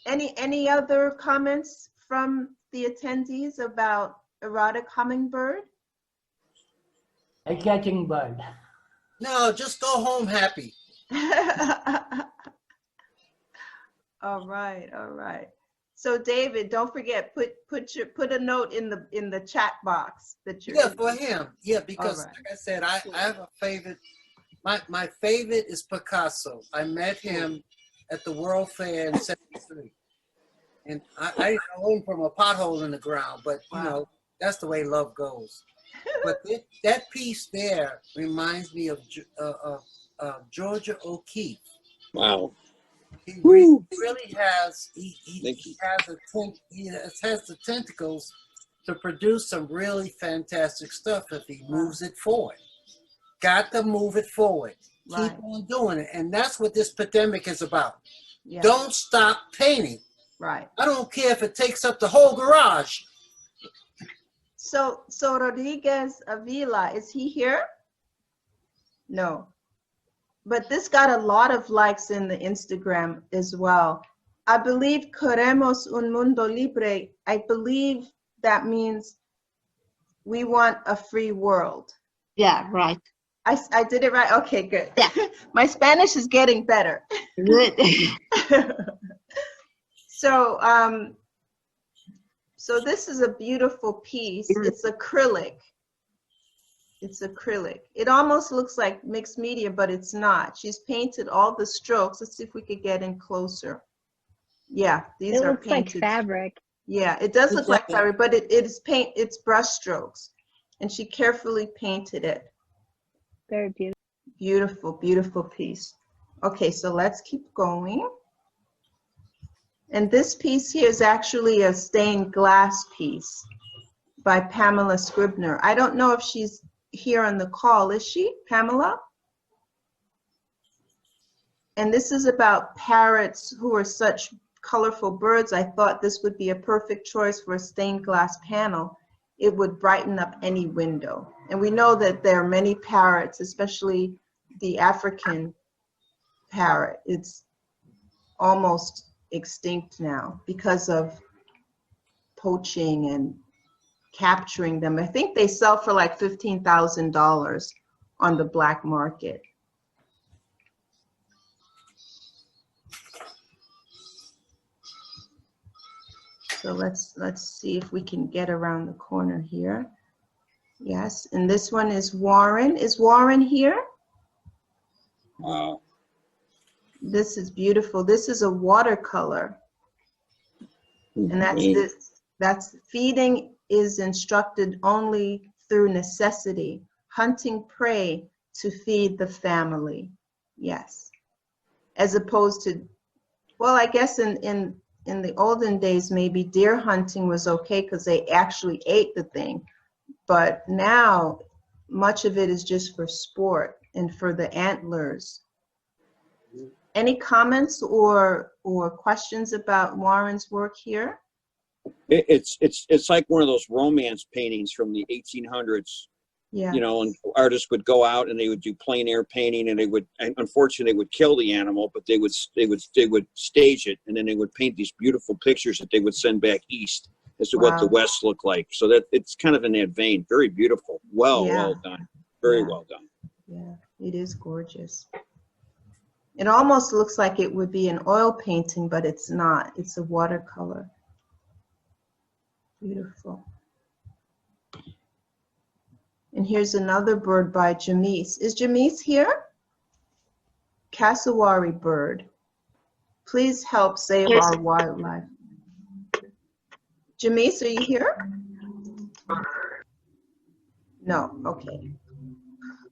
any other comments from the attendees about erotic hummingbird? A catching bird. No, just go home happy. All right, all right. So David, don't forget, put a note in the chat box that you're for him. Yeah, because right. like I said, I have a favorite. My favorite is Picasso. I met him at the World Fair in '73, and I know him from a pothole in the ground. But you know, that's the way love goes. But that piece there reminds me of Georgia O'Keeffe. Wow. He really has. He has the tentacles to produce some really fantastic stuff if he moves it forward. Got to move it forward. Right. Keep on doing it, and that's what this pandemic is about. Yeah. Don't stop painting. Right. I don't care if it takes up the whole garage. So Rodriguez Avila, is he here? No. But this got a lot of likes in the Instagram as well. I believe queremos un mundo libre. I believe that means we want a free world. Yeah, right. I did it right? Okay, good. Yeah. My Spanish is getting better. Good. So this is a beautiful piece. It's acrylic. It's acrylic. It almost looks like mixed media, but it's not. She's painted all the strokes. Let's see if we could get in closer. Yeah, these are looks painted. like fabric. Yeah, it does look like fabric, but it's brush strokes. And she carefully painted it. Very beautiful. Beautiful, beautiful piece. Okay, so let's keep going. And this piece here is actually a stained glass piece by Pamela Scribner. I don't know if she's here on the call. Is she, Pamela? And this is about parrots who are such colorful birds. I thought this would be a perfect choice for a stained glass panel. It would brighten up any window. And we know that there are many parrots, especially the African parrot. It's almost extinct now because of poaching and capturing them. I think they sell for like $15,000 on the black market. So let's see if we can get around the corner here. Yes, and this one is Warren. Is Warren here? Wow. This is beautiful. This is a watercolor. And that's feeding is instructed only through necessity, hunting prey to feed the family. Yes. As opposed to, well, I guess in the olden days, maybe deer hunting was okay because they actually ate the thing. But now, much of it is just for sport and for the antlers. Any comments or questions about Warren's work here? It's like one of those romance paintings from the 1800s. Yeah. You know, and artists would go out and they would do plein air painting, and they would, and unfortunately, they would kill the animal, but they would stage it, and then they would paint these beautiful pictures that they would send back east as to what the West looked like. So that it's kind of in that vein. Very beautiful. Well done. Very well done. Yeah, it is gorgeous. It almost looks like it would be an oil painting, but it's not. It's a watercolor. Beautiful. And here's another bird by Jamise. Is Jamise here? Cassowary bird. Please help save our wildlife. Jamise, are you here? No, okay.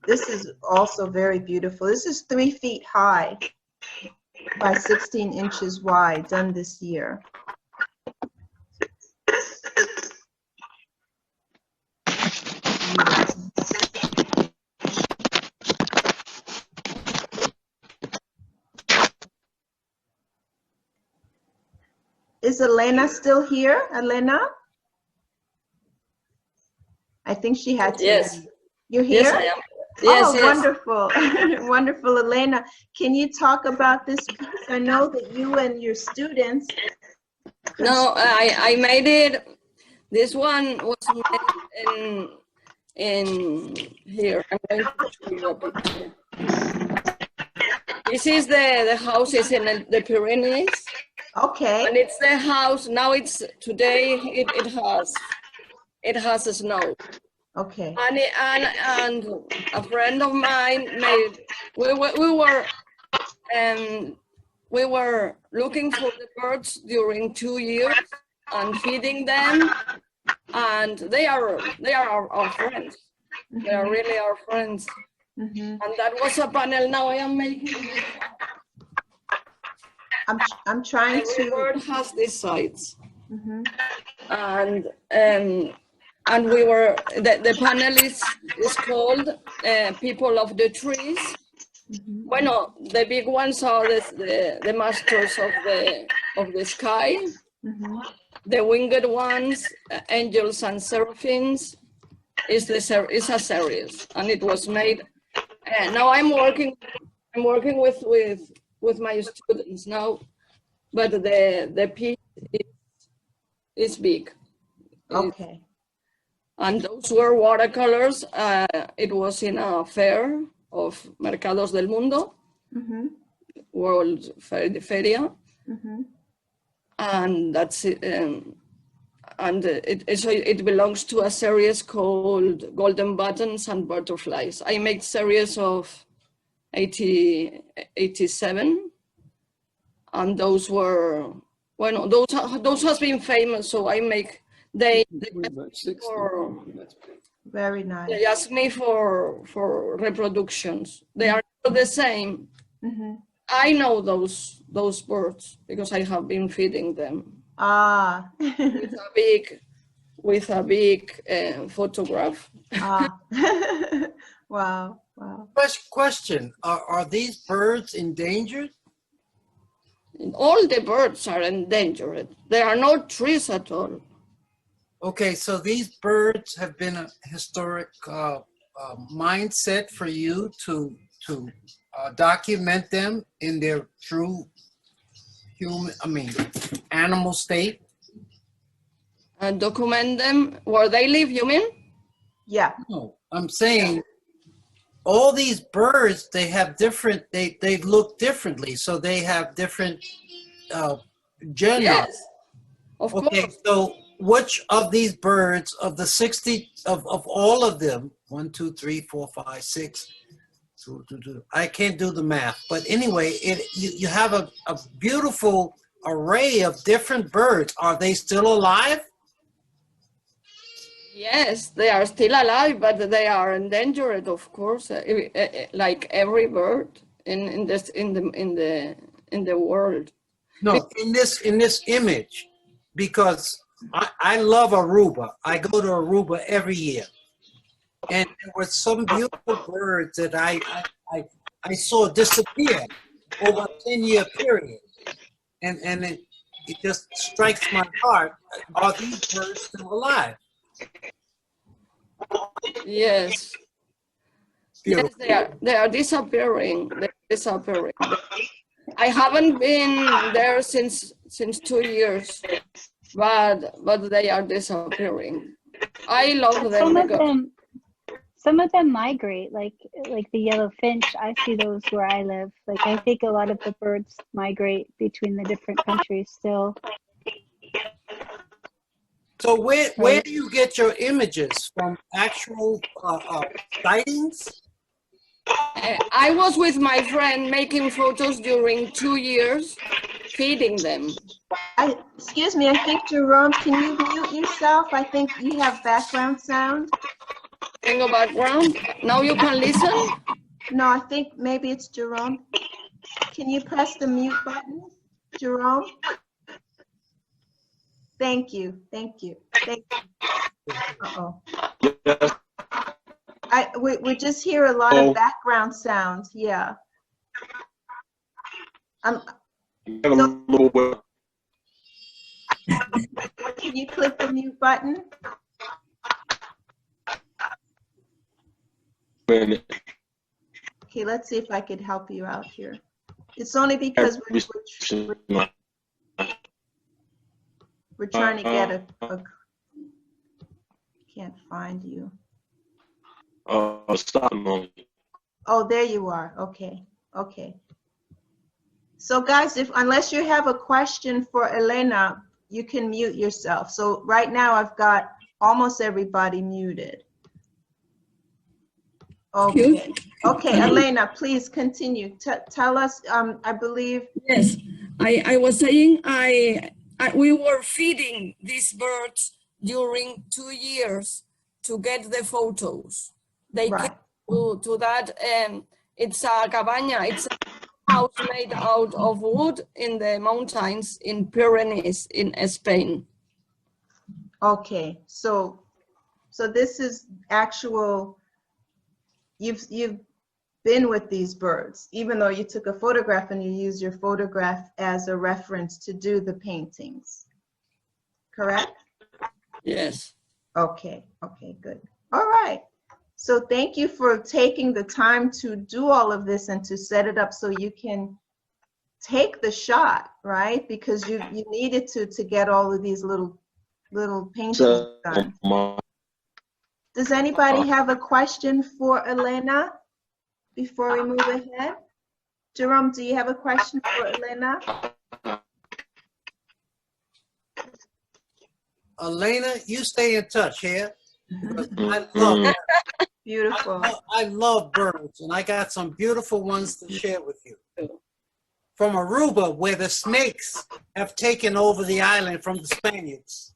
This is also very beautiful. This is 3 feet high by 16 inches wide, done this year. Is Elena still here? Elena? I think she had to. Yes. You're here? Yes, I am. Yes, oh, yes. Wonderful. Wonderful, Elena. Can you talk about this piece? I know that you and your students. No, I made it. This one was made in here. I'm going to show you a picture. This is the houses in the Pyrenees. Okay. And it's the house. Now it's today. It has snow. Okay. And a friend of mine made. We were looking for the birds during 2 years and feeding them, and they are our friends. They are really our friends. And that was a panel. Now I am making it. I'm trying to. Every bird has these sides. And we were the panel is called People of the Trees. Bueno, the big ones are the masters of the sky. The winged ones, angels and seraphims, is a series, and it was made. Now I'm working with my students now, but the piece is big. Okay. And those were watercolors. It was in a fair of Mercados del Mundo, World Feria, and that's it. And it belongs to a series called Golden Buttons and Butterflies. I made series of 87, and those were, well, those has been famous. So I make they very nice. They ask me for reproductions. They are not the same. I know those birds because I have been feeding them. Ah. with a big photograph. Ah. Wow. Wow. Question: Are these birds endangered? All the birds are endangered. There are no trees at all. Okay, so these birds have been a historic mindset for you to document them in their true animal state. And document them where they live, you mean? Yeah. No, I'm saying all these birds, they have different, they look differently, so they have different genera. Yes, of course. So which of these birds, of the 60, of all of them, 1, 2, 3, 4, 5, 6, 2, I can't do the math, but anyway, you have a beautiful array of different birds. Are they still alive? Yes, they are still alive, but they are endangered, of course, like every bird in the world. No, in this image, because I love Aruba. I go to Aruba every year, and there were some beautiful birds that I saw disappear over a 10-year period, and it just strikes my heart. Are these birds still alive? Yes. Beautiful. Yes, they are disappearing. They're disappearing. I haven't been there since 2 years, but they are disappearing. I love them. Some of them migrate, like the yellow finch. I see those where I live. Like I think a lot of the birds migrate between the different countries still. So where do you get your images from? Actual sightings? I was with my friend making photos during 2 years, feeding them. Excuse me, I think Jerome, can you mute yourself? I think you have background sound. in the background. Now you can listen. No, I think maybe it's Jerome. Can you press the mute button, Jerome? Thank you, thank you, thank you. Uh-oh. We just hear a lot of background sounds, yeah. So, can you click the mute button? Okay, let's see if I could help you out here. It's only because we're trying to get a can't find you. Oh, there you are. Okay, okay. So guys, unless you have a question for Elena, you can mute yourself. So right now I've got almost everybody muted. Okay. Okay, Elena, please continue. Tell us, I believe. Yes, I was saying we were feeding these birds during 2 years to get the photos. They came to that, it's a cabaña, it's a house made out of wood in the mountains in Pyrenees in Spain. Okay, so this is actual, you've been with these birds, even though you took a photograph and you used your photograph as a reference to do the paintings, correct? Yes. Okay, okay, good. All right. So thank you for taking the time to do all of this and to set it up so you can take the shot, right? Because you needed to get all of these little paintings done. Does anybody have a question for Elena before we move ahead? Jerome, do you have a question for Elena? Elena, you stay in touch here. I love beautiful. I love birds, and I got some beautiful ones to share with you. From Aruba, where the snakes have taken over the island from the Spaniards.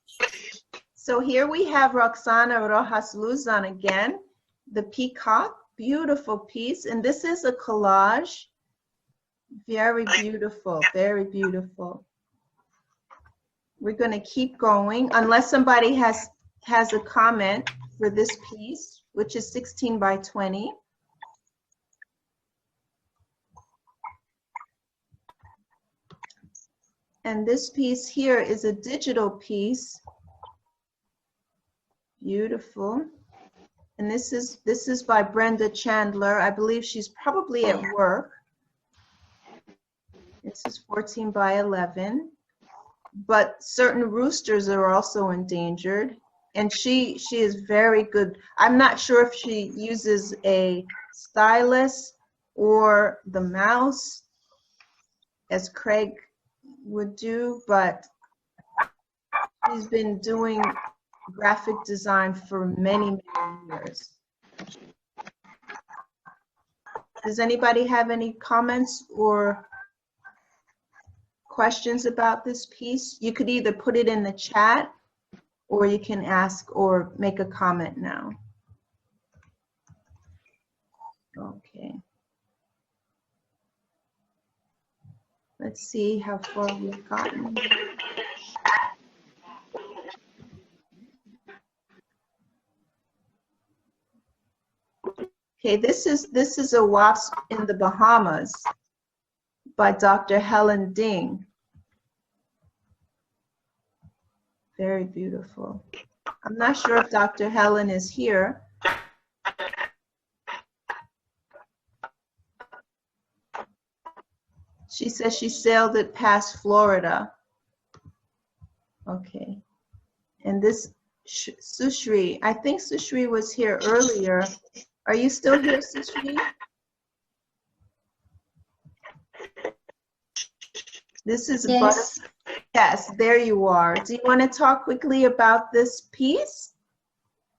So here we have Roxana Rojas Luzon again, the peacock, beautiful piece, and this is a collage. Very beautiful, very beautiful. We're going to keep going unless somebody has a comment for this piece, which is 16 by 20. And this piece here is a digital piece. Beautiful. And this is by Brenda Chandler. I believe she's probably at work. This is 14 by 11. But certain roosters are also endangered. And she is very good. I'm not sure if she uses a stylus or the mouse, as Craig would do, but she's been doing graphic design for many, many years. Does anybody have any comments or questions about this piece? You could either put it in the chat or you can ask or make a comment now. Okay. Let's see how far we've gotten. Okay, this is a wasp in the Bahamas by Dr. Helen Ding. Very beautiful. I'm not sure if Dr. Helen is here. She says she sailed it past Florida. Okay. And this Sushri, I think Sushri was here earlier. Are you still here, Sushri? This is Yes. Yes, there you are. Do you want to talk quickly about this piece?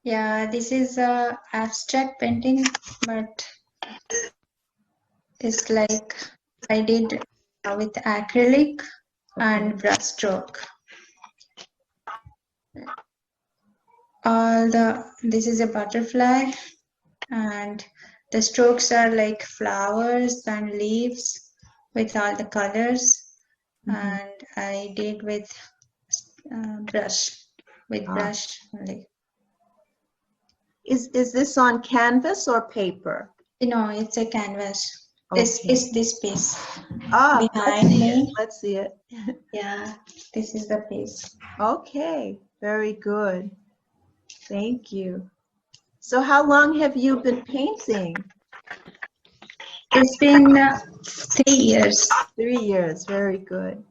Yeah, this is a abstract painting, but it's like I did with acrylic and brushstroke. This is a butterfly, and the strokes are like flowers and leaves with all the colors. And I did with brush only. Is this on canvas or paper? No, it's a canvas. Okay. This is this piece let's behind see me. it. Let's see it. Yeah, this is the piece. Okay, very good. Thank you. So how long have you been painting? It's been 3 years. 3 years, very good.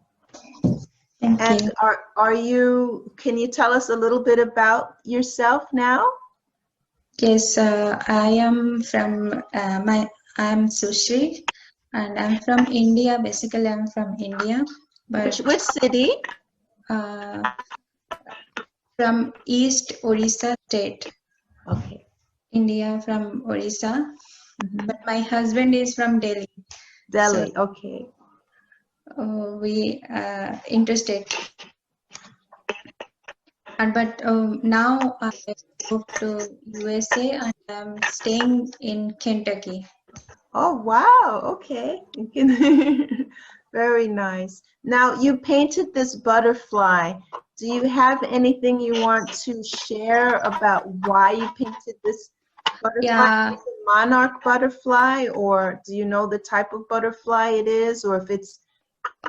Thank you. Are you, can you tell us a little bit about yourself now? Yes, I am from I'm Sushri, and I'm from India. Basically, I'm from India. But Which city? From East Orissa state. Okay. India, from Orissa. But my husband is from Delhi. Delhi, so, okay. We interstate. But now I moved to USA and I'm staying in Kentucky. Oh, wow. Okay. Very nice. Now, you painted this butterfly. Do you have anything you want to share about why you painted this butterfly? Yeah. Is it a monarch butterfly, or do you know the type of butterfly it is, or if it's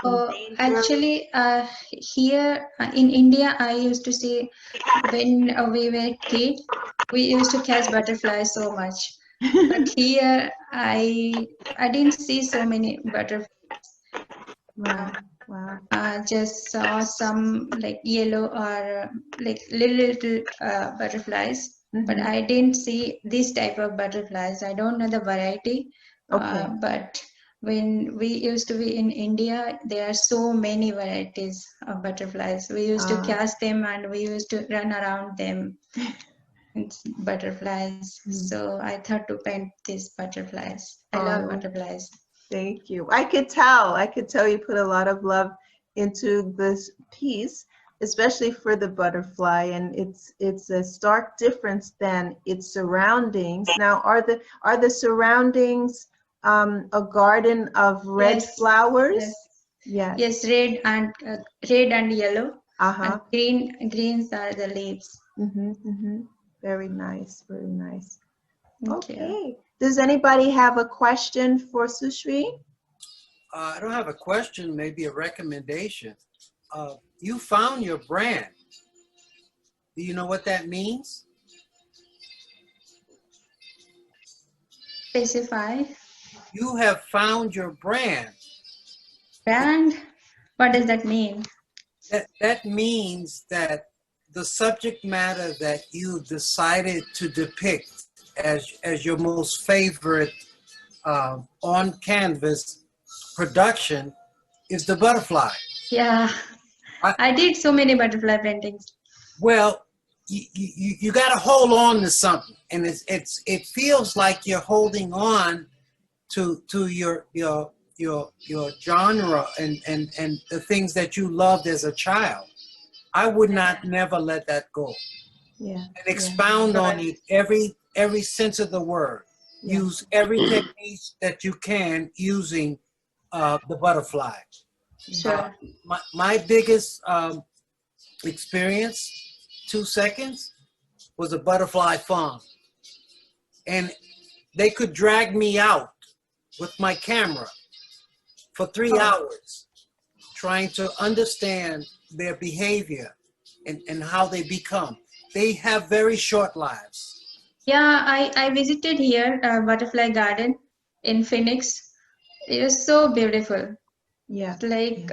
endangered? Actually, here in India, I used to see when we were kids, we used to catch butterflies so much. But here, I didn't see so many butterflies. Wow. Wow. Just saw some like yellow or like little butterflies, but I didn't see this type of butterflies. I don't know the variety. Okay. But when we used to be in India, there are so many varieties of butterflies. We used to catch them and we used to run around them. It's butterflies. So I thought to paint these butterflies. I love butterflies. Thank you. I could tell you put a lot of love into this piece, especially for the butterfly, and it's a stark difference than its surroundings. Now, are the surroundings a garden of red flowers? Yes. Yes, red and yellow. And greens are the leaves. Very nice, very nice. Thank okay. you. Does anybody have a question for Sushri? I don't have a question, maybe a recommendation. You found your brand. Do you know what that means? Specify. You have found your brand. Brand? What does that mean? That means that the subject matter that you decided to depict as your most favorite on canvas production is the butterfly. Yeah, I did so many butterfly paintings. Well, you got to hold on to something, and it feels like you're holding on to your genre and the things that you loved as a child. I would not never let that go. Yeah. And expound on it every sense of the word. Yeah. Use every technique that you can using the butterfly. Sure. My biggest experience, 2 seconds, was a butterfly farm. And they could drag me out with my camera for 3 hours trying to understand their behavior and how they become. They have very short lives. Yeah, I visited here, Butterfly Garden in Phoenix. It was so beautiful. Yeah. Like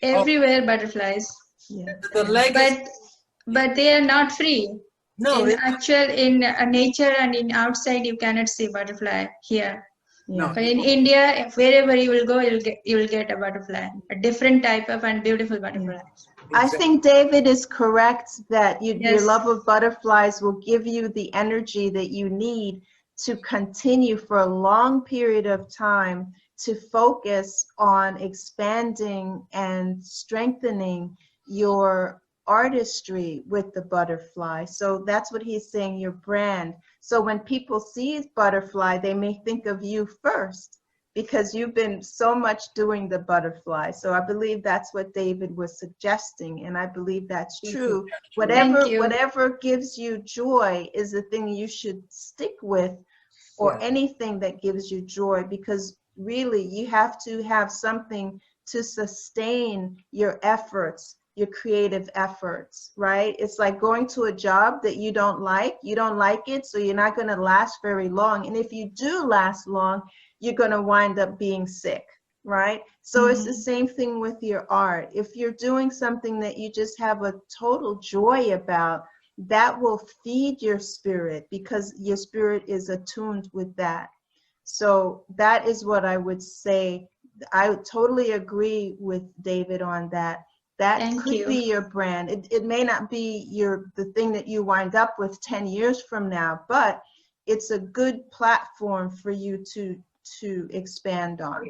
everywhere butterflies. Yeah. But they are not free. No. In nature and in outside, you cannot see butterfly here. Yeah. But in India, wherever you will go, you will get a butterfly, a different type of and beautiful butterfly. I think David is correct that your love of butterflies will give you the energy that you need to continue for a long period of time to focus on expanding and strengthening your artistry with the butterfly. So that's what he's saying, your brand. So when people see butterfly, they may think of you first because you've been so much doing the butterfly. So I believe that's what David was suggesting, and I believe that's true. Whatever gives you joy is the thing you should stick with, or anything that gives you joy, because really you have to have something to sustain your efforts, your creative efforts, right? It's like going to a job that you don't like it, so you're not going to last very long. And if you do last long, you're going to wind up being sick, right? So it's the same thing with your art. If you're doing something that you just have a total joy about, that will feed your spirit, because your spirit is attuned with that. So that is what I would say. I totally agree with David on that. That could be your brand. It may not be the thing that you wind up with 10 years from now, but it's a good platform for you to expand on.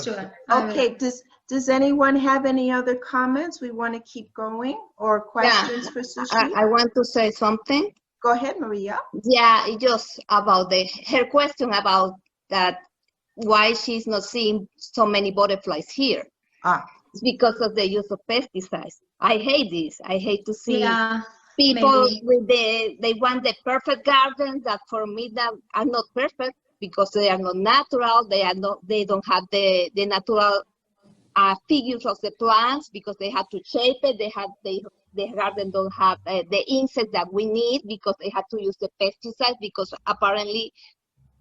Sure. Okay, does anyone have any other comments? We want to keep going, or questions for Sushi? I want to say something. Go ahead, Maria. Yeah, just about her question about that, why she's not seeing so many butterflies here. It's because of the use of pesticides. I hate this. I hate to see people with they want the perfect garden that for me that are not perfect, because they are not natural. They don't have the natural figures of the plants, because they have to shape it. The garden don't have the insects that we need, because they have to use the pesticides, because apparently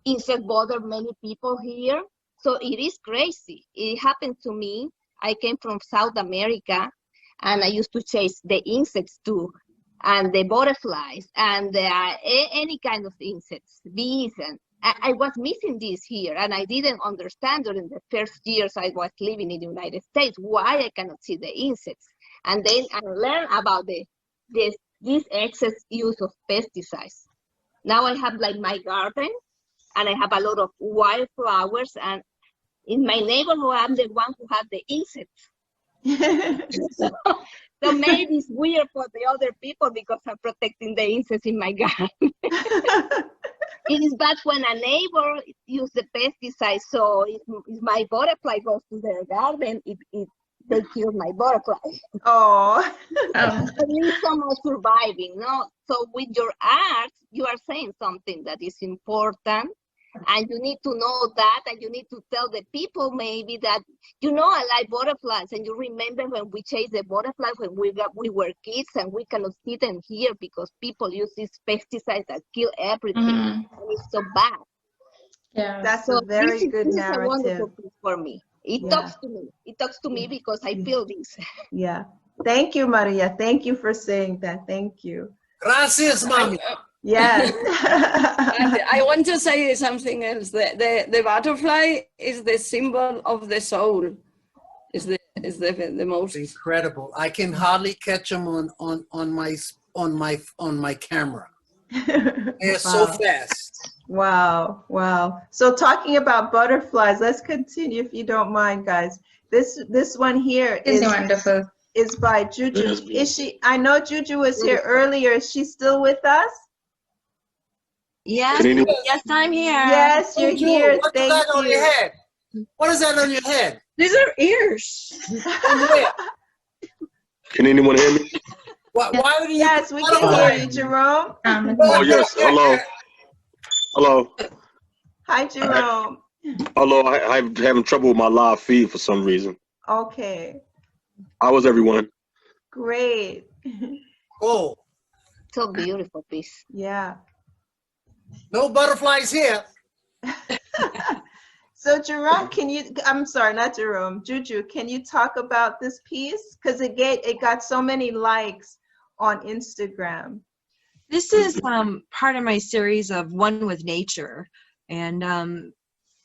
insects bother many people here. So it is crazy. It happened to me. I came from South America, and I used to chase the insects too, and the butterflies, and any kind of insects, bees, and I was missing this here, and I didn't understand during the first years I was living in the United States why I cannot see the insects. And then I learned about this excess use of pesticides. Now I have like my garden, and I have a lot of wildflowers, and in my neighborhood, I'm the one who have the insects. So maybe it's weird for the other people because I'm protecting the insects in my garden. It is bad when a neighbor uses the pesticides, so if my butterfly goes to their garden, they kill my butterfly. Oh. At least someone surviving, no? So with your art, you are saying something that is important, and you need to know that, and you need to tell the people maybe that, I like butterflies, and you remember when we chased the butterflies when we were kids, and we cannot see them here because people use these pesticides that kill everything, and it's so bad. Yeah, that's a very good narrative. This is a wonderful piece for me. It talks to me. It talks to me because I feel this. Yeah. Thank you, Maria. Thank you for saying that. Thank you. Gracias, mami. Yes. And I want to say something else. The butterfly is the symbol of the soul. Is the most incredible. I can hardly catch them on my camera. They're so fast. Wow. So talking about butterflies, let's continue if you don't mind, guys. This one here is wonderful. Is by Juju. Is she? I know Juju was here earlier. Is she still with us? Yes, yes, I'm here. Yes, you're here. What's Thank that you. on your head? What is that on your head? These are ears. Can anyone hear me? Why do you? Yes, we can hear you, Jerome. Oh yes. Hello. Hi, Jerome. Hello. I'm having trouble with my live feed for some reason. Okay. How was everyone? Great. Oh. So beautiful piece. Yeah. No butterflies here. So Jerome, I'm sorry, not Jerome, Juju, can you talk about this piece? Because it got so many likes on Instagram. This is part of my series of One with Nature. And,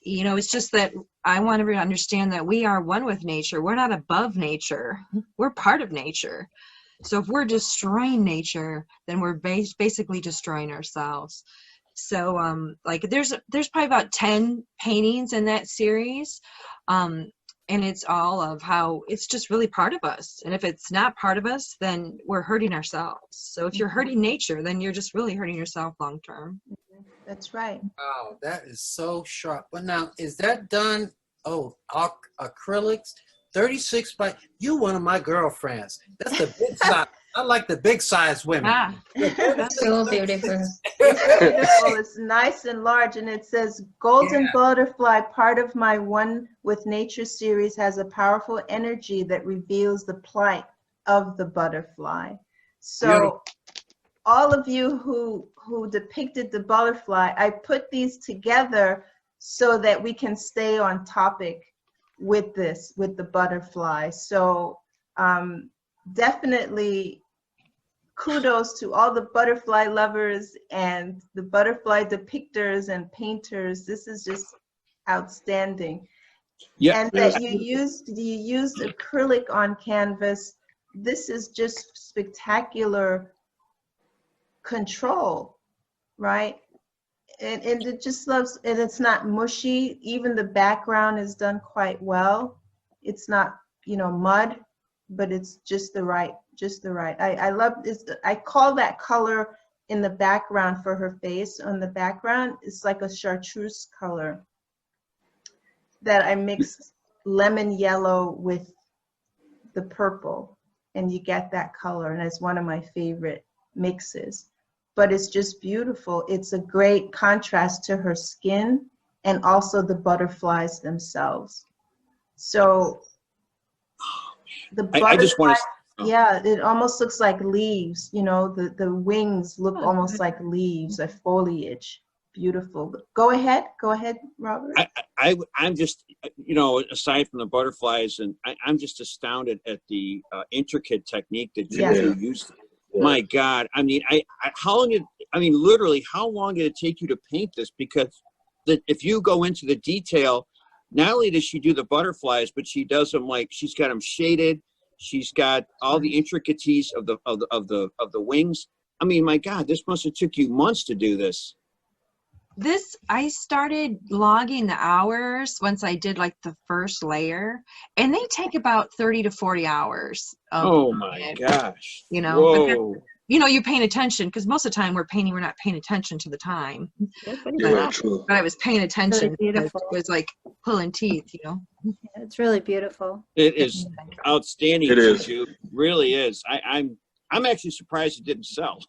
it's just that I want everyone to understand that we are one with nature. We're not above nature. We're part of nature. So if we're destroying nature, then we're basically destroying ourselves. So there's probably about 10 paintings in that series. And it's all of how it's just really part of us. And if it's not part of us, then we're hurting ourselves. So if you're hurting nature, then you're just really hurting yourself long term. That's right. Wow, that is so sharp. But now, is that done? Oh, acrylics, 36 by. You one of my girlfriends. That's the big size. I like the big size women. Ah. So beautiful. It's beautiful. It's nice and large, and it says golden butterfly, part of my One with Nature series, has a powerful energy that reveals the plight of the butterfly. So all of you who depicted the butterfly, I put these together so that we can stay on topic with this, with the butterfly. So definitely kudos to all the butterfly lovers and the butterfly depictors and painters. This is just outstanding. Yeah, and that you used acrylic on canvas. This is just spectacular control, right? And it just loves, and it's not mushy. Even the background is done quite well. It's not, mud, but it's just the right. I love this. I call that color in the background for her face. On the background, it's like a chartreuse color that I mix lemon yellow with the purple, and you get that color, and it's one of my favorite mixes. But it's just beautiful. It's a great contrast to her skin and also the butterflies themselves. So the butterflies, I just want to. yeah, it almost looks like leaves. The wings look almost like leaves, like foliage. Beautiful. Go ahead, Robert. I'm just, aside from the butterflies, and I'm just astounded at the intricate technique that you used. My God, I mean, literally, how long did it take you to paint this? Because if you go into the detail, not only does she do the butterflies, but she does them she's got them shaded. She's got all the intricacies of the wings. I mean, my God, this must have took you months to do this. I started logging the hours once I did the first layer, and they take about 30 to 40 hours. Oh my gosh. Whoa. But you paying attention, because most of the time we're painting, we're not paying attention to the time. Yeah, true. But I was paying attention. Really beautiful. It was like pulling teeth, Yeah, it's really beautiful. It is outstanding. It is. It really is. I'm actually surprised it didn't sell.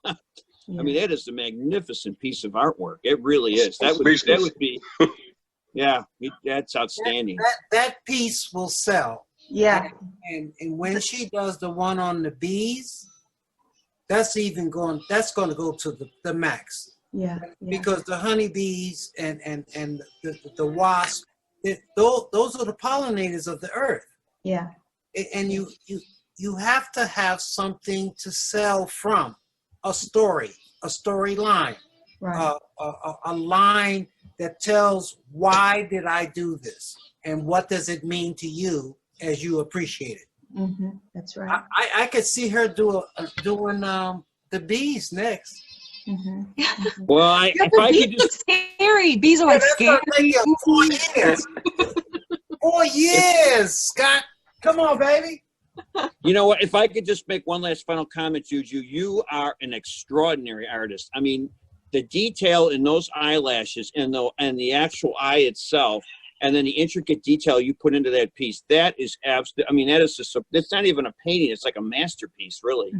I mean, that is a magnificent piece of artwork. It really is. That would be, yeah, that's outstanding. That piece will sell. Yeah. And when she does the one on the bees, that's going to go to the max. Yeah. Because the honeybees and the wasp, those are the pollinators of the earth. Yeah. And you have to have something to sell from. A storyline, right. A line that tells why did I do this and what does it mean to you as you appreciate it. Mm-hmm. That's right. I could see her doing the bees next. Mm-hmm. Well, if I could just scary. Bees are like scary. 4 years. 4 years, Scott. Come on, baby. You know what? If I could just make one last final comment, Juju, you are an extraordinary artist. I mean, the detail in those eyelashes and the actual eye itself, and then the intricate detail you put into that piece, that is absolutely. I mean, that is just. It's not even a painting; it's like a masterpiece, really.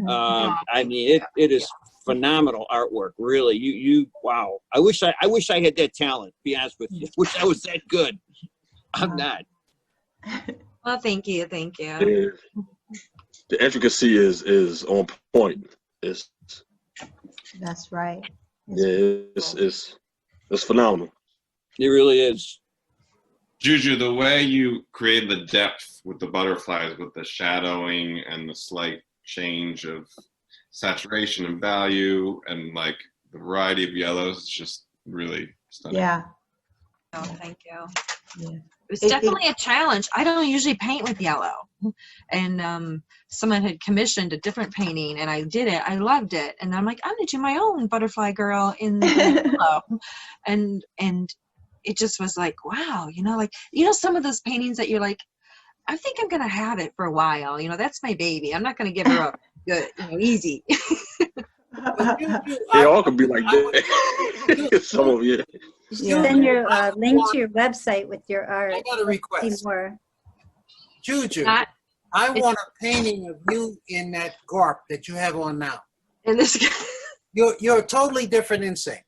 I mean, it is phenomenal artwork, really. You wow. I wish I had that talent. To be honest with you, I wish I was that good. I'm not. Well, thank you. The intricacy is on point. That's right. It's phenomenal. It really is. Juju, the way you create the depth with the butterflies, with the shadowing and the slight change of saturation and value, and the variety of yellows, it's just really stunning. Yeah. Oh, thank you. Yeah. It was definitely a challenge. I don't usually paint with yellow. And someone had commissioned a different painting, and I did it. I loved it. And I'm like, I'm going to do my own butterfly girl in yellow. And it just was like, wow, like, some of those paintings that you're like, I think I'm going to have it for a while. That's my baby. I'm not going to give her up good, easy. They all could be like that. Some of you. Send your link to your website with your art. I got a request. See more. Juju, I want a painting of you in that garb that you have on now. And this, you're a totally different insect,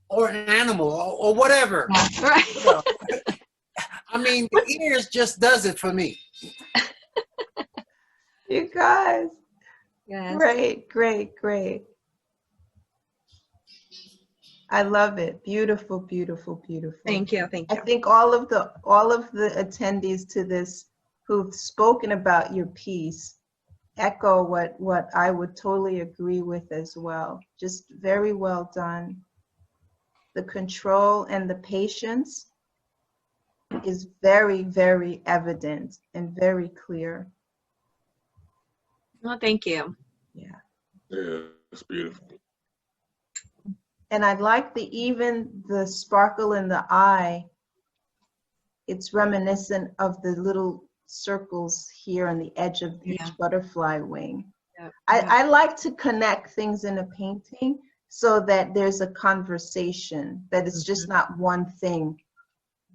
or an animal, or whatever. Right. I mean, the ears just does it for me. You guys. Yes. Great. I love it. Beautiful. Thank you. I think all of the attendees to this who've spoken about your piece echo what I would totally agree with as well. Just very well done. The control and the patience is very, very evident and very clear. Well, thank you. Yeah, it's beautiful. And I like even the sparkle in the eye. It's reminiscent of the little circles here on the edge of each butterfly wing. Yeah. I like to connect things in a painting so that there's a conversation, that it's just not one thing,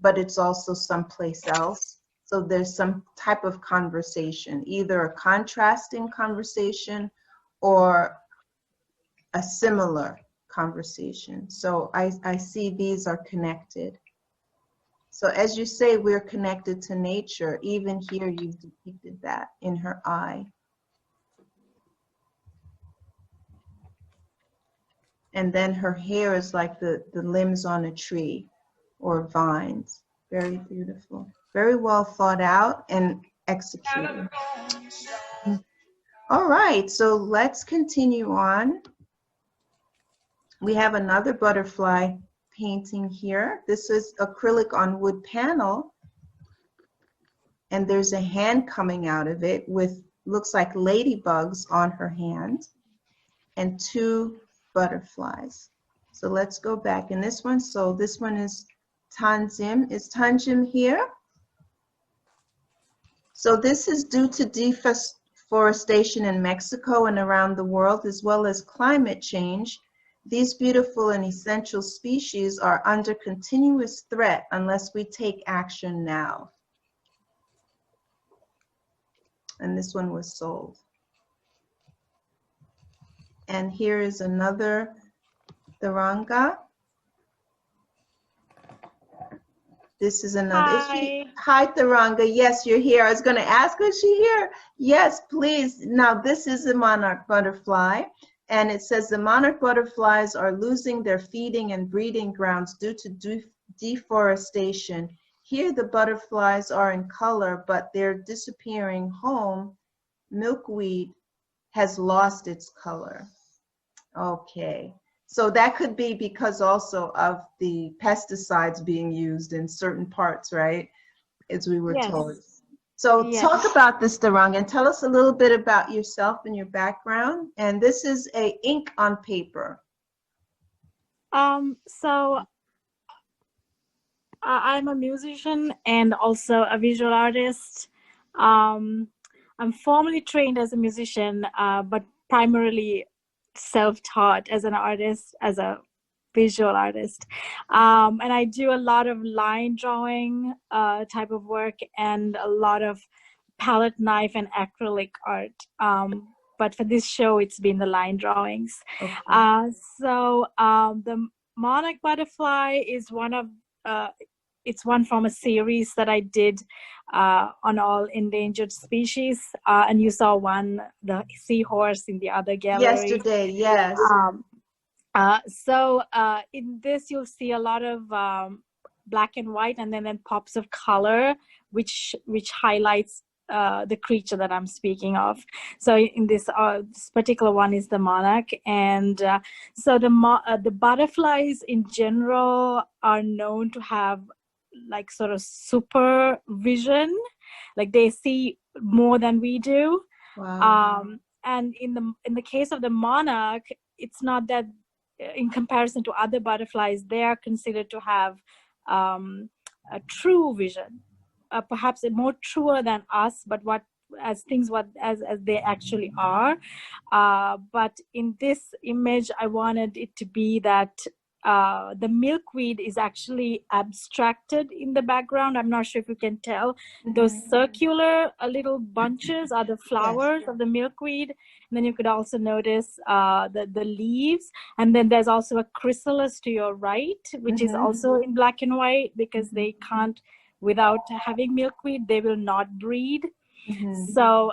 but it's also someplace else. So there's some type of conversation, either a contrasting conversation or a similar conversation. So I see these are connected. So as you say, we're connected to nature. Even here, you've depicted that in her eye. And then her hair is like the limbs on a tree or vines. Very beautiful. Very well thought out and executed. All right, so let's continue on. We have another butterfly painting here. This is acrylic on wood panel. And there's a hand coming out of it with, looks like ladybugs on her hand and 2 butterflies. So let's go back in this one. So this one is Tanzim. Is Tanzim here? So this is due to deforestation in Mexico and around the world, as well as climate change. These beautiful and essential species are under continuous threat unless we take action now. And this one was sold. And here is another Tharanga. This is another. Hi, Tharanga. Yes, you're here. I was going to ask, is she here? Yes, please. Now, this is a monarch butterfly. And it says the monarch butterflies are losing their feeding and breeding grounds due to deforestation. Here, the butterflies are in color, but they're disappearing home. Milkweed has lost its color. Okay. So that could be because also of the pesticides being used in certain parts, right? As we were told. So talk about this, Tharanga, and tell us a little bit about yourself and your background. And this is a ink on paper. So I'm a musician and also a visual artist. I'm formally trained as a musician, but primarily self-taught as an artist, as a visual artist. And I do a lot of line drawing type of work and a lot of palette knife and acrylic art. But for this show, it's been the line drawings. Okay. The monarch butterfly is it's one from a series that I did on all endangered species. And you saw one, the seahorse in the other gallery. Yesterday, yes. In this, you'll see a lot of black and white, and then pops of color, which highlights the creature that I'm speaking of. So in this particular one is the monarch, and so the butterflies in general are known to have like sort of super vision, like they see more than we do. Wow. And in the case of the monarch, it's not that in comparison to other butterflies, they are considered to have a true vision, perhaps more truer than us, but as they actually are. But in this image, I wanted it to be that the milkweed is actually abstracted in the background. I'm not sure if you can tell. Those circular little bunches are the flowers of the milkweed. And then you could also notice the leaves. And then there's also a chrysalis to your right, which is also in black and white, because they can't, without having milkweed, they will not breed. So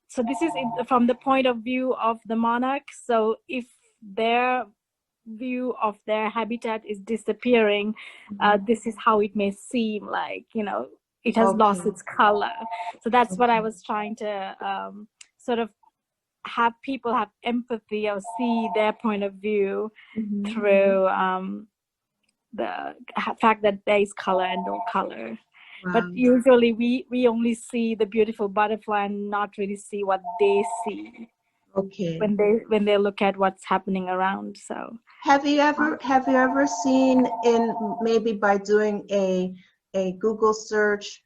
so this is from the point of view of the monarch. So if their view of their habitat is disappearing, this is how it may seem, like, it has lost its color. So that's what I was trying to sort of have people have empathy or see their point of view through the fact that there is color and no color. Wow. But usually we only see the beautiful butterfly and not really see what they see. When they look at what's happening around. So have you ever seen, in maybe by doing a Google search,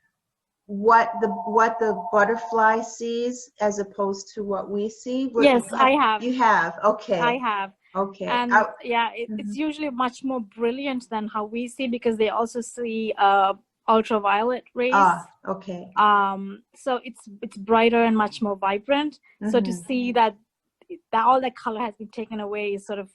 what the butterfly sees as opposed to what we see? Yes, I have. You have. Okay. I have. Okay. And it's usually much more brilliant than how we see, because they also see ultraviolet rays. Okay. So it's brighter and much more vibrant. So to see that all that color has been taken away is sort of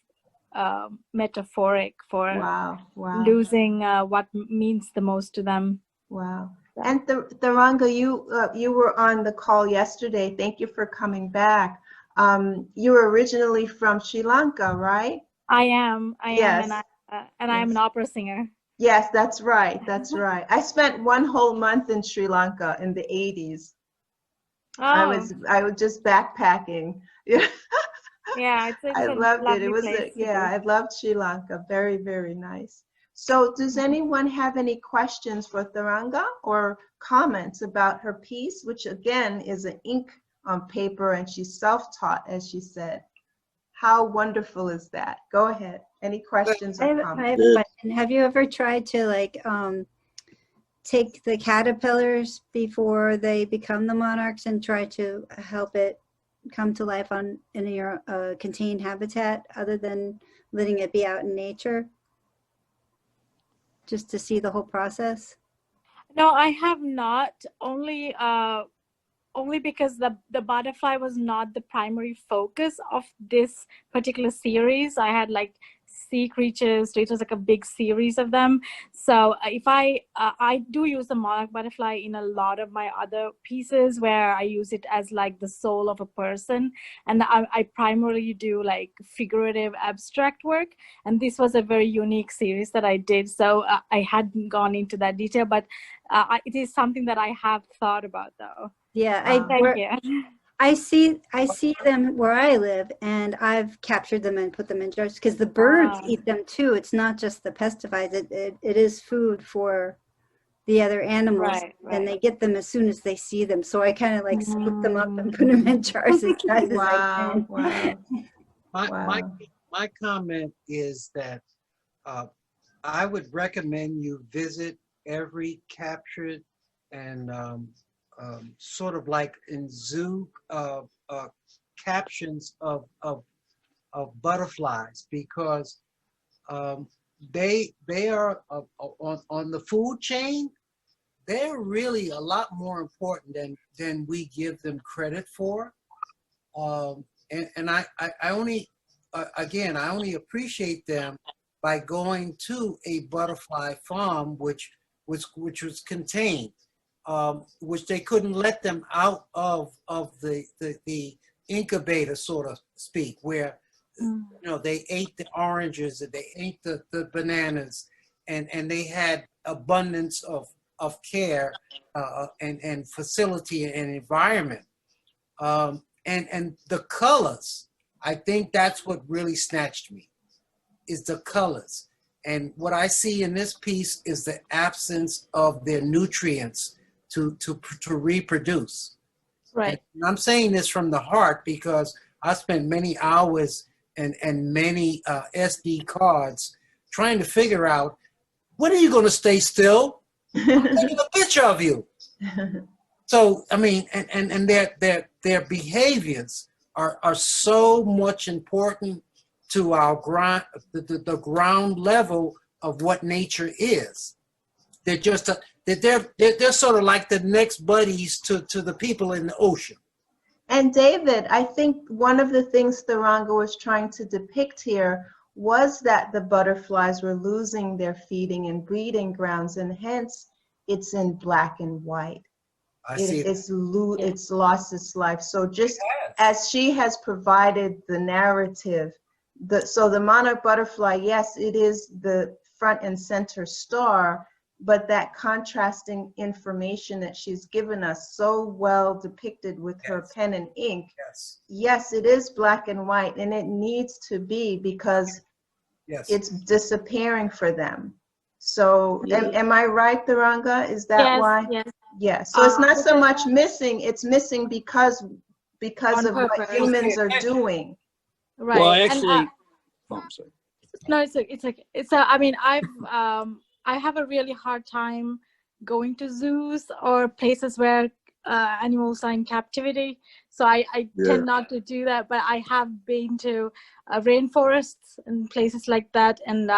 metaphoric for losing what means the most to them. Wow. And Thuranga, you were on the call yesterday. Thank you for coming back. You were originally from Sri Lanka, right? I am. Yes. And I am an opera singer. Yes, that's right. That's right. I spent 1 whole month in Sri Lanka in the 80s. Oh. I was just backpacking. Yeah, I loved it. It was I loved Sri Lanka. Very, very nice. So does anyone have any questions for Thuranga or comments about her piece, which again is an ink on paper, and she's self-taught, as she said. How wonderful is that? Go ahead. Any questions or comments? I have a question. Have you ever tried to take the caterpillars before they become the monarchs and try to help it come to life in your contained habitat, other than letting it be out in nature, just to see the whole process? No, I have not. Only because the butterfly was not the primary focus of this particular series. I had like sea creatures, so it was like a big series of them. So if I do use the monarch butterfly in a lot of my other pieces, where I use it as like the soul of a person, and I primarily do like figurative abstract work, and this was a very unique series that I did, so I hadn't gone into that detail, but it is something that I have thought about, though. Yeah, thank you. I see them where I live, and I've captured them and put them in jars, because the birds eat them too. It's not just the pesticides. It is food for the other animals, and they get them as soon as they see them. So I kind of like split them up and put them in jars as fast as I can. My comment is that I would recommend you visit every captured and sort of like in zoo captions of butterflies, because they are on the food chain. They're really a lot more important than we give them credit for. And I only appreciate them by going to a butterfly farm, which was contained. Which they couldn't let them out of the incubator, so to speak, where they ate the oranges and they ate the bananas, and they had abundance of care and facility and environment, and the colors. I think that's what really snatched me, is the colors. And what I see in this piece is the absence of their nutrients to reproduce. Right. And I'm saying this from the heart, because I spent many hours and many SD cards, trying to figure out, when are you going to stay still? I'm taking a picture of you. So, I mean, and their behaviors are so much important to our ground, the ground level of what nature is. They're just they're sort of like the next buddies to the people in the ocean. And David, I think one of the things Tharanga was trying to depict here was that the butterflies were losing their feeding and breeding grounds, and hence it's in black and white. It's lost its life. So just as she has provided the narrative, so the monarch butterfly, yes, it is the front and center star, but that contrasting information that she's given us so well depicted with her pen and ink. Yes, it is black and white, and it needs to be, because it's disappearing for them. So am I right, Tharanga? Is that why? Yes. So it's not so much missing, it's missing because of what humans are doing. Right. Well, actually, No, it's I mean, I have a really hard time going to zoos or places where animals are in captivity. So I tend not to do that, but I have been to rainforests and places like that, and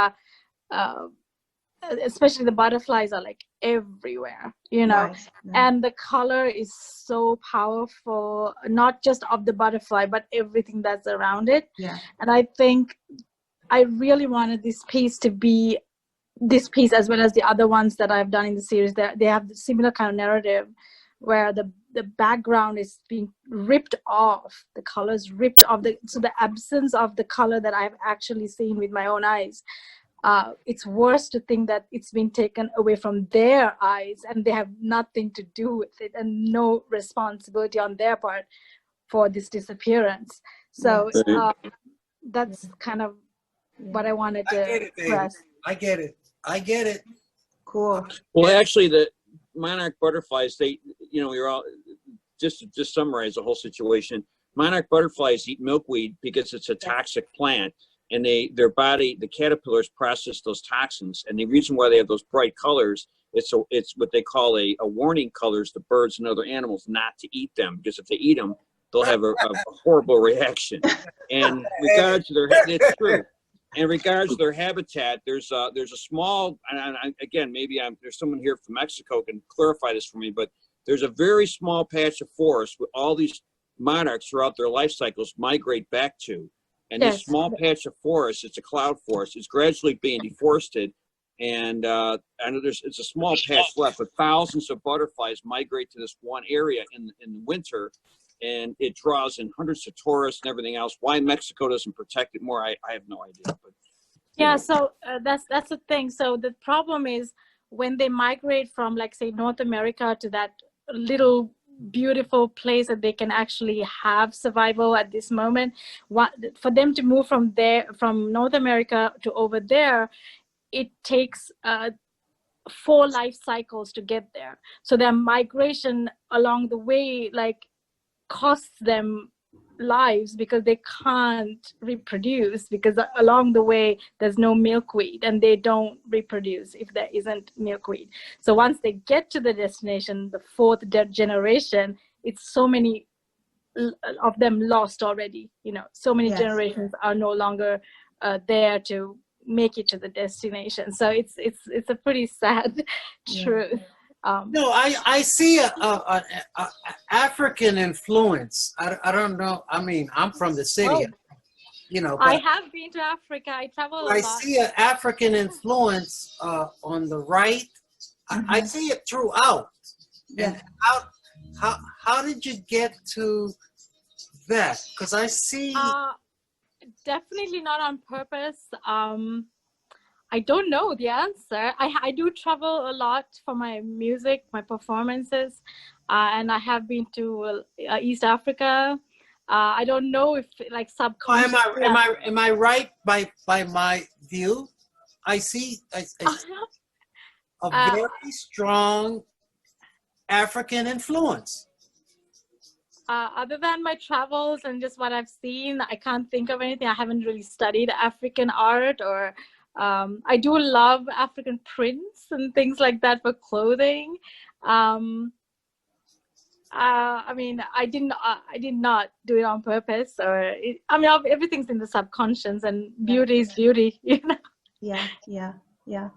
especially the butterflies are like everywhere, you know. Nice. And the color is so powerful, not just of the butterfly, but everything that's around it. Yeah. And I think I really wanted this piece to be this piece, as well as the other ones that I've done in the series. They have the similar kind of narrative where the background is being ripped off, the colors ripped off, so the absence of the color that I've actually seen with my own eyes. It's worse to think that it's been taken away from their eyes and they have nothing to do with it and no responsibility on their part for this disappearance. So that's kind of what I wanted to express. I get it. Cool. Well, actually, the monarch butterflies, you're all, just to summarize the whole situation, monarch butterflies eat milkweed because it's a toxic plant, and their body, the caterpillars, process those toxins, and the reason why they have those bright colors, it's what they call a warning colors to birds and other animals not to eat them, because if they eat them, they'll have a horrible reaction. And regards to it's true. In regards to their habitat, there's a small, and again, maybe there's someone here from Mexico can clarify this for me, but there's a very small patch of forest with all these monarchs throughout their life cycles migrate back to. And this small patch of forest, it's a cloud forest, is gradually being deforested. And I know it's a small patch left, but thousands of butterflies migrate to this one area in the winter. And it draws in hundreds of tourists and everything else. Why Mexico doesn't protect it more, I have no idea. But yeah, so that's the thing. So the problem is when they migrate from, like, say, North America to that little beautiful place that they can actually have survival at this moment, for them to move from North America to over there, it takes 4 life cycles to get there. So their migration along the way, like, costs them lives because they can't reproduce, because along the way there's no milkweed and they don't reproduce if there isn't milkweed. So once they get to the destination, the 4th generation, it's so many of them lost already, you know, so many generations are no longer there to make it to the destination. So it's a pretty sad truth. No, I see a African influence. I don't know. I mean, I'm from the city, you know. I have been to Africa. I travel a lot. I see an African influence on the right. I see it throughout. And how did you get to that? Because I see. Definitely not on purpose. I don't know the answer. I do travel a lot for my music, my performances, and I have been to East Africa. I don't know if, like, subconsciously. Am I right by my view? I see a very strong African influence. other than my travels and just what I've seen, I can't think of anything. I haven't really studied African art, or I do love African prints and things like that for clothing. I mean, I did not do it on purpose, or I mean, everything's in the subconscious, and beauty is beauty, you know. Yeah, yeah, yeah.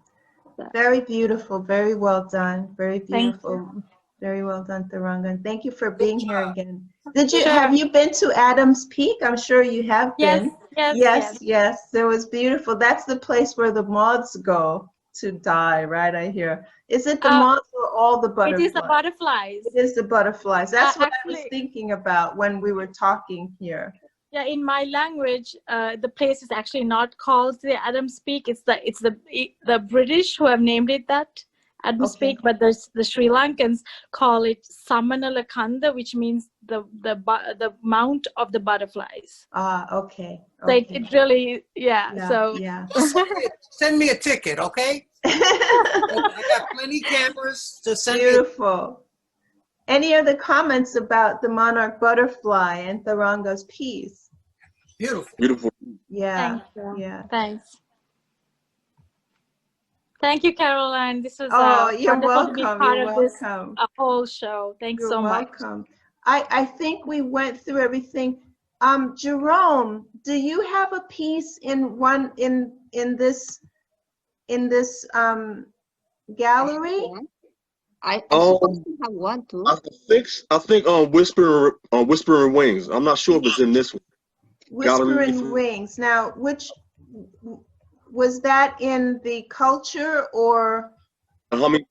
Very beautiful, very well done, very beautiful, very well done, Thuranga. And thank you for being here again. Have you been to Adams Peak? I'm sure you have been. Yes. It was beautiful. That's the place where the moths go to die, right? I hear. Is it the moths or all the butterflies? It is the butterflies. It is the butterflies. That's what I was thinking about when we were talking here. Yeah, in my language, the place is actually not called the Adams Peak. It's the British who have named it that, Adams Peak, but the Sri Lankans call it Samanalakanda, which means the mount of the butterflies. Okay. So it really, so send me a ticket, okay? I got plenty cameras to send. Beautiful. Any other comments about the monarch butterfly and Thuranga's piece? Beautiful. Yeah. Thank you. Yeah. Thanks. Thank you, Carolyn. This was you're wonderful welcome. to be part You're of this welcome. Whole show. Thanks You're so much. welcome. I think we went through everything. Jerome, do you have a piece in this gallery? I supposed to have one too. I think Whispering Wings. I'm not sure if it's in this one. Whispering Wings. Now, which was that in the culture or? The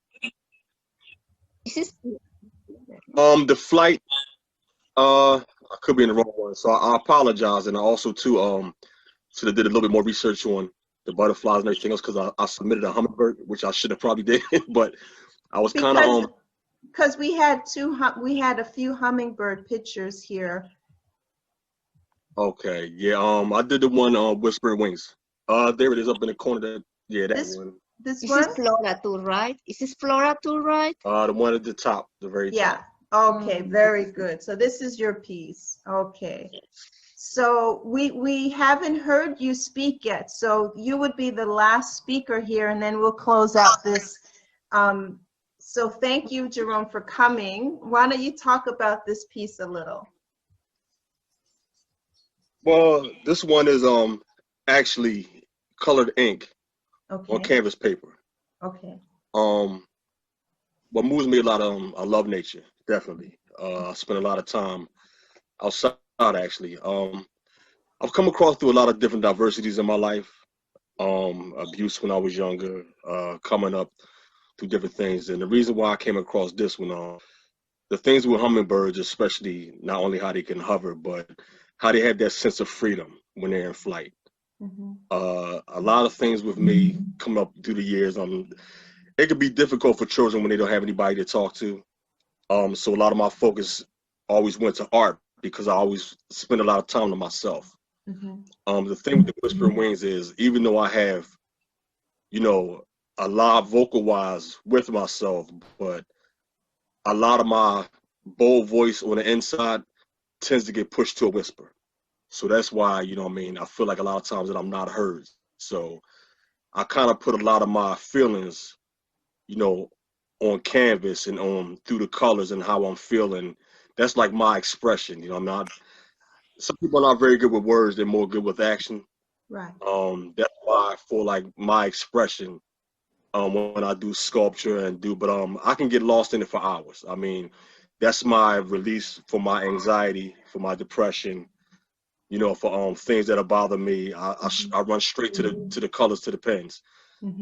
flight. I could be in the wrong one, so I apologize, and I also too should have did a little bit more research on the butterflies and everything else, because I submitted a hummingbird, which I should have probably did, but I was kind of because we had a few hummingbird pictures here. Okay, yeah. I did the one Whispering Wings. There it is up in the corner. That one. This is one? Flora too, right? Is this Flora too, right? The one at the top, the very top. Yeah. Okay. Very good. So this is your piece. Okay. So we haven't heard you speak yet. So you would be the last speaker here, and then we'll close out this. So thank you, Jerome, for coming. Why don't you talk about this piece a little? Well, this one is actually colored ink on canvas paper. Okay. What moves me a lot, I love nature, definitely. I spend a lot of time outside, actually. I've come across through a lot of different diversities in my life. Abuse when I was younger, coming up through different things. And the reason why I came across this one, the things with hummingbirds, especially not only how they can hover, but how they have that sense of freedom when they're in flight. A lot of things with me come up through the years. It could be difficult for children when they don't have anybody to talk to. So a lot of my focus always went to art, because I always spend a lot of time to myself. The thing with the Whispering Wings is, even though I have, a lot vocal wise with myself, but a lot of my bold voice on the inside tends to get pushed to a whisper. So that's why, I feel like a lot of times that I'm not heard. So I kind of put a lot of my feelings, on canvas and on through the colors and how I'm feeling. That's like my expression. Some people are not very good with words, they're more good with action. Right. That's why I feel like my expression when I do sculpture but I can get lost in it for hours. I mean, that's my release for my anxiety, for my depression, for things that bother me. I run straight to the colors, to the pens,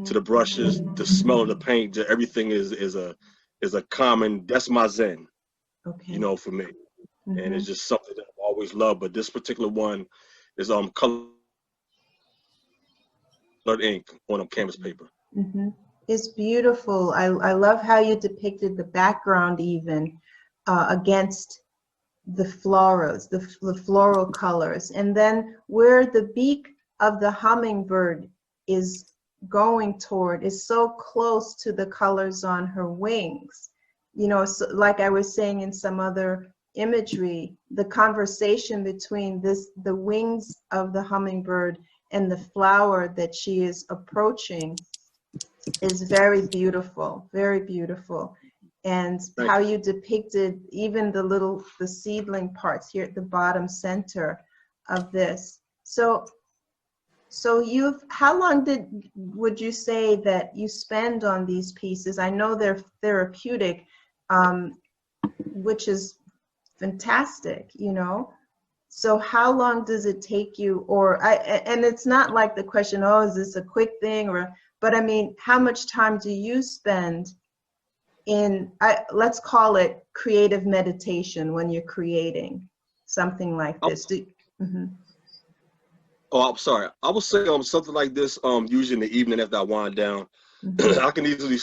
to the brushes, the smell of the paint. Everything is a common. That's my zen. Okay. For me, and it's just something that I've always loved. But this particular one is colored ink on a canvas paper. It's beautiful. I love how you depicted the background even against the florals, the floral colors, and then where the beak of the hummingbird is going toward is so close to the colors on her wings. So like I was saying in some other imagery, the conversation between the wings of the hummingbird and the flower that she is approaching is very beautiful, very beautiful. And how you depicted even the seedling parts here at the bottom center of this. So how long would you say that you spend on these pieces? I know they're therapeutic, which is fantastic, you know. So how long does it take you? And it's not like the question, oh, is this a quick thing? But I mean, how much time do you spend in, let's call it creative meditation when you're creating something like this? Oh, I'm sorry. I would say something like this usually in the evening after I wind down. I can easily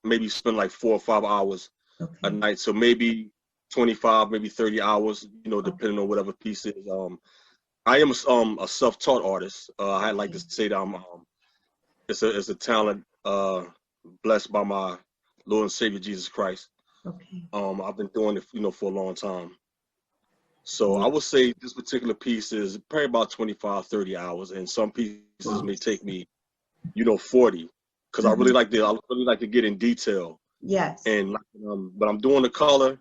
maybe spend like 4 or 5 hours a night. So maybe 25, maybe 30 hours, you know, depending on whatever piece is. I am a self-taught artist. I like to say that it's a talent blessed by my Lord and Savior Jesus Christ. I've been doing it, you know, for a long time. So I would say this particular piece is probably about 25, 30 hours, and some pieces may take me, you know, 40, because I really like to get in detail. Yes. And but I'm doing the color,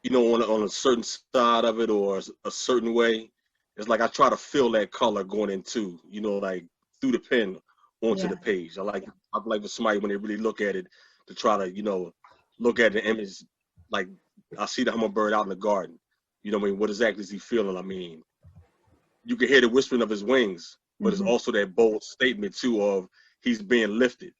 you know, on a certain side of it or a certain way. It's like I try to feel that color going into, you know, like through the pen onto the page. I like for somebody when they really look at it to try to, you know, look at the image. Like I see the hummingbird out in the garden. You know what I mean? What exactly is he feeling? I mean, you can hear the whispering of his wings, but it's also that bold statement too of he's being lifted.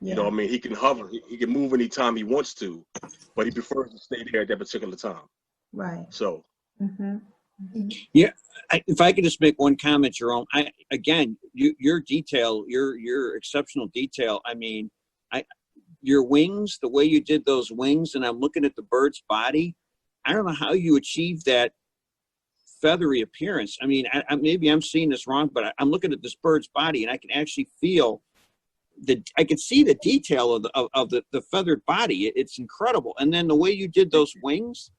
You know what I mean? He can hover, he can move anytime he wants to, but he prefers to stay there at that particular time. Right. So. Yeah, if I could just make one comment, Jerome. Your detail, your exceptional detail. I mean, your wings, the way you did those wings, and I'm looking at the bird's body. I don't know how you achieved that feathery appearance. I mean, maybe I'm seeing this wrong, but I'm looking at this bird's body, and I can actually feel I can see the detail of the feathered body. It's incredible. And then the way you did those wings,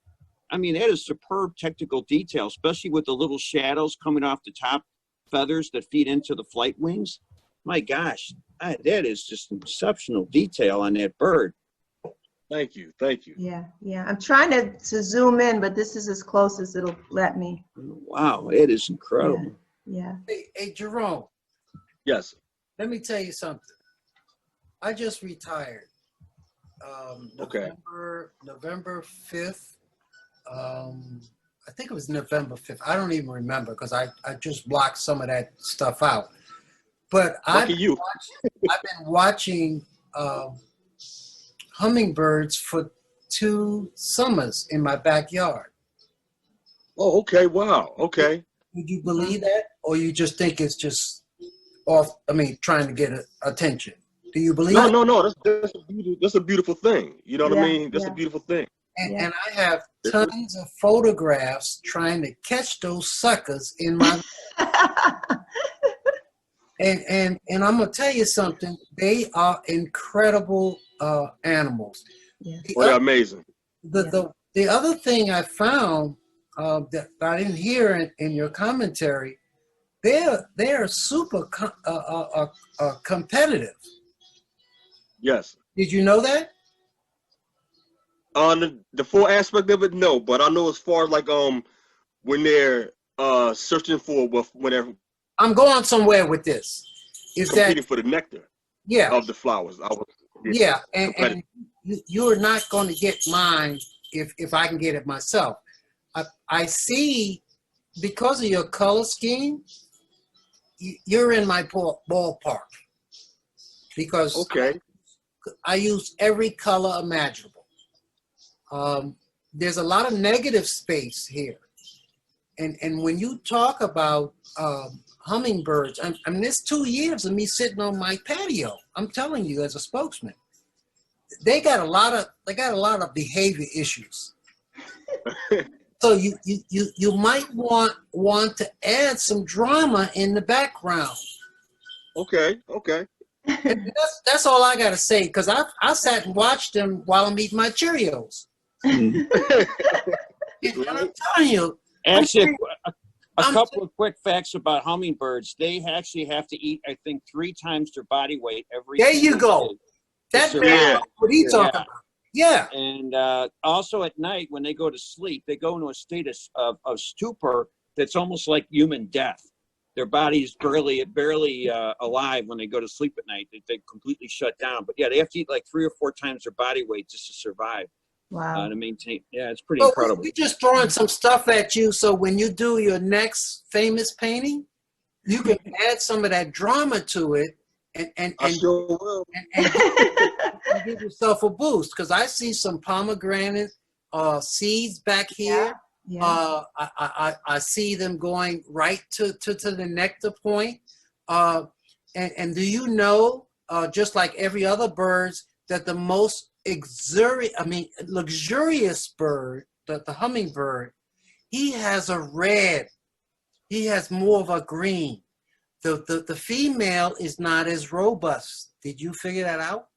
I mean, that is superb technical detail, especially with the little shadows coming off the top feathers that feed into the flight wings. My gosh, that is just exceptional detail on that bird. Thank you. Thank you. Yeah. I'm trying to zoom in, but this is as close as it'll let me. Wow, it is incredible. Yeah. Hey, Jerome. Yes. Let me tell you something. I just retired. November 5th. I think it was November 5th. I don't even remember because I just blocked some of that stuff out. But I've been watching hummingbirds for 2 summers in my backyard. Oh, okay. Wow. Okay. Would you believe that? Or you just think it's just trying to get attention? Do you believe it? No. That's a beautiful thing. You know what I mean? That's a beautiful thing. And I have tons of photographs trying to catch those suckers in my and I'm gonna tell you something. They are incredible animals. They're amazing. The other thing I found that I didn't hear in your commentary, they're super competitive. Yes. Did you know that? The full aspect of it, no, but I know as far as like when they're searching for whenever I'm going somewhere with this. Is competing that for the nectar of the flowers. And you're not going to get mine if I can get it myself. I see, because of your color scheme, you're in my ballpark. Because I use every color imaginable. There's a lot of negative space here. And when you talk about hummingbirds, I mean, there's 2 years of me sitting on my patio. I'm telling you, as a spokesman, they got a lot of behavior issues. So you might want to add some drama in the background. Okay. And that's all I got to say, because I sat and watched them while I'm eating my Cheerios. I'm telling you. Actually, a couple of quick facts about hummingbirds. They actually have to eat, I think, 3 times their body weight every There you single go. day to That's survive. what he's talking about. Yeah. And also at night when they go to sleep, they go into a state of stupor that's almost like human death. Their body's barely alive when they go to sleep at night. They completely shut down. But yeah, they have to eat like 3 or 4 times their body weight just to survive. Wow. To maintain. Yeah, it's pretty So incredible. we just throwing some stuff at you, so when you do your next famous painting, you can add some of that drama to it, and sure will. and give yourself a boost. Because I see some pomegranate seeds back here. Yeah. I see them going right to the nectar point. And do you know, just like every other birds, that the most luxurious bird, the hummingbird, he has a red. He has more of a green. The female is not as robust. Did you figure that out?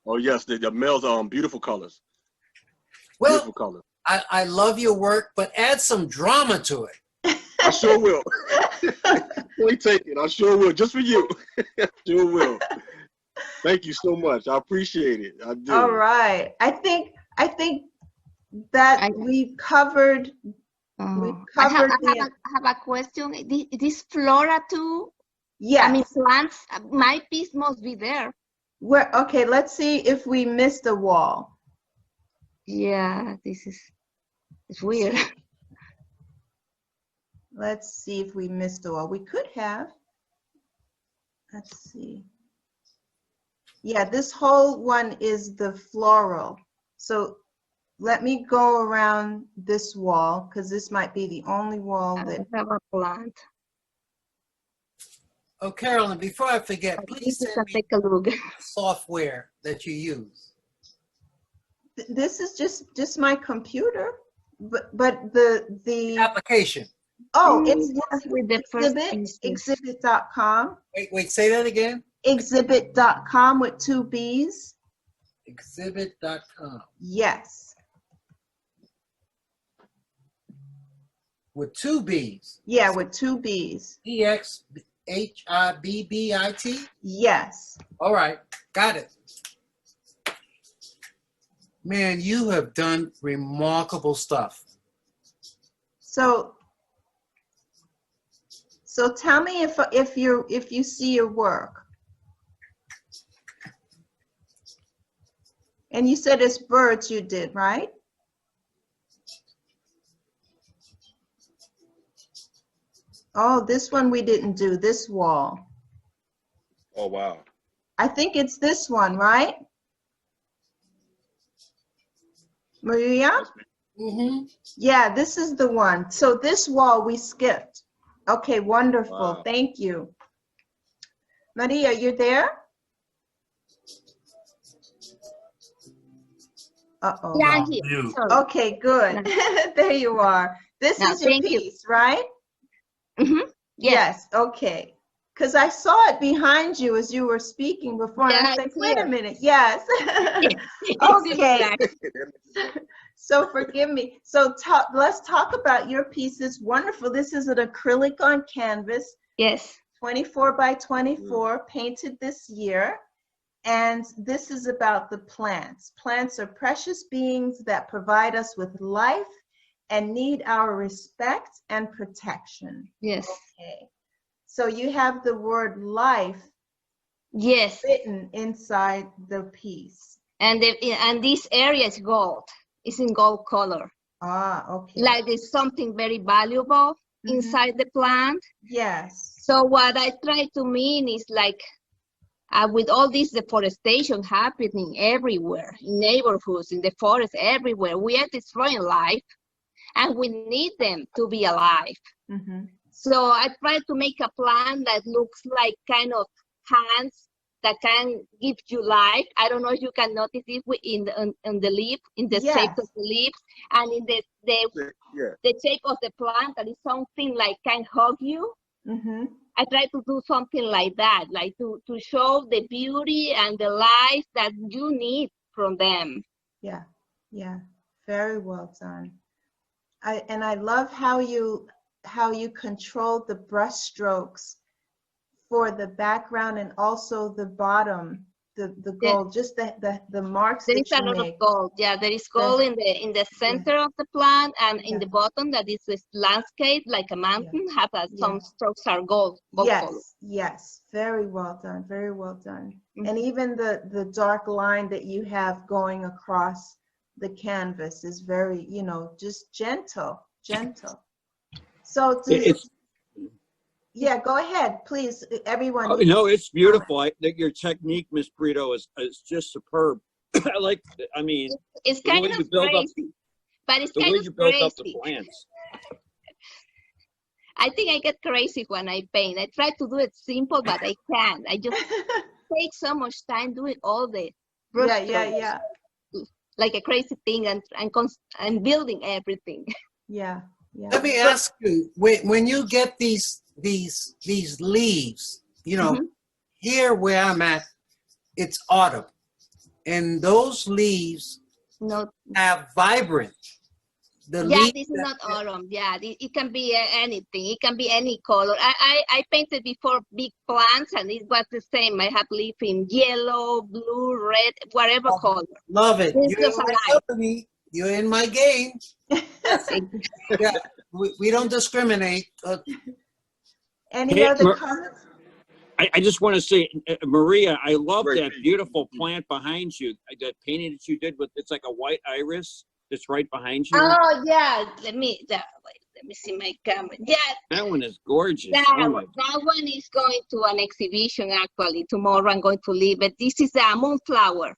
Oh yes, the males are beautiful colors. Well, Beautiful colors. I love your work, but add some drama to it. I sure will. We take it. I sure will, just for you. Sure will. Thank you so much. I appreciate it. I do. All right. I think that we covered. I have a question. This flora too? Yeah. I mean, plants. My piece must be there. Okay, let's see if we missed a wall. Yeah, it's weird. Let's see if we missed a wall. We could have. Let's see. Yeah, this whole one is the floral. So let me go around this wall, because this might be the only wall that I have a plant. Oh, Carolyn, before I forget, please send me take a look. Software that you use. This is just my computer, but the application. Oh, it's with the first exhibit.com. Wait, say that again. Exhibit.com with 2 B's. Exhibit.com. Yes. With 2 B's. Yeah, with 2 B's. EXHIBBIT? Yes. All right, got it. Man, you have done remarkable stuff. So tell me if you see your work. And you said it's birds you did, right? Oh, this one we didn't do, this wall. Oh, wow. I think it's this one, right? Maria? Mm-hmm. Yeah, this is the one. So this wall we skipped. Okay, wonderful. Wow. Thank you. Maria, you're there? Uh-oh. Yeah, I'm here. Sorry. Okay, good. There you are. This is your piece, right? Mm-hmm. Yes, okay. Because I saw it behind you as you were speaking before, and I was like, wait a minute, yes. Okay. So forgive me. So let's talk about your piece. It's wonderful. This is an acrylic on canvas. Yes. 24 by 24, painted this year. And this is about the plants. Plants are precious beings that provide us with life and need our respect and protection. Yes. Okay. So you have the word life, yes, written inside the piece. And this area is gold. It's in gold color. Ah, okay. Like there's something very valuable inside the plant. Yes. So what I try to mean is like, with all this deforestation happening everywhere, in neighborhoods, in the forest, everywhere, we are destroying life, and we need them to be alive. Mm-hmm. So I try to make a plant that looks like kind of hands that can give you life. I don't know if you can notice it in the leaf, in the shape of the leaves, and in the shape of the plant that is something like can hug you. Mm-hmm. I try to do something like that, like to show the beauty and the life that you need from them. Yeah, yeah, very well done. I love how you controlled the brush strokes for the background and also the bottom, the gold, just the marks There that is a you lot make. of gold. Yeah, there is gold in the center of the plant, and in the bottom that is this landscape like a mountain have some strokes are gold color. Yes, very well done, very well done. And even the dark line that you have going across the canvas is very, you know, just gentle. So yeah, go ahead, please, everyone. No, it's beautiful. Your technique, Miss Brito, is just superb. I like. I mean, it's kind of crazy, but it's kind of crazy. The way you build up the plants. I think I get crazy when I paint. I try to do it simple, but I can't. I just take so much time doing all the brush strokes, like a crazy thing, and building everything. Yeah. Let me ask you, when you get these leaves, you know, here where I'm at, it's autumn, and those leaves have vibrant. This is not autumn. Yeah, it can be anything. It can be any color. I painted before big plants, and it was the same. I have leaf in yellow, blue, red, whatever color. Love it. You're in my company. You're in my game. Yeah, we don't discriminate. Any other comments? I just want to say, Maria, I love that beautiful plant behind you. That painting that you did with, it's like a white iris that's right behind you. Oh yeah, let me see my camera. Yeah, that one is gorgeous. That one is going to an exhibition actually tomorrow. I'm going to leave it. This is a moonflower.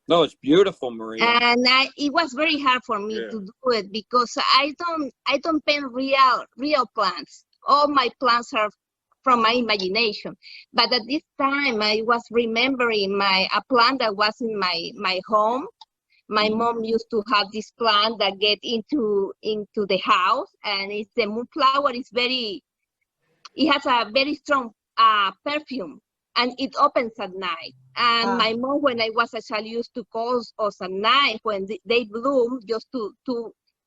No, it's beautiful, Maria. And it was very hard for me to do it because I don't paint real plants. All my plants are from my imagination. But at this time, I was remembering a plant that was in my home. My mom used to have this plant that get into the house, and it's the moonflower. It has a very strong perfume, and it opens at night. And my mom, when I was a child, used to call us at night when they bloom, just to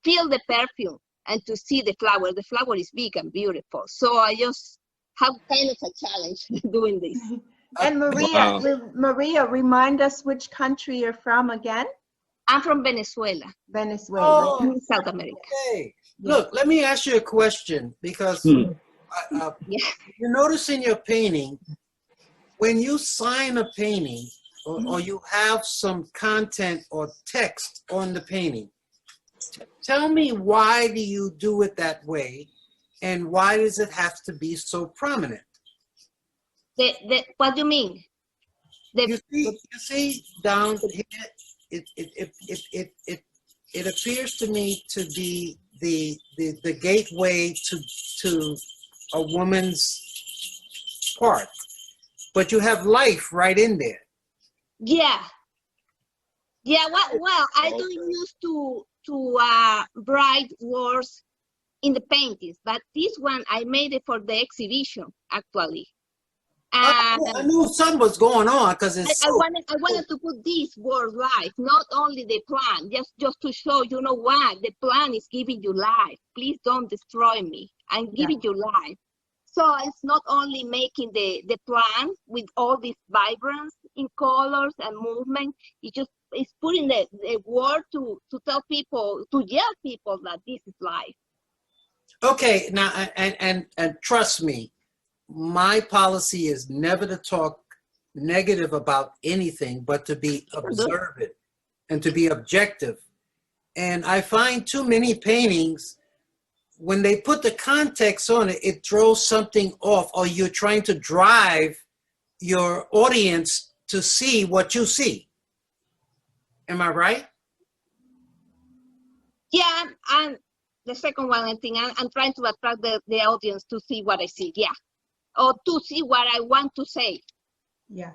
feel the perfume and to see the flower. The flower is big and beautiful. So I just have kind of a challenge doing this. And Maria, remind us which country you're from again. I'm from Venezuela. Venezuela, South America. Okay. Look, let me ask you a question, because you notice in your painting, when you sign a painting or you have some content or text on the painting, tell me, why do you do it that way, and why does it have to be so prominent? What do you mean? You see down here, it appears to me to be the gateway to a woman's part, but you have life right in there. Yeah. Well, I don't used to write words in the paintings, but this one I made it for the exhibition actually. I knew something was going on because I wanted to put this word life, not only the plant, just to show, you know what, the plant is giving you life. Please don't destroy me. I'm giving you life. So it's not only making the plant with all this vibrance in colors and movement. It's putting the word to tell people, to yell people that this is life. Okay, now and trust me, my policy is never to talk negative about anything, but to be observant and to be objective. And I find too many paintings, when they put the context on it, it throws something off, or you're trying to drive your audience to see what you see. Am I right? Yeah, and the second one, I think I'm trying to attract the audience to see what I see. Yeah. Or to see what I want to say. Yeah.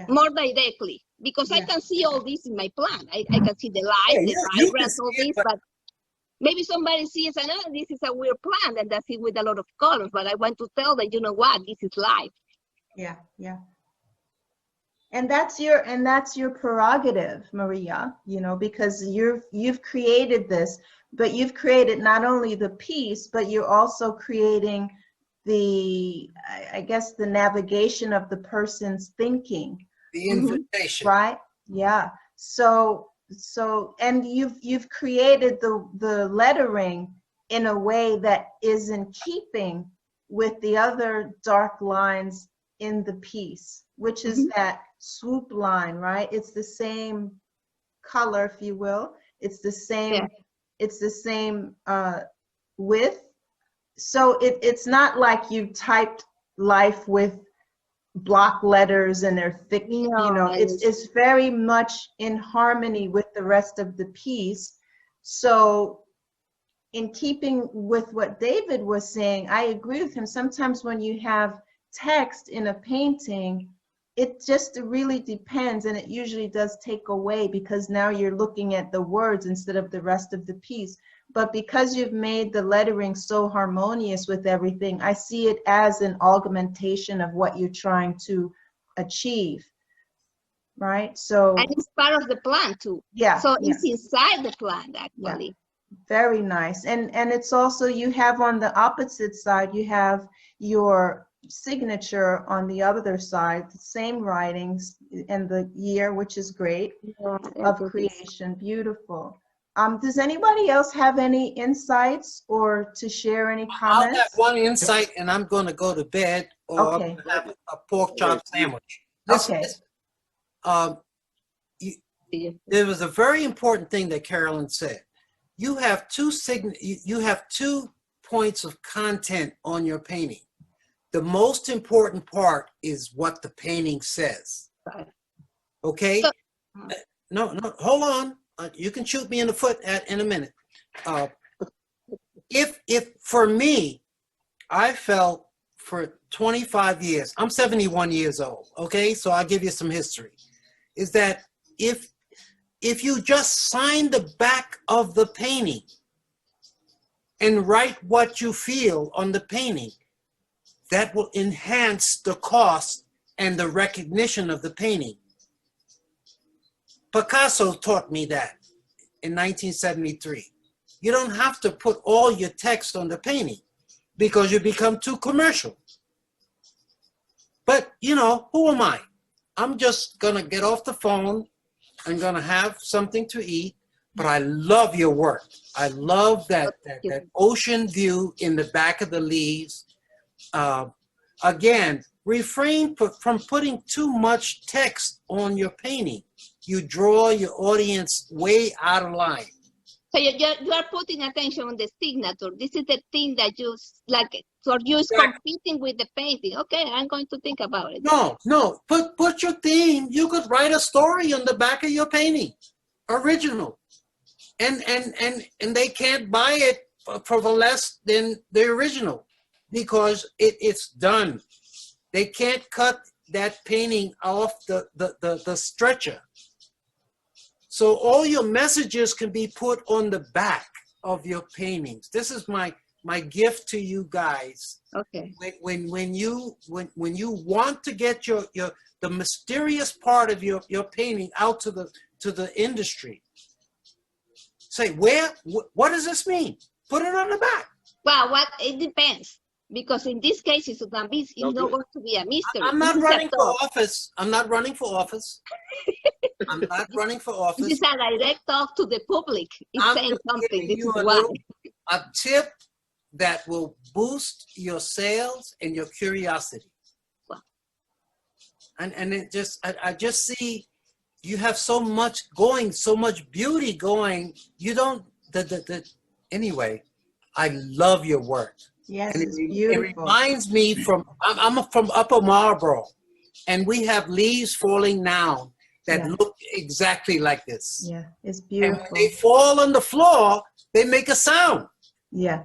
More directly, because I can see all this in my plan. I can see the light, the vibrance, all this, but maybe somebody sees, and this is a weird plant, and that's it with a lot of colors. But I want to tell them, you know what, this is life. Yeah. And that's your prerogative, Maria. You know, because you've created this. but you've created not only the piece, but you're also creating the, I guess, the navigation of the person's thinking. The invitation. Right? Yeah. So and you've created the lettering in a way that is in keeping with the other dark lines in the piece, which is that swoop line, right? It's the same color, if you will. It's the same, it's the same width. So it's not like you typed life with block letters and they're thick, you know, it's very much in harmony with the rest of the piece. So in keeping with what David was saying, I agree with him. Sometimes when you have text in a painting, it just really depends, and it usually does take away because now you're looking at the words instead of the rest of the piece. But because you've made the lettering so harmonious with everything, I see it as an augmentation of what you're trying to achieve, right? So, and it's part of the plan too. Yeah. So it's inside the plan actually. Yeah. Very nice. And it's also, you have on the opposite side, you have your signature on the other side, the same writings and the year, which is great, of creation. Beautiful. Does anybody else have any insights or to share any comments? I'll have one insight and I'm going to go to bed, or Okay. I'm gonna have a pork chop sandwich. Okay. There was a very important thing that Carolyn said. You have two points of content on your painting. The most important part is what the painting says. Okay? No, hold on. You can shoot me in the foot in a minute. If for me, I felt for 25 years, I'm 71 years old, okay? So I'll give you some history. Is that if you just sign the back of the painting and write what you feel on the painting, that will enhance the cost and the recognition of the painting. Picasso taught me that in 1973. You don't have to put all your text on the painting because you become too commercial. But, you know, who am I? I'm just gonna get off the phone. I'm gonna have something to eat, but I love your work. I love that ocean view in the back of the leaves. Again, refrain from putting too much text on your painting. You draw your audience way out of line. So you are putting attention on the signature. This is the thing that you like. So you're competing with the painting. Okay, I'm going to think about it. No. Put your theme. You could write a story on the back of your painting, original, and they can't buy it for less than the original because it's done. They can't cut that painting off the stretcher. So all your messages can be put on the back of your paintings. This is my gift to you guys. Okay. When you want to get the mysterious part of your painting out to the industry, say what does this mean? Put it on the back. Well, it depends. Because in this case, it's not going to be a mystery. I'm not running for office. I'm not running for office. I'm not running for office. This is a direct talk to the public. It's saying something. This is why. A tip that will boost your sales and your curiosity. Wow. And it just, I just see you have so much going, so much beauty going. You don't, anyway, I love your work. Yes, and it's beautiful. It reminds me I'm from Upper Marlboro, and we have leaves falling down that look exactly like this. Yeah, it's beautiful. And when they fall on the floor, they make a sound. Yeah.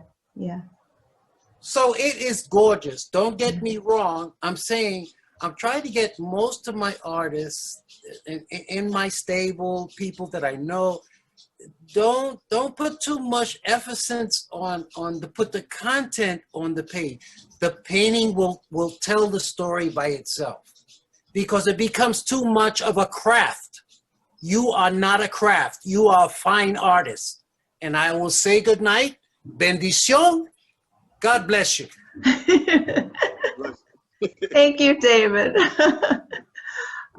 So it is gorgeous. Don't get me wrong. I'm saying I'm trying to get most of my artists in my stable, people that I know. Don't put too much emphasis on put the content on the page. The painting will tell the story by itself because it becomes too much of a craft. You are not a craft. You are a fine artist. and I will say good night. Bendición. God bless you. Thank you, David.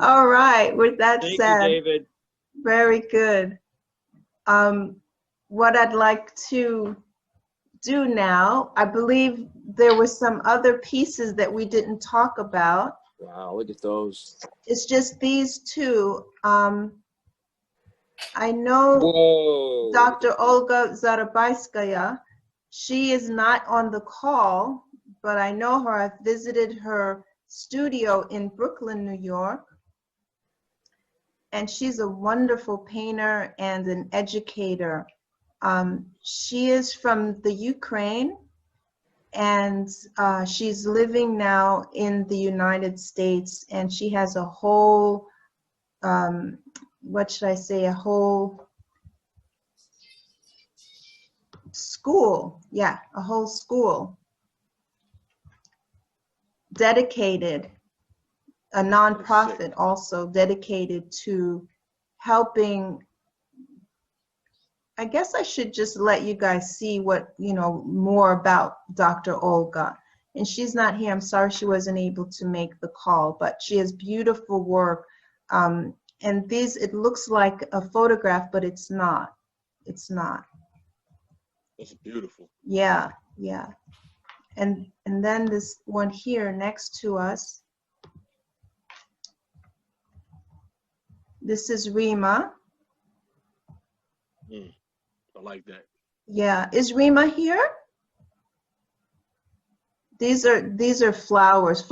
All right. With that Thank said, you, David. very good. What I'd like to do now, I believe there were some other pieces that we didn't talk about. Wow, look at those. It's just these two. I know Whoa. Dr. Olga Zarabaiskaya. She is not on the call, but I know her. I've visited her studio in Brooklyn, New York. And she's a wonderful painter and an educator. She is from the Ukraine, and she's living now in the United States, and she has a whole, what should I say, a whole school, yeah, a whole school dedicated, a nonprofit also dedicated to helping. I guess I should just let you guys see what, more about Dr. Olga. And she's not here. I'm sorry she wasn't able to make the call, but she has beautiful work. And these, it looks like a photograph, but it's not. It's not. That's beautiful. Yeah, yeah. And then this one here next to us. This is Rima. I like that. Yeah, is Rima here? These are flowers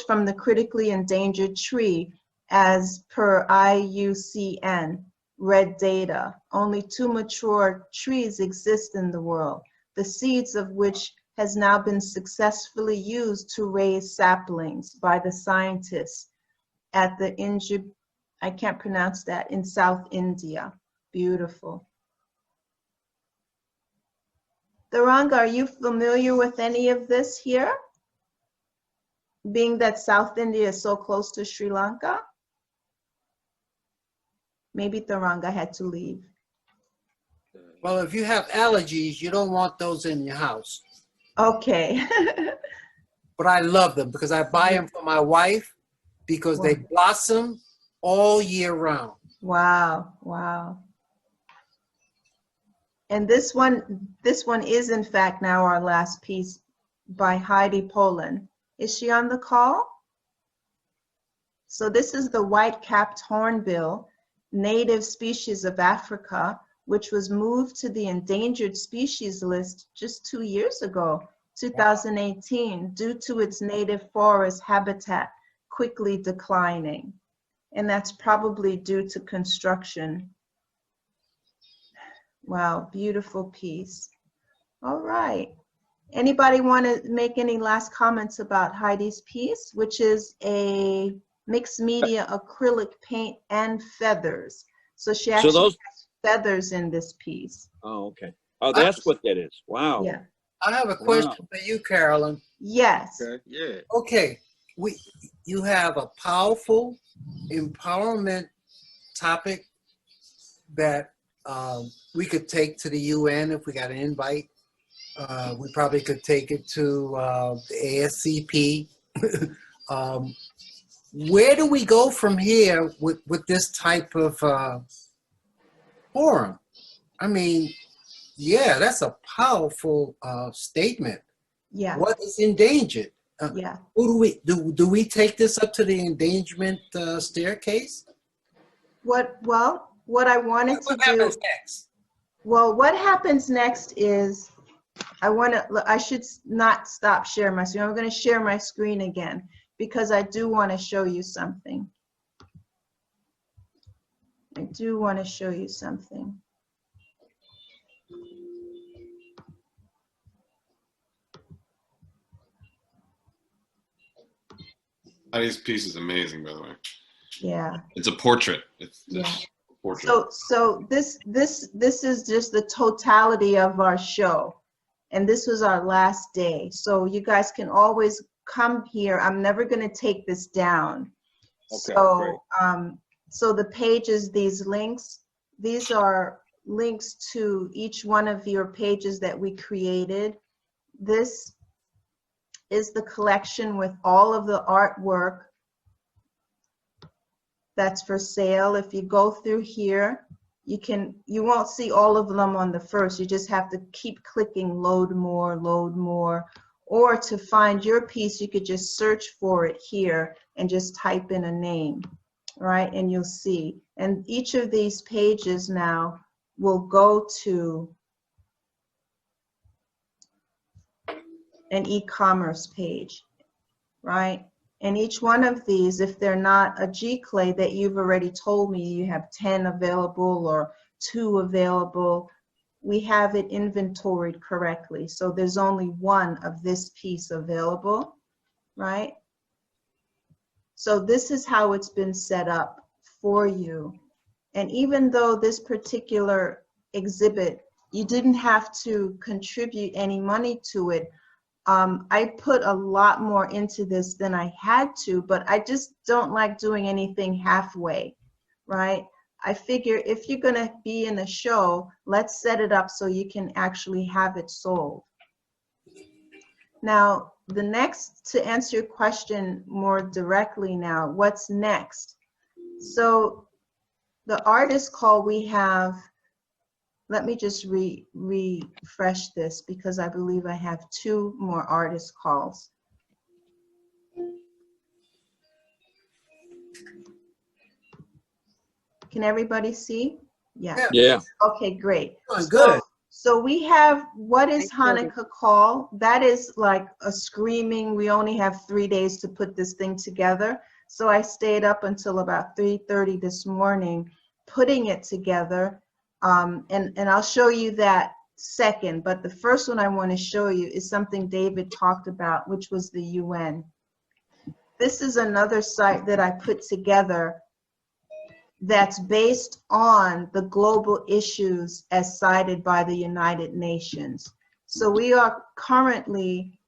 from the critically endangered tree as per IUCN red data. Only 2 mature trees exist in the world, the seeds of which has now been successfully used to raise saplings by the scientists at the I can't pronounce that, in South India. Beautiful. Taranga, are you familiar with any of this here? Being that South India is so close to Sri Lanka? Maybe Taranga had to leave. Well, if you have allergies, you don't want those in your house. Okay. But I love them because I buy them for my wife because they blossom all year round. Wow, wow. And this one is in fact now our last piece by Heidi Poland. Is she on the call? So this is the white-capped hornbill, native species of Africa, which was moved to the endangered species list just 2 years ago, 2018, due to its native forest habitat quickly declining. And that's probably due to construction. Wow, beautiful piece. All right. Anybody want to make any last comments about Heidi's piece, which is a mixed media acrylic paint and feathers. So she actually has feathers in this piece. Oh, okay. Oh, that's what that is. Wow. Yeah. I have a question for you, Carolyn. Yes. Okay. Yeah. Okay. You have a powerful empowerment topic that we could take to the UN if we got an invite. We probably could take it to the ASCP. Where do we go from here with this type of forum? I mean, yeah, that's a powerful statement. Yeah. What is endangered? Yeah. Who do we take this up to the endangerment staircase? What I wanted to do. What happens next? Well, what happens next is I should not stop sharing my screen. I'm going to share my screen again because I do want to show you something. I do want to show you something. Heidi's piece is amazing, by the way. Yeah. It's a portrait. It's yeah. a portrait. So this is just the totality of our show. And this was our last day. So you guys can always come here. I'm never going to take this down. Okay, so, so the pages, these links, these are links to each one of your pages that we created. This is the collection with all of the artwork that's for sale. If you go through here, you won't see all of them on the first. You just have to keep clicking load more. Or to find your piece, you could just search for it here and just type in a name, right? And you'll see. And each of these pages now will go to an e-commerce page, right? And each one of these, if they're not a G-clay that you've already told me you have 10 available or 2 available, we have it inventoried correctly. So there's only one of this piece available, right? So this is how it's been set up for you. And even though this particular exhibit, you didn't have to contribute any money to it, I put a lot more into this than I had to, but I just don't like doing anything halfway, right? I figure if you're gonna be in a show, let's set it up so you can actually have it sold. Now, the next, to answer your question more directly now, what's next? So the artist call we have, let me just refresh this because I believe I have 2 more artist calls. Can everybody see? Yeah. Yeah. Okay, great. Good. So we have, what is Hanukkah call? That is like a screaming, we only have 3 days to put this thing together. So I stayed up until about 3:30 this morning putting it together. And I'll show you that second, but the first one I want to show you is something David talked about, which was the UN. This is another site that I put together that's based on the global issues as cited by the United Nations. So we are currently,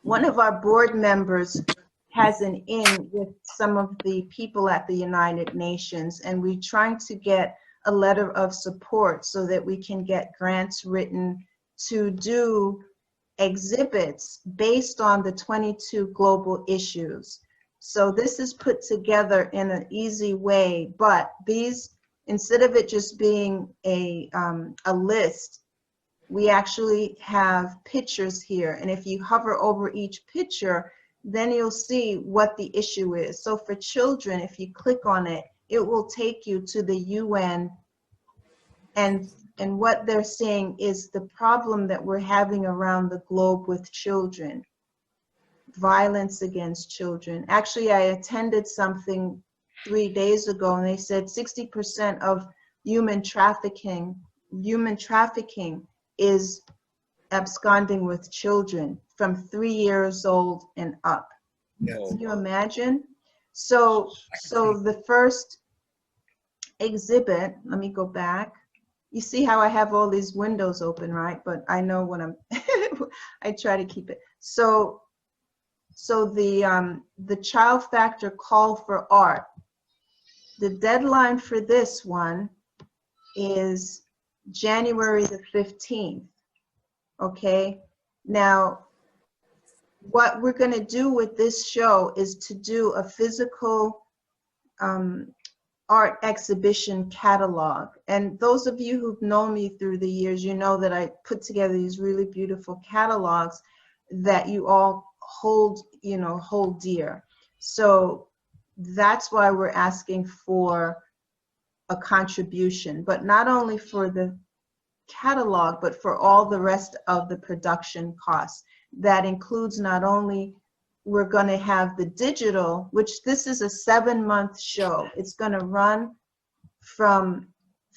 one of our board members has an in with some of the people at the United Nations, and we're trying to get a letter of support so that we can get grants written to do exhibits based on the 22 global issues. So this is put together in an easy way, but these, instead of it just being a list, we actually have pictures here. And if you hover over each picture, then you'll see what the issue is. So for children, if you click on it, it will take you to the UN, and what they're saying is the problem that we're having around the globe with children, violence against children. Actually, I attended something 3 days ago, and they said 60% of human trafficking is absconding with children from 3 years old and up. Yes. Can you imagine? So the first exhibit, let me go back. You see how I have all these windows open, right? But I know when I'm, I try to keep it. So the Child Factor call for art, the deadline for this one is January the 15th, okay? Now, what we're gonna do with this show is to do a physical art exhibition catalog. And those of you who've known me through the years, you know that I put together these really beautiful catalogs that you all hold dear. So that's why we're asking for a contribution, but not only for the catalog, but for all the rest of the production costs. That includes not only, we're going to have the digital, which this is a 7-month show. It's going to run from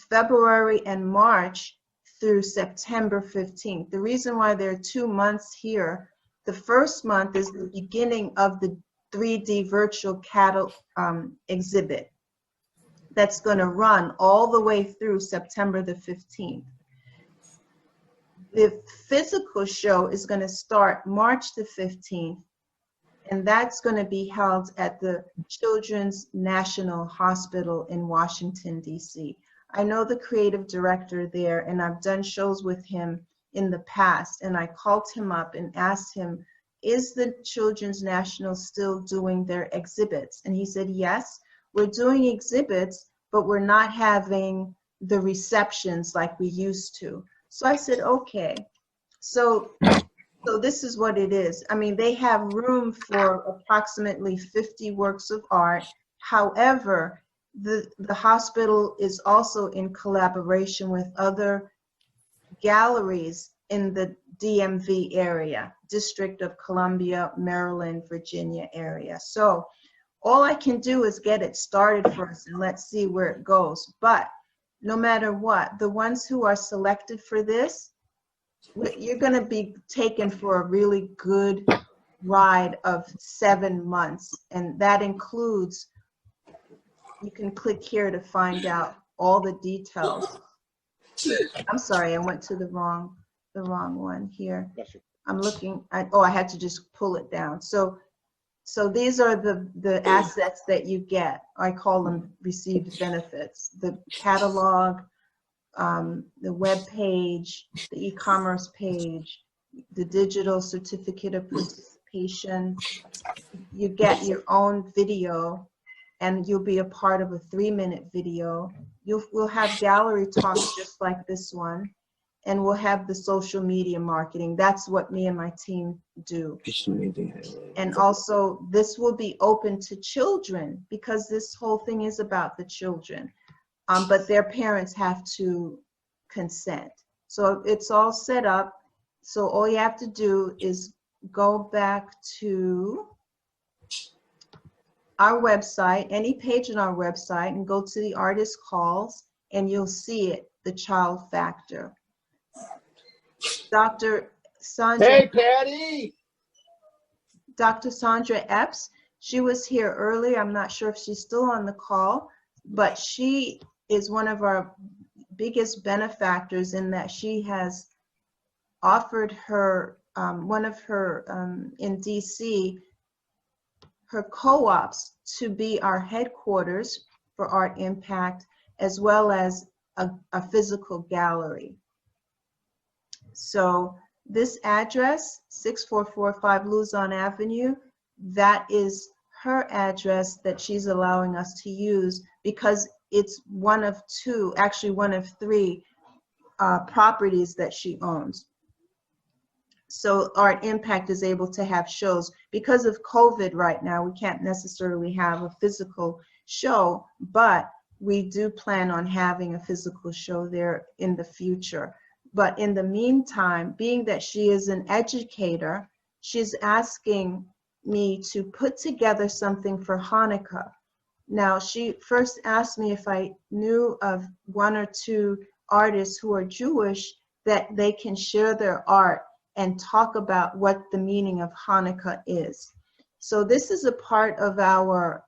February and March through September 15th. The reason why there are 2 months here, the first month is the beginning of the 3D virtual catalog exhibit that's going to run all the way through September the 15th. The physical show is going to start March the 15th, and that's going to be held at the Children's National Hospital in Washington, D.C. I know the creative director there, and I've done shows with him in the past, and I called him up and asked him, is the Children's National still doing their exhibits? And he said, yes, we're doing exhibits, but we're not having the receptions like we used to. So I said, okay. So this is what it is. I mean, they have room for approximately 50 works of art. However, the hospital is also in collaboration with other galleries in the DMV area, District of Columbia, Maryland, Virginia area. So all I can do is get it started first and let's see where it goes. But no matter what, the ones who are selected for this, you're going to be taken for a really good ride of 7 months. And that includes, you can click here to find out all the details. I'm sorry, I went to the wrong one here. I'm looking at, oh, I had to just pull it down. So these are the assets that you get. I call them received benefits. The catalog, the web page, the e-commerce page, the digital certificate of participation. You get your own video, and you'll be a part of a 3-minute video. We'll have gallery talks just like this one, and we'll have the social media marketing. That's what me and my team do. And also, this will be open to children because this whole thing is about the children. But their parents have to consent. So it's all set up. So all you have to do is go back to our website, any page on our website, and go to the artist calls, and you'll see it, the child factor. Dr. Sandra. Hey, Patty. Dr. Sandra Epps, she was here earlier. I'm not sure if she's still on the call, but she is one of our biggest benefactors in that she has offered her, one of her, in DC, her co-ops to be our headquarters for Art Impact, as well as a physical gallery. So this address, 6445 Luzon Avenue, that is her address that she's allowing us to use because it's one of 2, actually one of 3 properties that she owns. So Art Impact is able to have shows. Because of COVID right now, we can't necessarily have a physical show, but we do plan on having a physical show there in the future. But in the meantime, being that she is an educator, she's asking me to put together something for Hanukkah. Now, she first asked me if I knew of 1 or 2 artists who are Jewish that they can share their art and talk about what the meaning of Hanukkah is. So this is a part of our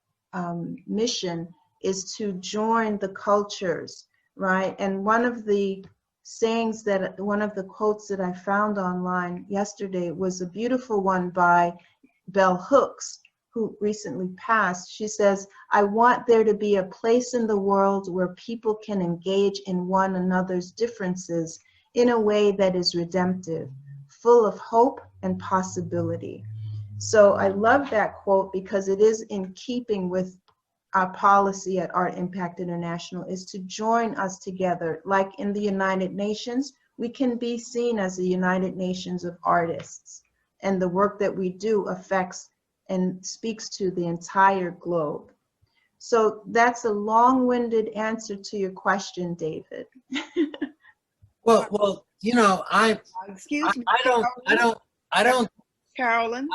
mission, is to join the cultures, right? And one of the sayings that, one of the quotes that I found online yesterday was a beautiful one by Bell Hooks, who recently passed. She says, I want there to be a place in the world where people can engage in one another's differences in a way that is redemptive, full of hope and possibility. So I love that quote because it is in keeping with our policy at Art Impact International, is to join us together. Like in the United Nations, we can be seen as the United Nations of artists, and the work that we do affects and speaks to the entire globe. So that's a long-winded answer to your question, David. Well, you know, Excuse me. I don't. Carolyn,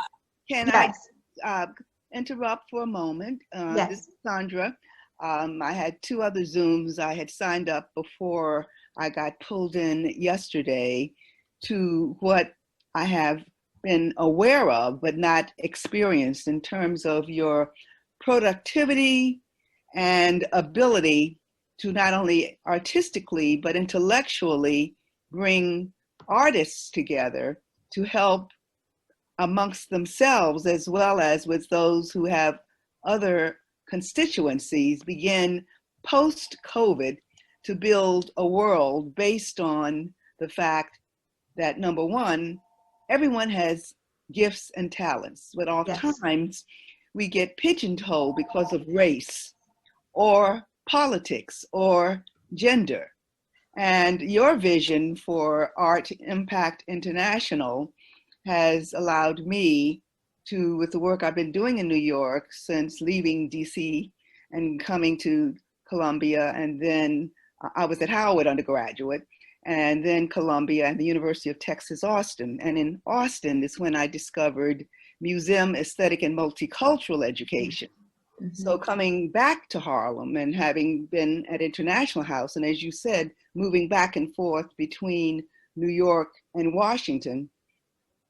can yes. I interrupt for a moment? Yes. This is Sandra. I had 2 other Zooms I had signed up before I got pulled in yesterday to what I have been aware of but not experienced in terms of your productivity and ability to not only artistically but intellectually bring artists together to help amongst themselves as well as with those who have other constituencies begin post-COVID to build a world based on the fact that, number one, everyone has gifts and talents, but oftentimes we get pigeonholed because of race or politics or gender. And your vision for Art Impact International has allowed me to, with the work I've been doing in New York since leaving DC and coming to Columbia, and then I was at Howard undergraduate, and then Columbia and the University of Texas, Austin. And in Austin is when I discovered museum aesthetic and multicultural education. So coming back to Harlem and having been at International House, and as you said, moving back and forth between New York and Washington,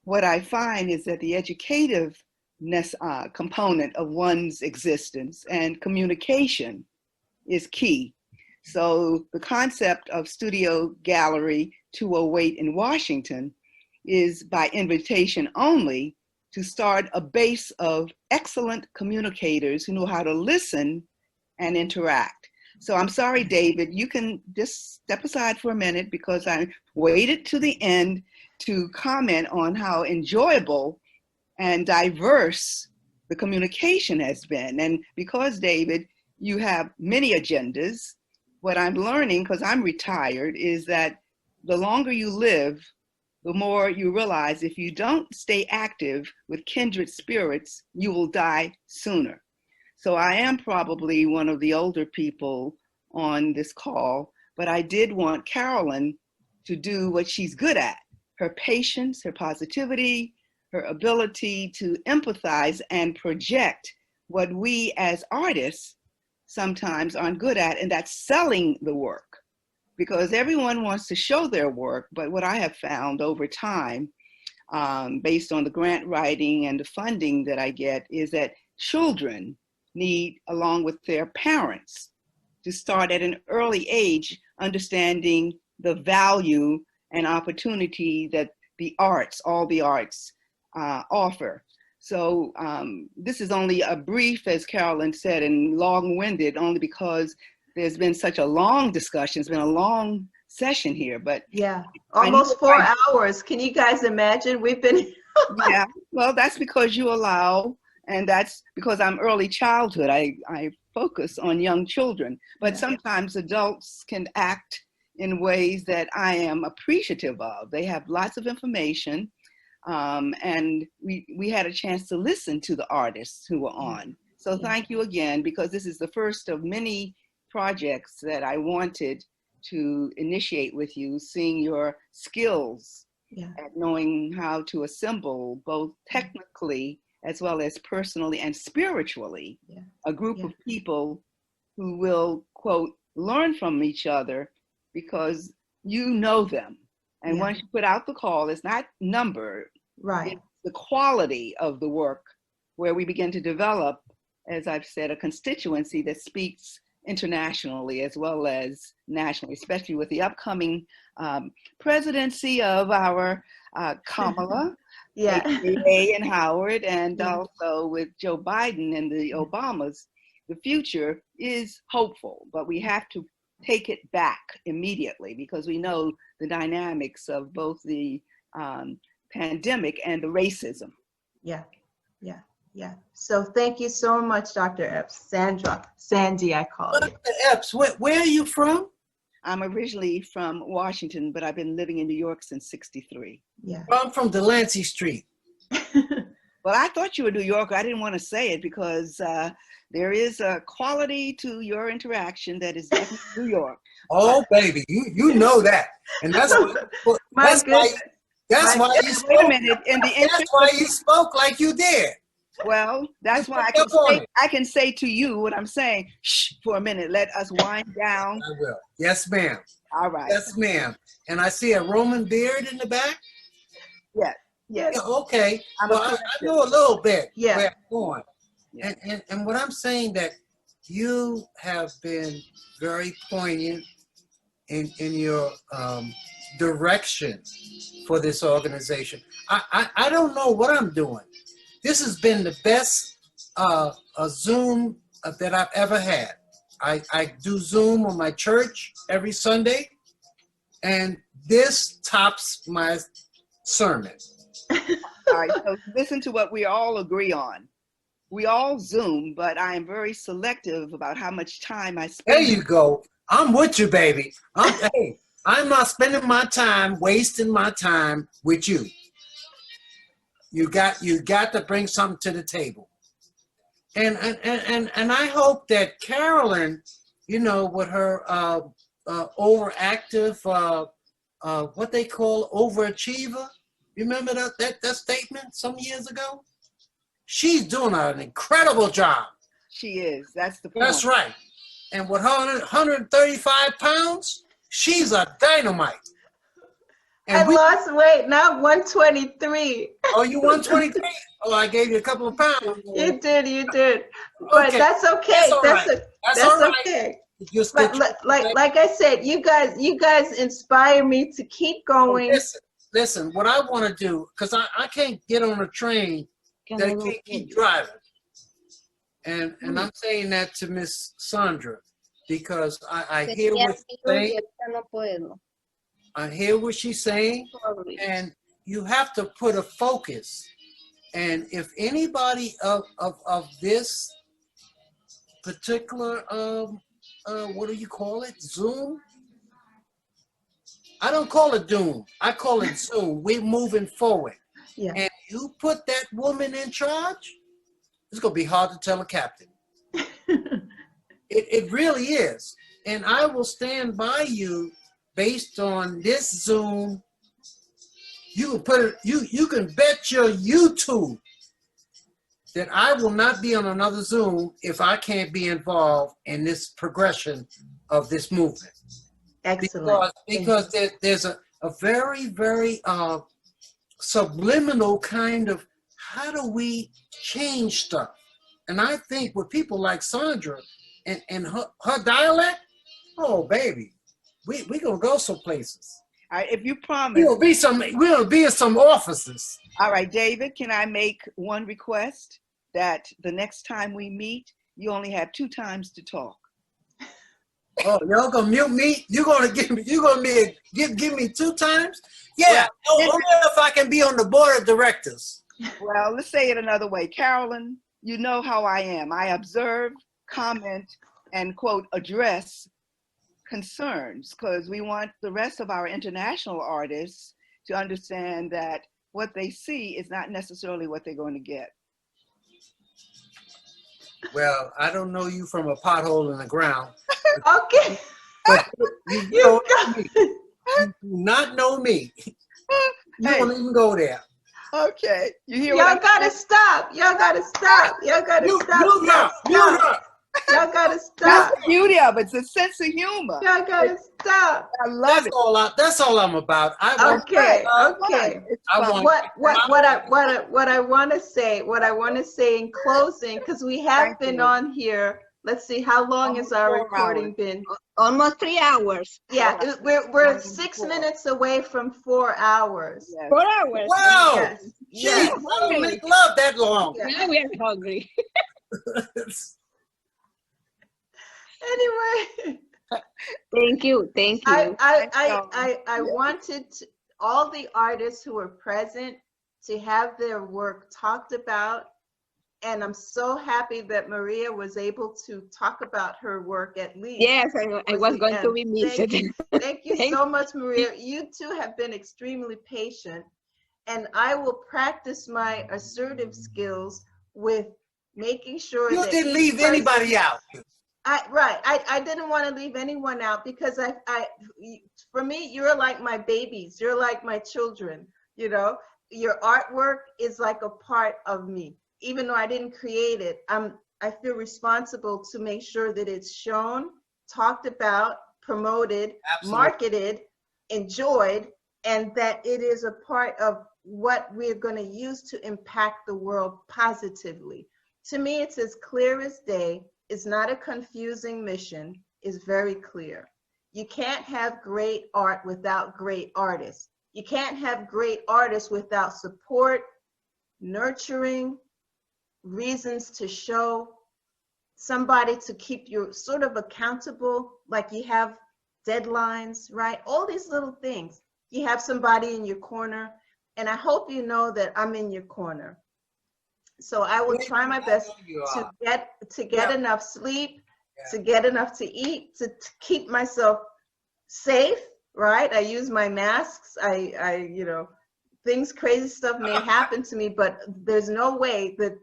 what I find is that the educativeness component of one's existence and communication is key. So the concept of Studio Gallery 208 in Washington is by invitation only to start a base of excellent communicators who know how to listen and interact. So I'm sorry, David, you can just step aside for a minute because I waited to the end to comment on how enjoyable and diverse the communication has been. And because, David, you have many agendas, what I'm learning, because I'm retired, is that the longer you live, the more you realize if you don't stay active with kindred spirits, you will die sooner. So I am probably one of the older people on this call, but I did want Carolyn to do what she's good at, her patience, her positivity, her ability to empathize and project what we as artists sometimes aren't good at, and that's selling the work. Because everyone wants to show their work, but what I have found over time, based on the grant writing and the funding that I get, is that children need, along with their parents, to start at an early age understanding the value and opportunity that the arts, all the arts, offer. So this is only a brief, as Carolyn said, and long-winded, only because there's been such a long discussion. It's been a long session here, but yeah, almost 4 hours. Can you guys imagine? We've been yeah, well, that's because you allow, and that's because I'm early childhood. I focus on young children, but sometimes adults can act in ways that I am appreciative of. They have lots of information, and we had a chance to listen to the artists who were on. So thank you again, because this is the first of many projects that I wanted to initiate with you, seeing your skills at knowing how to assemble both technically as well as personally and spiritually a group of people who will, quote, learn from each other because you know them. And once you put out the call, it's not number, it's the quality of the work where we begin to develop, as I've said, a constituency that speaks internationally as well as nationally, especially with the upcoming presidency of our Kamala, AKA and Howard, and also with Joe Biden and the Obamas. The future is hopeful, but we have to take it back immediately because we know the dynamics of both the pandemic and the racism. Yeah. So thank you so much, Dr. Epps. Sandy, I call you. Dr. Epps, where are you from? I'm originally from Washington, but I've been living in New York since '63. Yeah. I'm from Delancey Street. Well, I thought you were New Yorker. I didn't want to say it because there is a quality to your interaction that is definitely New York. Oh, baby, you know that, and that's why you spoke. Wait a minute. In the interest, that's why you spoke like you did. Well, that's why I can say to you what I'm saying. Shh, for a minute. Let us wind down. I will. Yes, ma'am. All right. Yes, ma'am. And I see a Roman beard in the back. Yes. Yes. Yeah, okay. Well, I know a little bit where I'm going. Yeah. And what I'm saying that you have been very poignant in your direction for this organization. I don't know what I'm doing. This has been the best Zoom that I've ever had. I do Zoom on my church every Sunday, and this tops my sermon. All right, so listen to what we all agree on. We all Zoom, but I am very selective about how much time I spend. There you go. I'm with you, baby. Hey, I'm not spending my time, wasting my time with you. You got to bring something to the table. And I hope that Carolyn, you know, with her overactive, what they call overachiever. Remember that statement some years ago? She's doing an incredible job. She is. That's the point. That's right. And with 135 pounds, she's a dynamite. And I lost weight, now 123. Oh, you 123? Oh, I gave you a couple of pounds. You did. But Okay. that's okay. That's all right. Okay. Just but like I said, you guys inspire me to keep going. Listen, what I want to do, because I can't get on a train that I can't keep driving. And I'm saying that to Miss Sandra, because I hear what she's saying. I hear what she's saying, and you have to put a focus. And if anybody of this particular, what do you call it, Zoom? I don't call it Doom. I call it Zoom. We're moving forward. Yeah. And you put that woman in charge, it's going to be hard to tell a captain. It really is. And I will stand by you based on this Zoom. You can put it, you can bet your YouTube that I will not be on another Zoom if I can't be involved in this progression of this movement. Excellent. Because there's a very, very subliminal kind of, how do we change stuff? And I think with people like Sandra and her dialect, oh baby, we gonna go some places. All right, if you promise. We'll be in some offices. All right, David, can I make one request that the next time we meet, you only have 2 times to talk? Oh, y'all gonna mute me? Give me 2 times? Yeah. Only if I can be on the board of directors. Well, let's say it another way. Carolyn, you know how I am. I observe, comment, and quote, address concerns, because we want the rest of our international artists to understand that what they see is not necessarily what they're going to get. Well, I don't know you from a pothole in the ground. Okay. But you do not know me. You don't even go there. Okay. You hear Y'all gotta stop. Y'all gotta stop. Y'all gotta stop. Y'all gotta stop. That's the beauty of it. It's a sense of humor. Y'all gotta stop. I love it. That's all I'm about. Okay. What I want to say in closing, because we have been on here. Let's see, how long has our recording been? Almost 3 hours. Yeah, we're 6 minutes away from 4 hours. Yes. 4 hours. Wow. Yes. Yes. I don't make love that long. Yeah. Now we are hungry. Anyway. Thank you. I wanted all the artists who were present to have their work talked about. And I'm so happy that Maria was able to talk about her work at least. Yes, I was going to be missed. Thank you so much, Maria. You two have been extremely patient. And I will practice my assertive skills with making sure you that didn't leave anybody out. I didn't want to leave anyone out, because for me, you're like my babies. You're like my children. You know, your artwork is like a part of me. Even though I didn't create it, I feel responsible to make sure that it's shown, talked about, promoted, marketed, enjoyed, and that it is a part of what we're going to use to impact the world positively. To me, it's as clear as day. It's not a confusing mission. It's very clear. You can't have great art without great artists. You can't have great artists without support, nurturing, reasons to show, somebody to keep you sort of accountable, like you have deadlines, right? All these little things. You have somebody in your corner, and I hope you know that I'm in your corner. So I will try my best to get enough sleep, to get enough to eat, to keep myself safe, right? I use my masks. I you know, things, crazy stuff may happen to me, but there's no way that,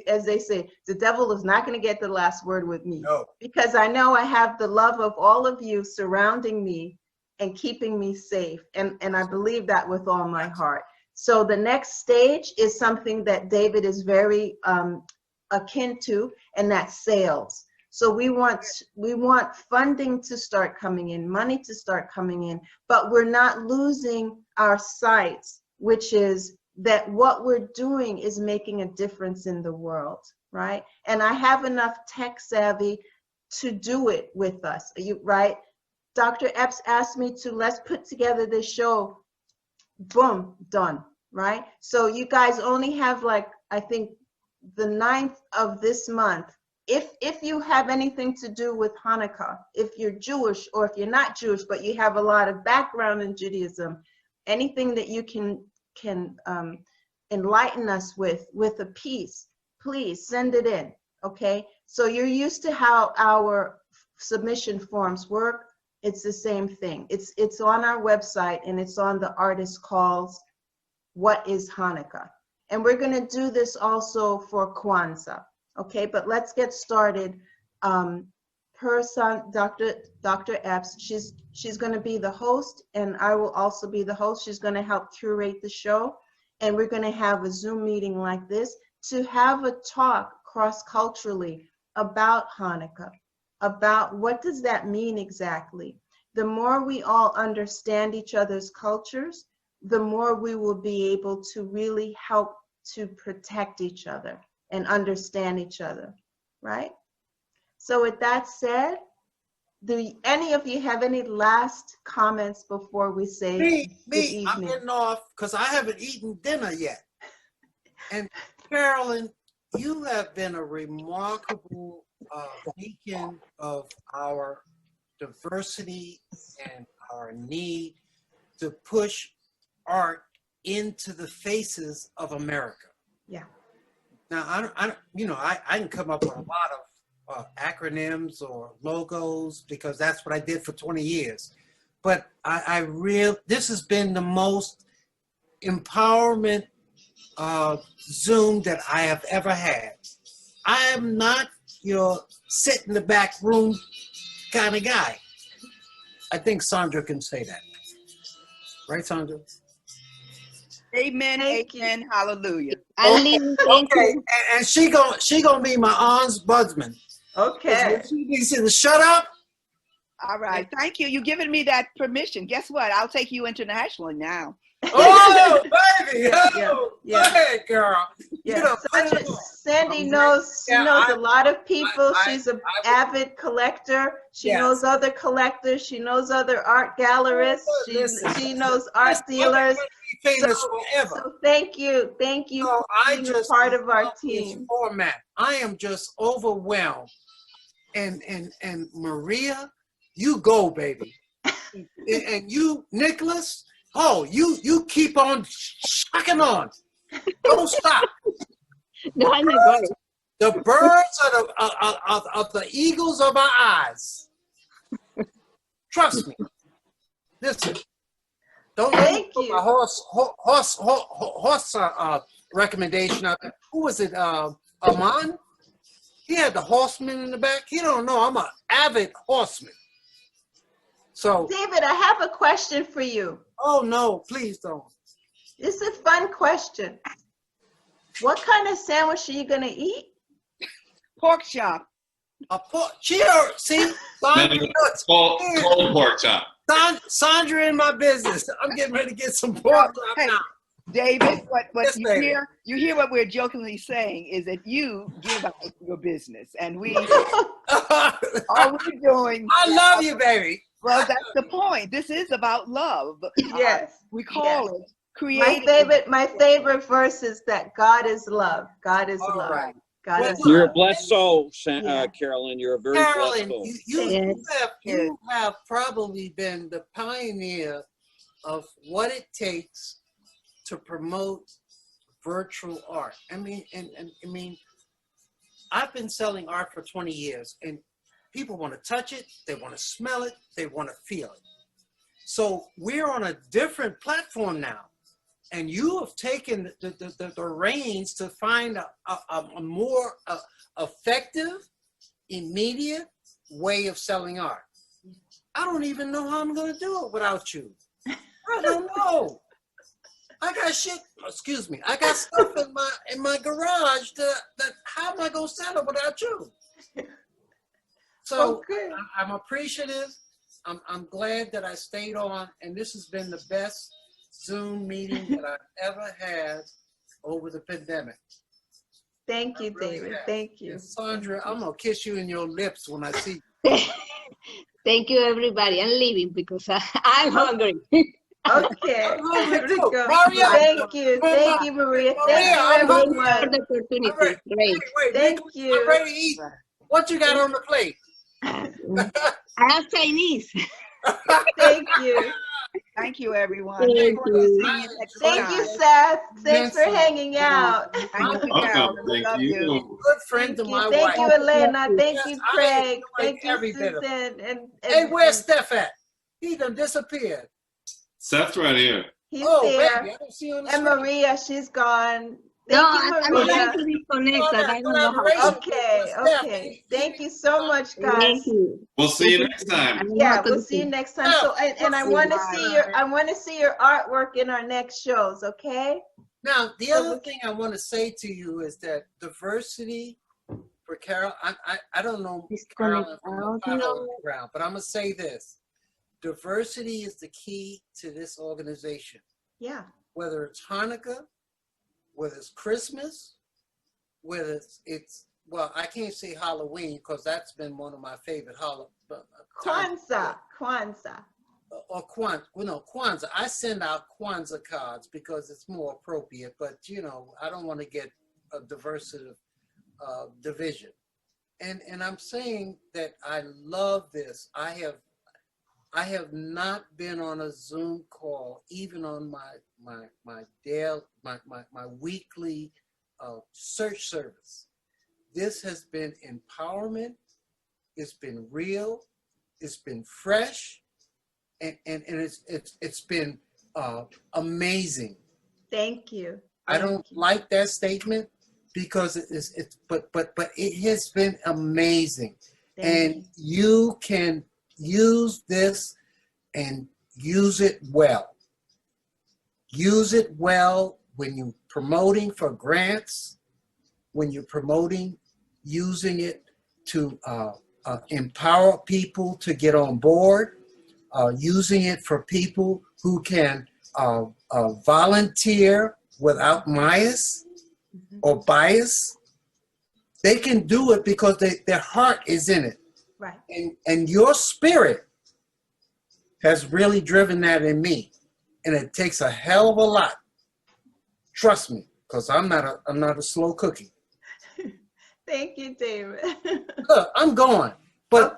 as they say, the devil is not going to get the last word with me. No. Because I know I have the love of all of you surrounding me and keeping me safe. And I believe that with all my heart. So the next stage is something that David is very akin to, and that's sales. So we want funding to start coming in, money to start coming in, but we're not losing our sights, which is that what we're doing is making a difference in the world, right? And I have enough tech savvy to do it with us, right? Dr. Epps asked me to, let's put together this show, boom, done, right? So you guys only have, like, I think the 9th of this month. If you have anything to do with Hanukkah, if you're Jewish or if you're not Jewish, but you have a lot of background in Judaism, anything that you can enlighten us with a piece, please send it in, okay? So you're used to how our submission forms work. It's the same thing. It's on our website, and it's on the artist calls What is Hanukkah? And we're gonna do this also for Kwanzaa. Okay, but let's get started. Her son, Dr. Epps, she's going to be the host, and I will also be the host. She's going to help curate the show, and we're going to have a Zoom meeting like this to have a talk cross-culturally about Hanukkah, about what does that mean exactly. The more we all understand each other's cultures, the more we will be able to really help to protect each other and understand each other, right? So with that said, do any of you have any last comments before we say good evening? I'm getting off because I haven't eaten dinner yet. And Carolyn, you have been a remarkable beacon of our diversity and our need to push art into the faces of America. Yeah. Now, I can come up with a lot of acronyms or logos because that's what I did for 20 years. But this has been the most empowerment Zoom that I have ever had. I am not your sit in the back room kind of guy. I think Sandra can say that. Right, Sandra? Amen, amen, hallelujah. Okay, and she gonna be my ombudsman. Okay. She needs to shut up. All right, thank you. You're giving me that permission. Guess what? I'll take you internationally now. Oh, baby! Yeah. Go ahead, girl. Yeah. Sandy knows. She knows a lot of people. She's an avid collector. She knows other collectors. She knows other art gallerists. She knows art dealers. So thank you for being a part of our team. Format. I am just overwhelmed. And Maria, you go, baby. And you, Nicholas. Oh, you keep on shucking on. Don't stop. No, I'm not going. The birds are the eagles of our eyes. Trust me. Listen. Don't let me put my horse recommendation out there. Who was it? Aman? He had the horseman in the back. He don't know. I'm an avid horseman. So, David, I have a question for you. Oh no, please don't. It's a fun question. What kind of sandwich are you gonna eat? Pork chop. A pork. See, Sandra, cold pork chop. Sandra in my business. I'm getting ready to get some pork chop now. David, what you hear what we're jokingly saying is that you give out your business, and we all we're doing. I love you, baby. Well, that's the point. This is about love. Yes. We call it creating. My favorite verse is that God is love. God is love. Right. You're a blessed soul, Carolyn. You're a very Carolyn, blessed soul. you have probably been the pioneer of what it takes to promote virtual art. I mean, I mean, I've been selling art for 20 years, and people want to touch it, they want to smell it, they want to feel it. So we're on a different platform now, and you have taken the reins to find a more effective, immediate way of selling art. I don't even know how I'm going to do it without you. I don't know. I got shit. Excuse me. I got stuff in my garage that how am I gonna sell it without you? So I'm appreciative. I'm glad that I stayed on, and this has been the best Zoom meeting that I've ever had over the pandemic. Thank you, David. Thank you. And Sandra, I'm gonna kiss you in your lips when I see you. Thank you, everybody. I'm leaving because I'm hungry. Okay, here we go. Thank you, Maria. Thank you, everyone. Great. Thank you. I'm ready to eat. What you got on the plate? I have Chinese. Thank you. Thank you, everyone. Thank you. Thank you, Seth. Thanks for hanging out. Thank you. Good friend of my wife. Thank you, Elena. Thank you, Craig. Thank you, Susan. Hey, where's Steph at? He done disappeared. Seth's right here. He's Baby, there. I don't see you on the And screen. Maria, she's gone. No, Thank you, I'm Maria. trying to disconnect. I don't know how. Okay. Thank you so much, guys. Thank you. We'll see you next time. Yeah, we'll see you next time. So, and I want to see your artwork in our next shows. Okay. Now, the other thing I want to say to you is that diversity for Carol. I don't know Carolyn from the ground, but I'm gonna say this. Diversity is the key to this organization. Yeah. Whether it's Hanukkah, whether it's Christmas, whether it's well, I can't say Halloween because that's been one of my favorite holidays. Kwanzaa. Or Kwanzaa. Well, no, Kwanzaa. I send out Kwanzaa cards because it's more appropriate, but you know, I don't want to get a diversity division. And I'm saying that I love this. I have not been on a Zoom call, even on my weekly search service. This has been empowerment. It's been real. It's been fresh, and it's been amazing. Thank you. I don't like that statement because but it has been amazing, and you can use this and use it well. Use it well when you're promoting for grants, when you're promoting, using it to empower people to get on board, using it for people who can volunteer without bias or bias. They can do it because their heart is in it. Right. And your spirit has really driven that in me. And it takes a hell of a lot. Trust me, because I'm not a slow cookie. Thank you, David. Look, I'm going. But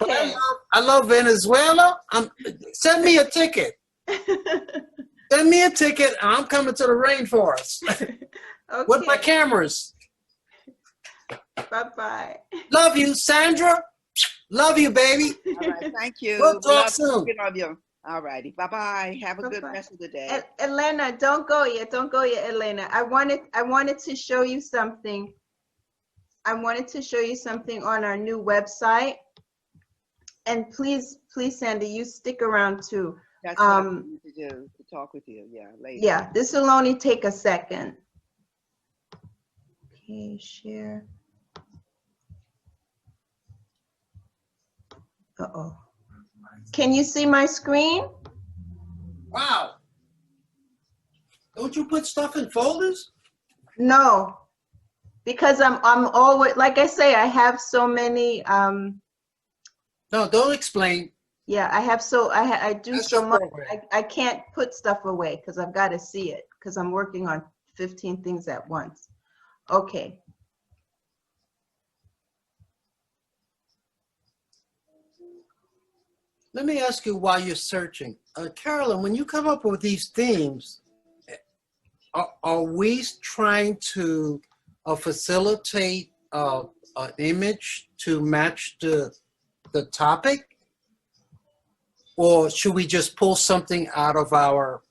I love Venezuela. Send me a ticket. Send me a ticket, and I'm coming to the rainforest with my cameras. Bye-bye. Love you, Sandra. Love you, baby. All right, thank you. We'll talk soon. All righty. Bye-bye. Have a good rest of the day. Elena, don't go yet. Don't go yet, Elena. I wanted to show you something. I wanted to show you something on our new website. And please, Sandy, you stick around too. That's what I need to do, to talk with you. Yeah, later. Yeah, this will only take a second. Okay, share. Uh-oh. Can you see my screen? Wow. Don't you put stuff in folders? No, because I'm always, like I say, I have so many. No, don't explain. Yeah, I do so much. I can't put stuff away because I've got to see it because I'm working on 15 things at once. Okay. Let me ask you while you're searching, Carolyn, when you come up with these themes, are we trying to facilitate an image to match the topic? Or should we just pull something out of our,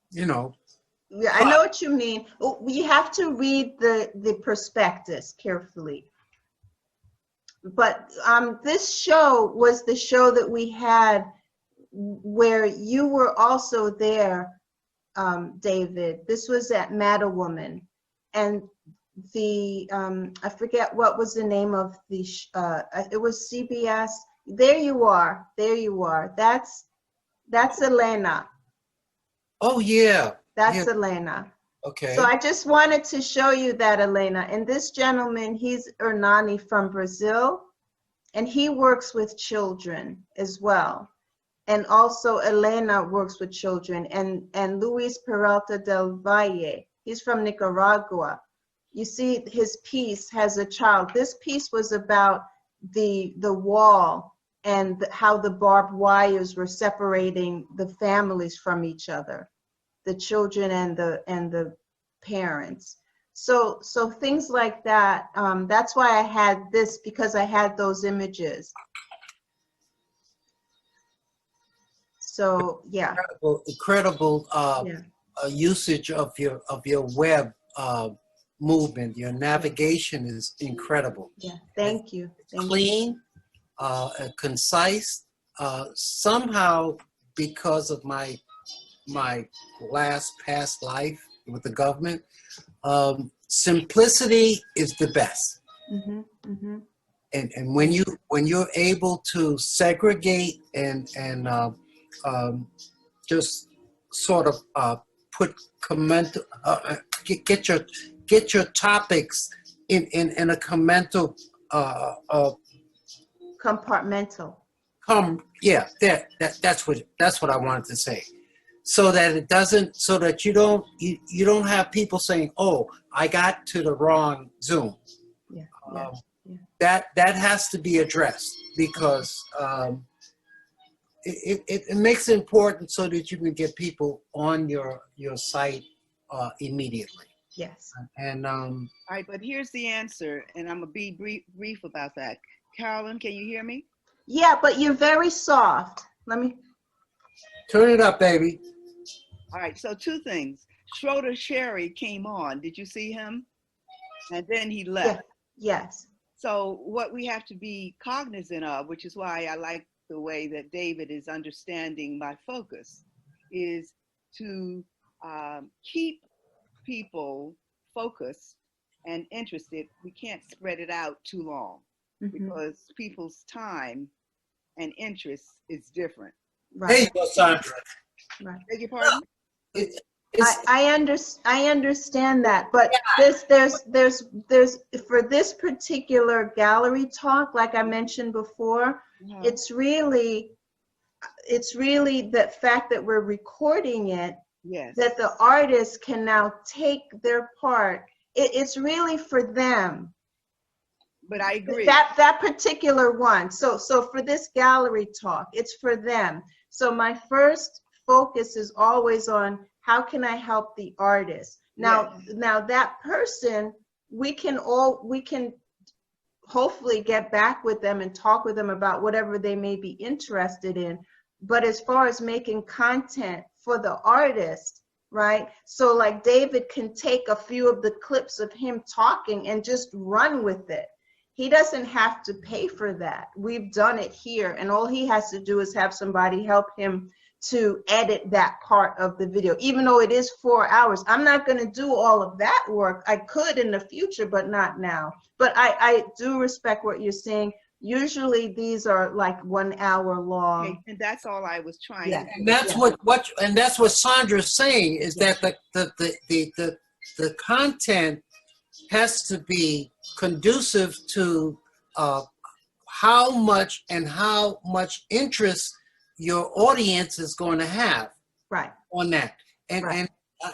you know? Yeah, I know what you mean. We have to read the prospectus carefully. But this show was the show that we had where you were also there, David. This was at Mattawoman. And the, I forget what was the name of the, it was CBS. There you are. There you are. That's Elena. Oh, yeah. That's yeah. Elena. Okay. So I just wanted to show you that, Elena. And this gentleman, he's Hernani from Brazil, and he works with children as well. And also Elena works with children, and Luis Peralta del Valle, he's from Nicaragua. You see his piece has a child. This piece was about the wall and how the barbed wires were separating the families from each other, the children and the parents. So things like that. That's why I had this, because I had those images. So yeah. Incredible usage of your web movement. Your navigation is incredible. Yeah, thank you. It's clean, concise. Somehow, because of my past life with the government, simplicity is the best. Mm-hmm, mm-hmm. And when you're able to segregate and just sort of put get your topics in a commental compartmental. That's what I wanted to say. So that it doesn't, so that you don't have people saying, "Oh, I got to the wrong Zoom." That has to be addressed, because it makes it important so that you can get people on your site immediately. Yes. And all right, but here's the answer, and I'm gonna be brief about that. Carolyn, can you hear me? Yeah, but you're very soft. Let me turn it up, baby. All right, so two things. Schroeder Sherry came on. Did you see him? And then he left. Yeah. Yes. So what we have to be cognizant of, which is why I like the way that David is understanding my focus, is to keep people focused and interested. We can't spread it out too long, because people's time and interest is different. Right. There you go, Sandra. Right. Beg your pardon? I understand that, but there's for this particular gallery talk, like I mentioned before, it's really the fact that we're recording it, that the artists can now take their part. It's really for them. But I agree. That particular one. So for this gallery talk, it's for them. So my first focus is always on how can I help the artist. Now that person, we can hopefully get back with them and talk with them about whatever they may be interested in. But as far as making content for the artist, right? So like David can take a few of the clips of him talking and just run with it. He doesn't have to pay for that. We've done it here, and all he has to do is have somebody help him to edit that part of the video, even though it is 4 hours. I'm not going to do all of that work. I could in the future, but not now. But I do respect what you're saying. Usually these are like 1 hour long. Okay, and that's all I was trying to do. And that's what Sandra's saying, is that the content has to be conducive to how much interest your audience is going to have on that. And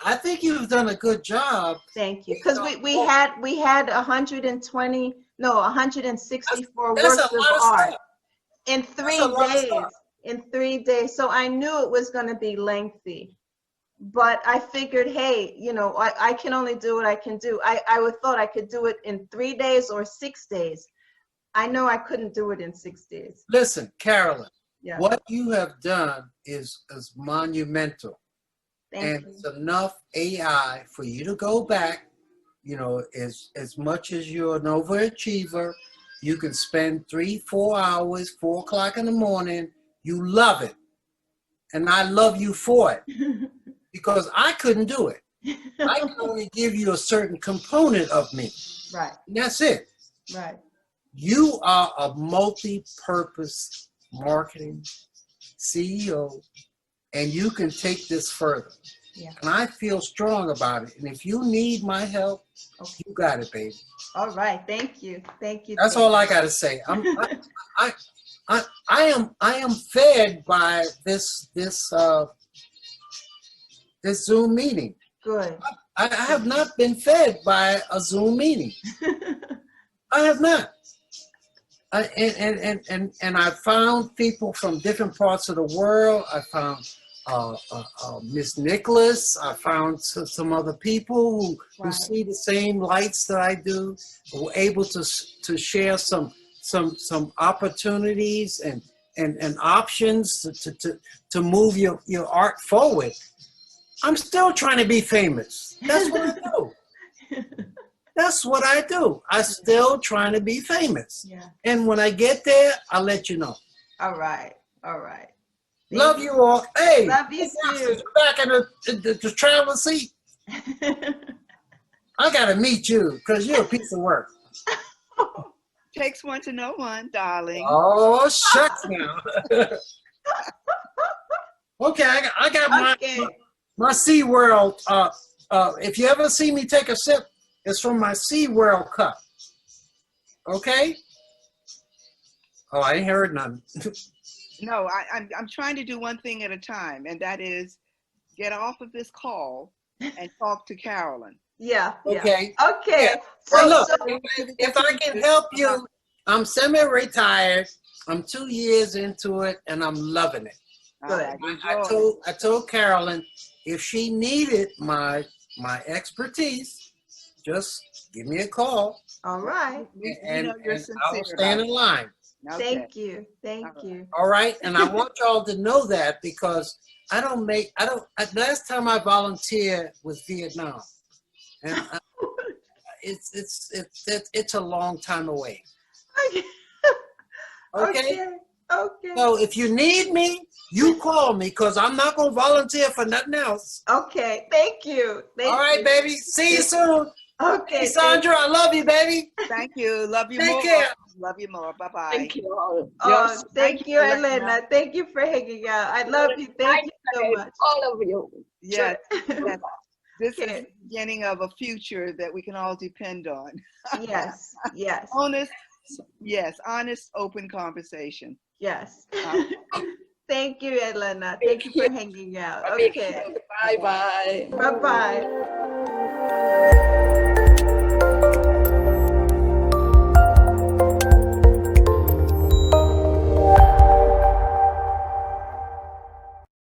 I think you've done a good job. Thank you. Because we had 164 works of art in 3 days. in 3 days. So I knew it was going to be lengthy, but I figured, hey, you know, I can only do what I can do. I would thought I could do it in 3 days or 6 days. I know I couldn't do it in 6 days. Listen, Carolyn, Yeah. what you have done is monumental. Thank It's enough AI for you to go back. You know, as much as you're an overachiever, you can spend 3-4 hours, 4 o'clock in the morning. You love it. And I love you for it because I couldn't do it. I can only give you a certain component of me. Right. And that's it. Right. You are a multi-purpose marketing CEO, and you can take this further. Yeah. And I feel strong about it. And if you need my help, you got it, baby. All right. Thank you. Thank you. That's all I got to say. I am fed by this Zoom meeting. Good. I have not been fed by a Zoom meeting. I have not. And I found people from different parts of the world. I found Miss Nicholas. I found some other people who see the same lights that I do, who were able to share some opportunities and options to move your art forward. I'm still trying to be famous. That's what I do. That's what I do. I'm still trying to be famous. Yeah. And when I get there, I'll let you know. All right. All right. Love you all. Hey, love you too. Back in the travel seat. I gotta meet you because you're a piece of work. Takes one to know one, darling. Oh, shucks now. Okay, I got my SeaWorld. If you ever see me take a sip, it's from my SeaWorld cup. Okay? Oh, I ain't heard none. No, I'm trying to do one thing at a time, and that is get off of this call and talk to Carolyn. Yeah. Okay. Okay. Yeah. So look, if I can help you, I'm semi-retired. I'm 2 years into it, and I'm loving it. Good. I told Carolyn if she needed my expertise, just give me a call. All right. And I'll stand in line. Thank you. Thank you. All right, and I want y'all to know that because last time I volunteered was Vietnam, and it's a long time away. Okay. So if you need me, you call me because I'm not gonna volunteer for nothing else. Okay. Thank you. All right, baby. See you soon. Okay. Hey, Sandra, I love you, baby. Thank you. Love you Take more. care. Love you more. Bye-bye. Thank you all. Oh, thank you, Elena. Thank you for hanging out. I love you. Thank you so much. All of you. Yes. Yes. This is the beginning of a future that we can all depend on. Yes. Yes. Honest, open conversation. Yes. Thank you, Elena. Thank you for hanging out. Okay. Bye-bye. Bye-bye.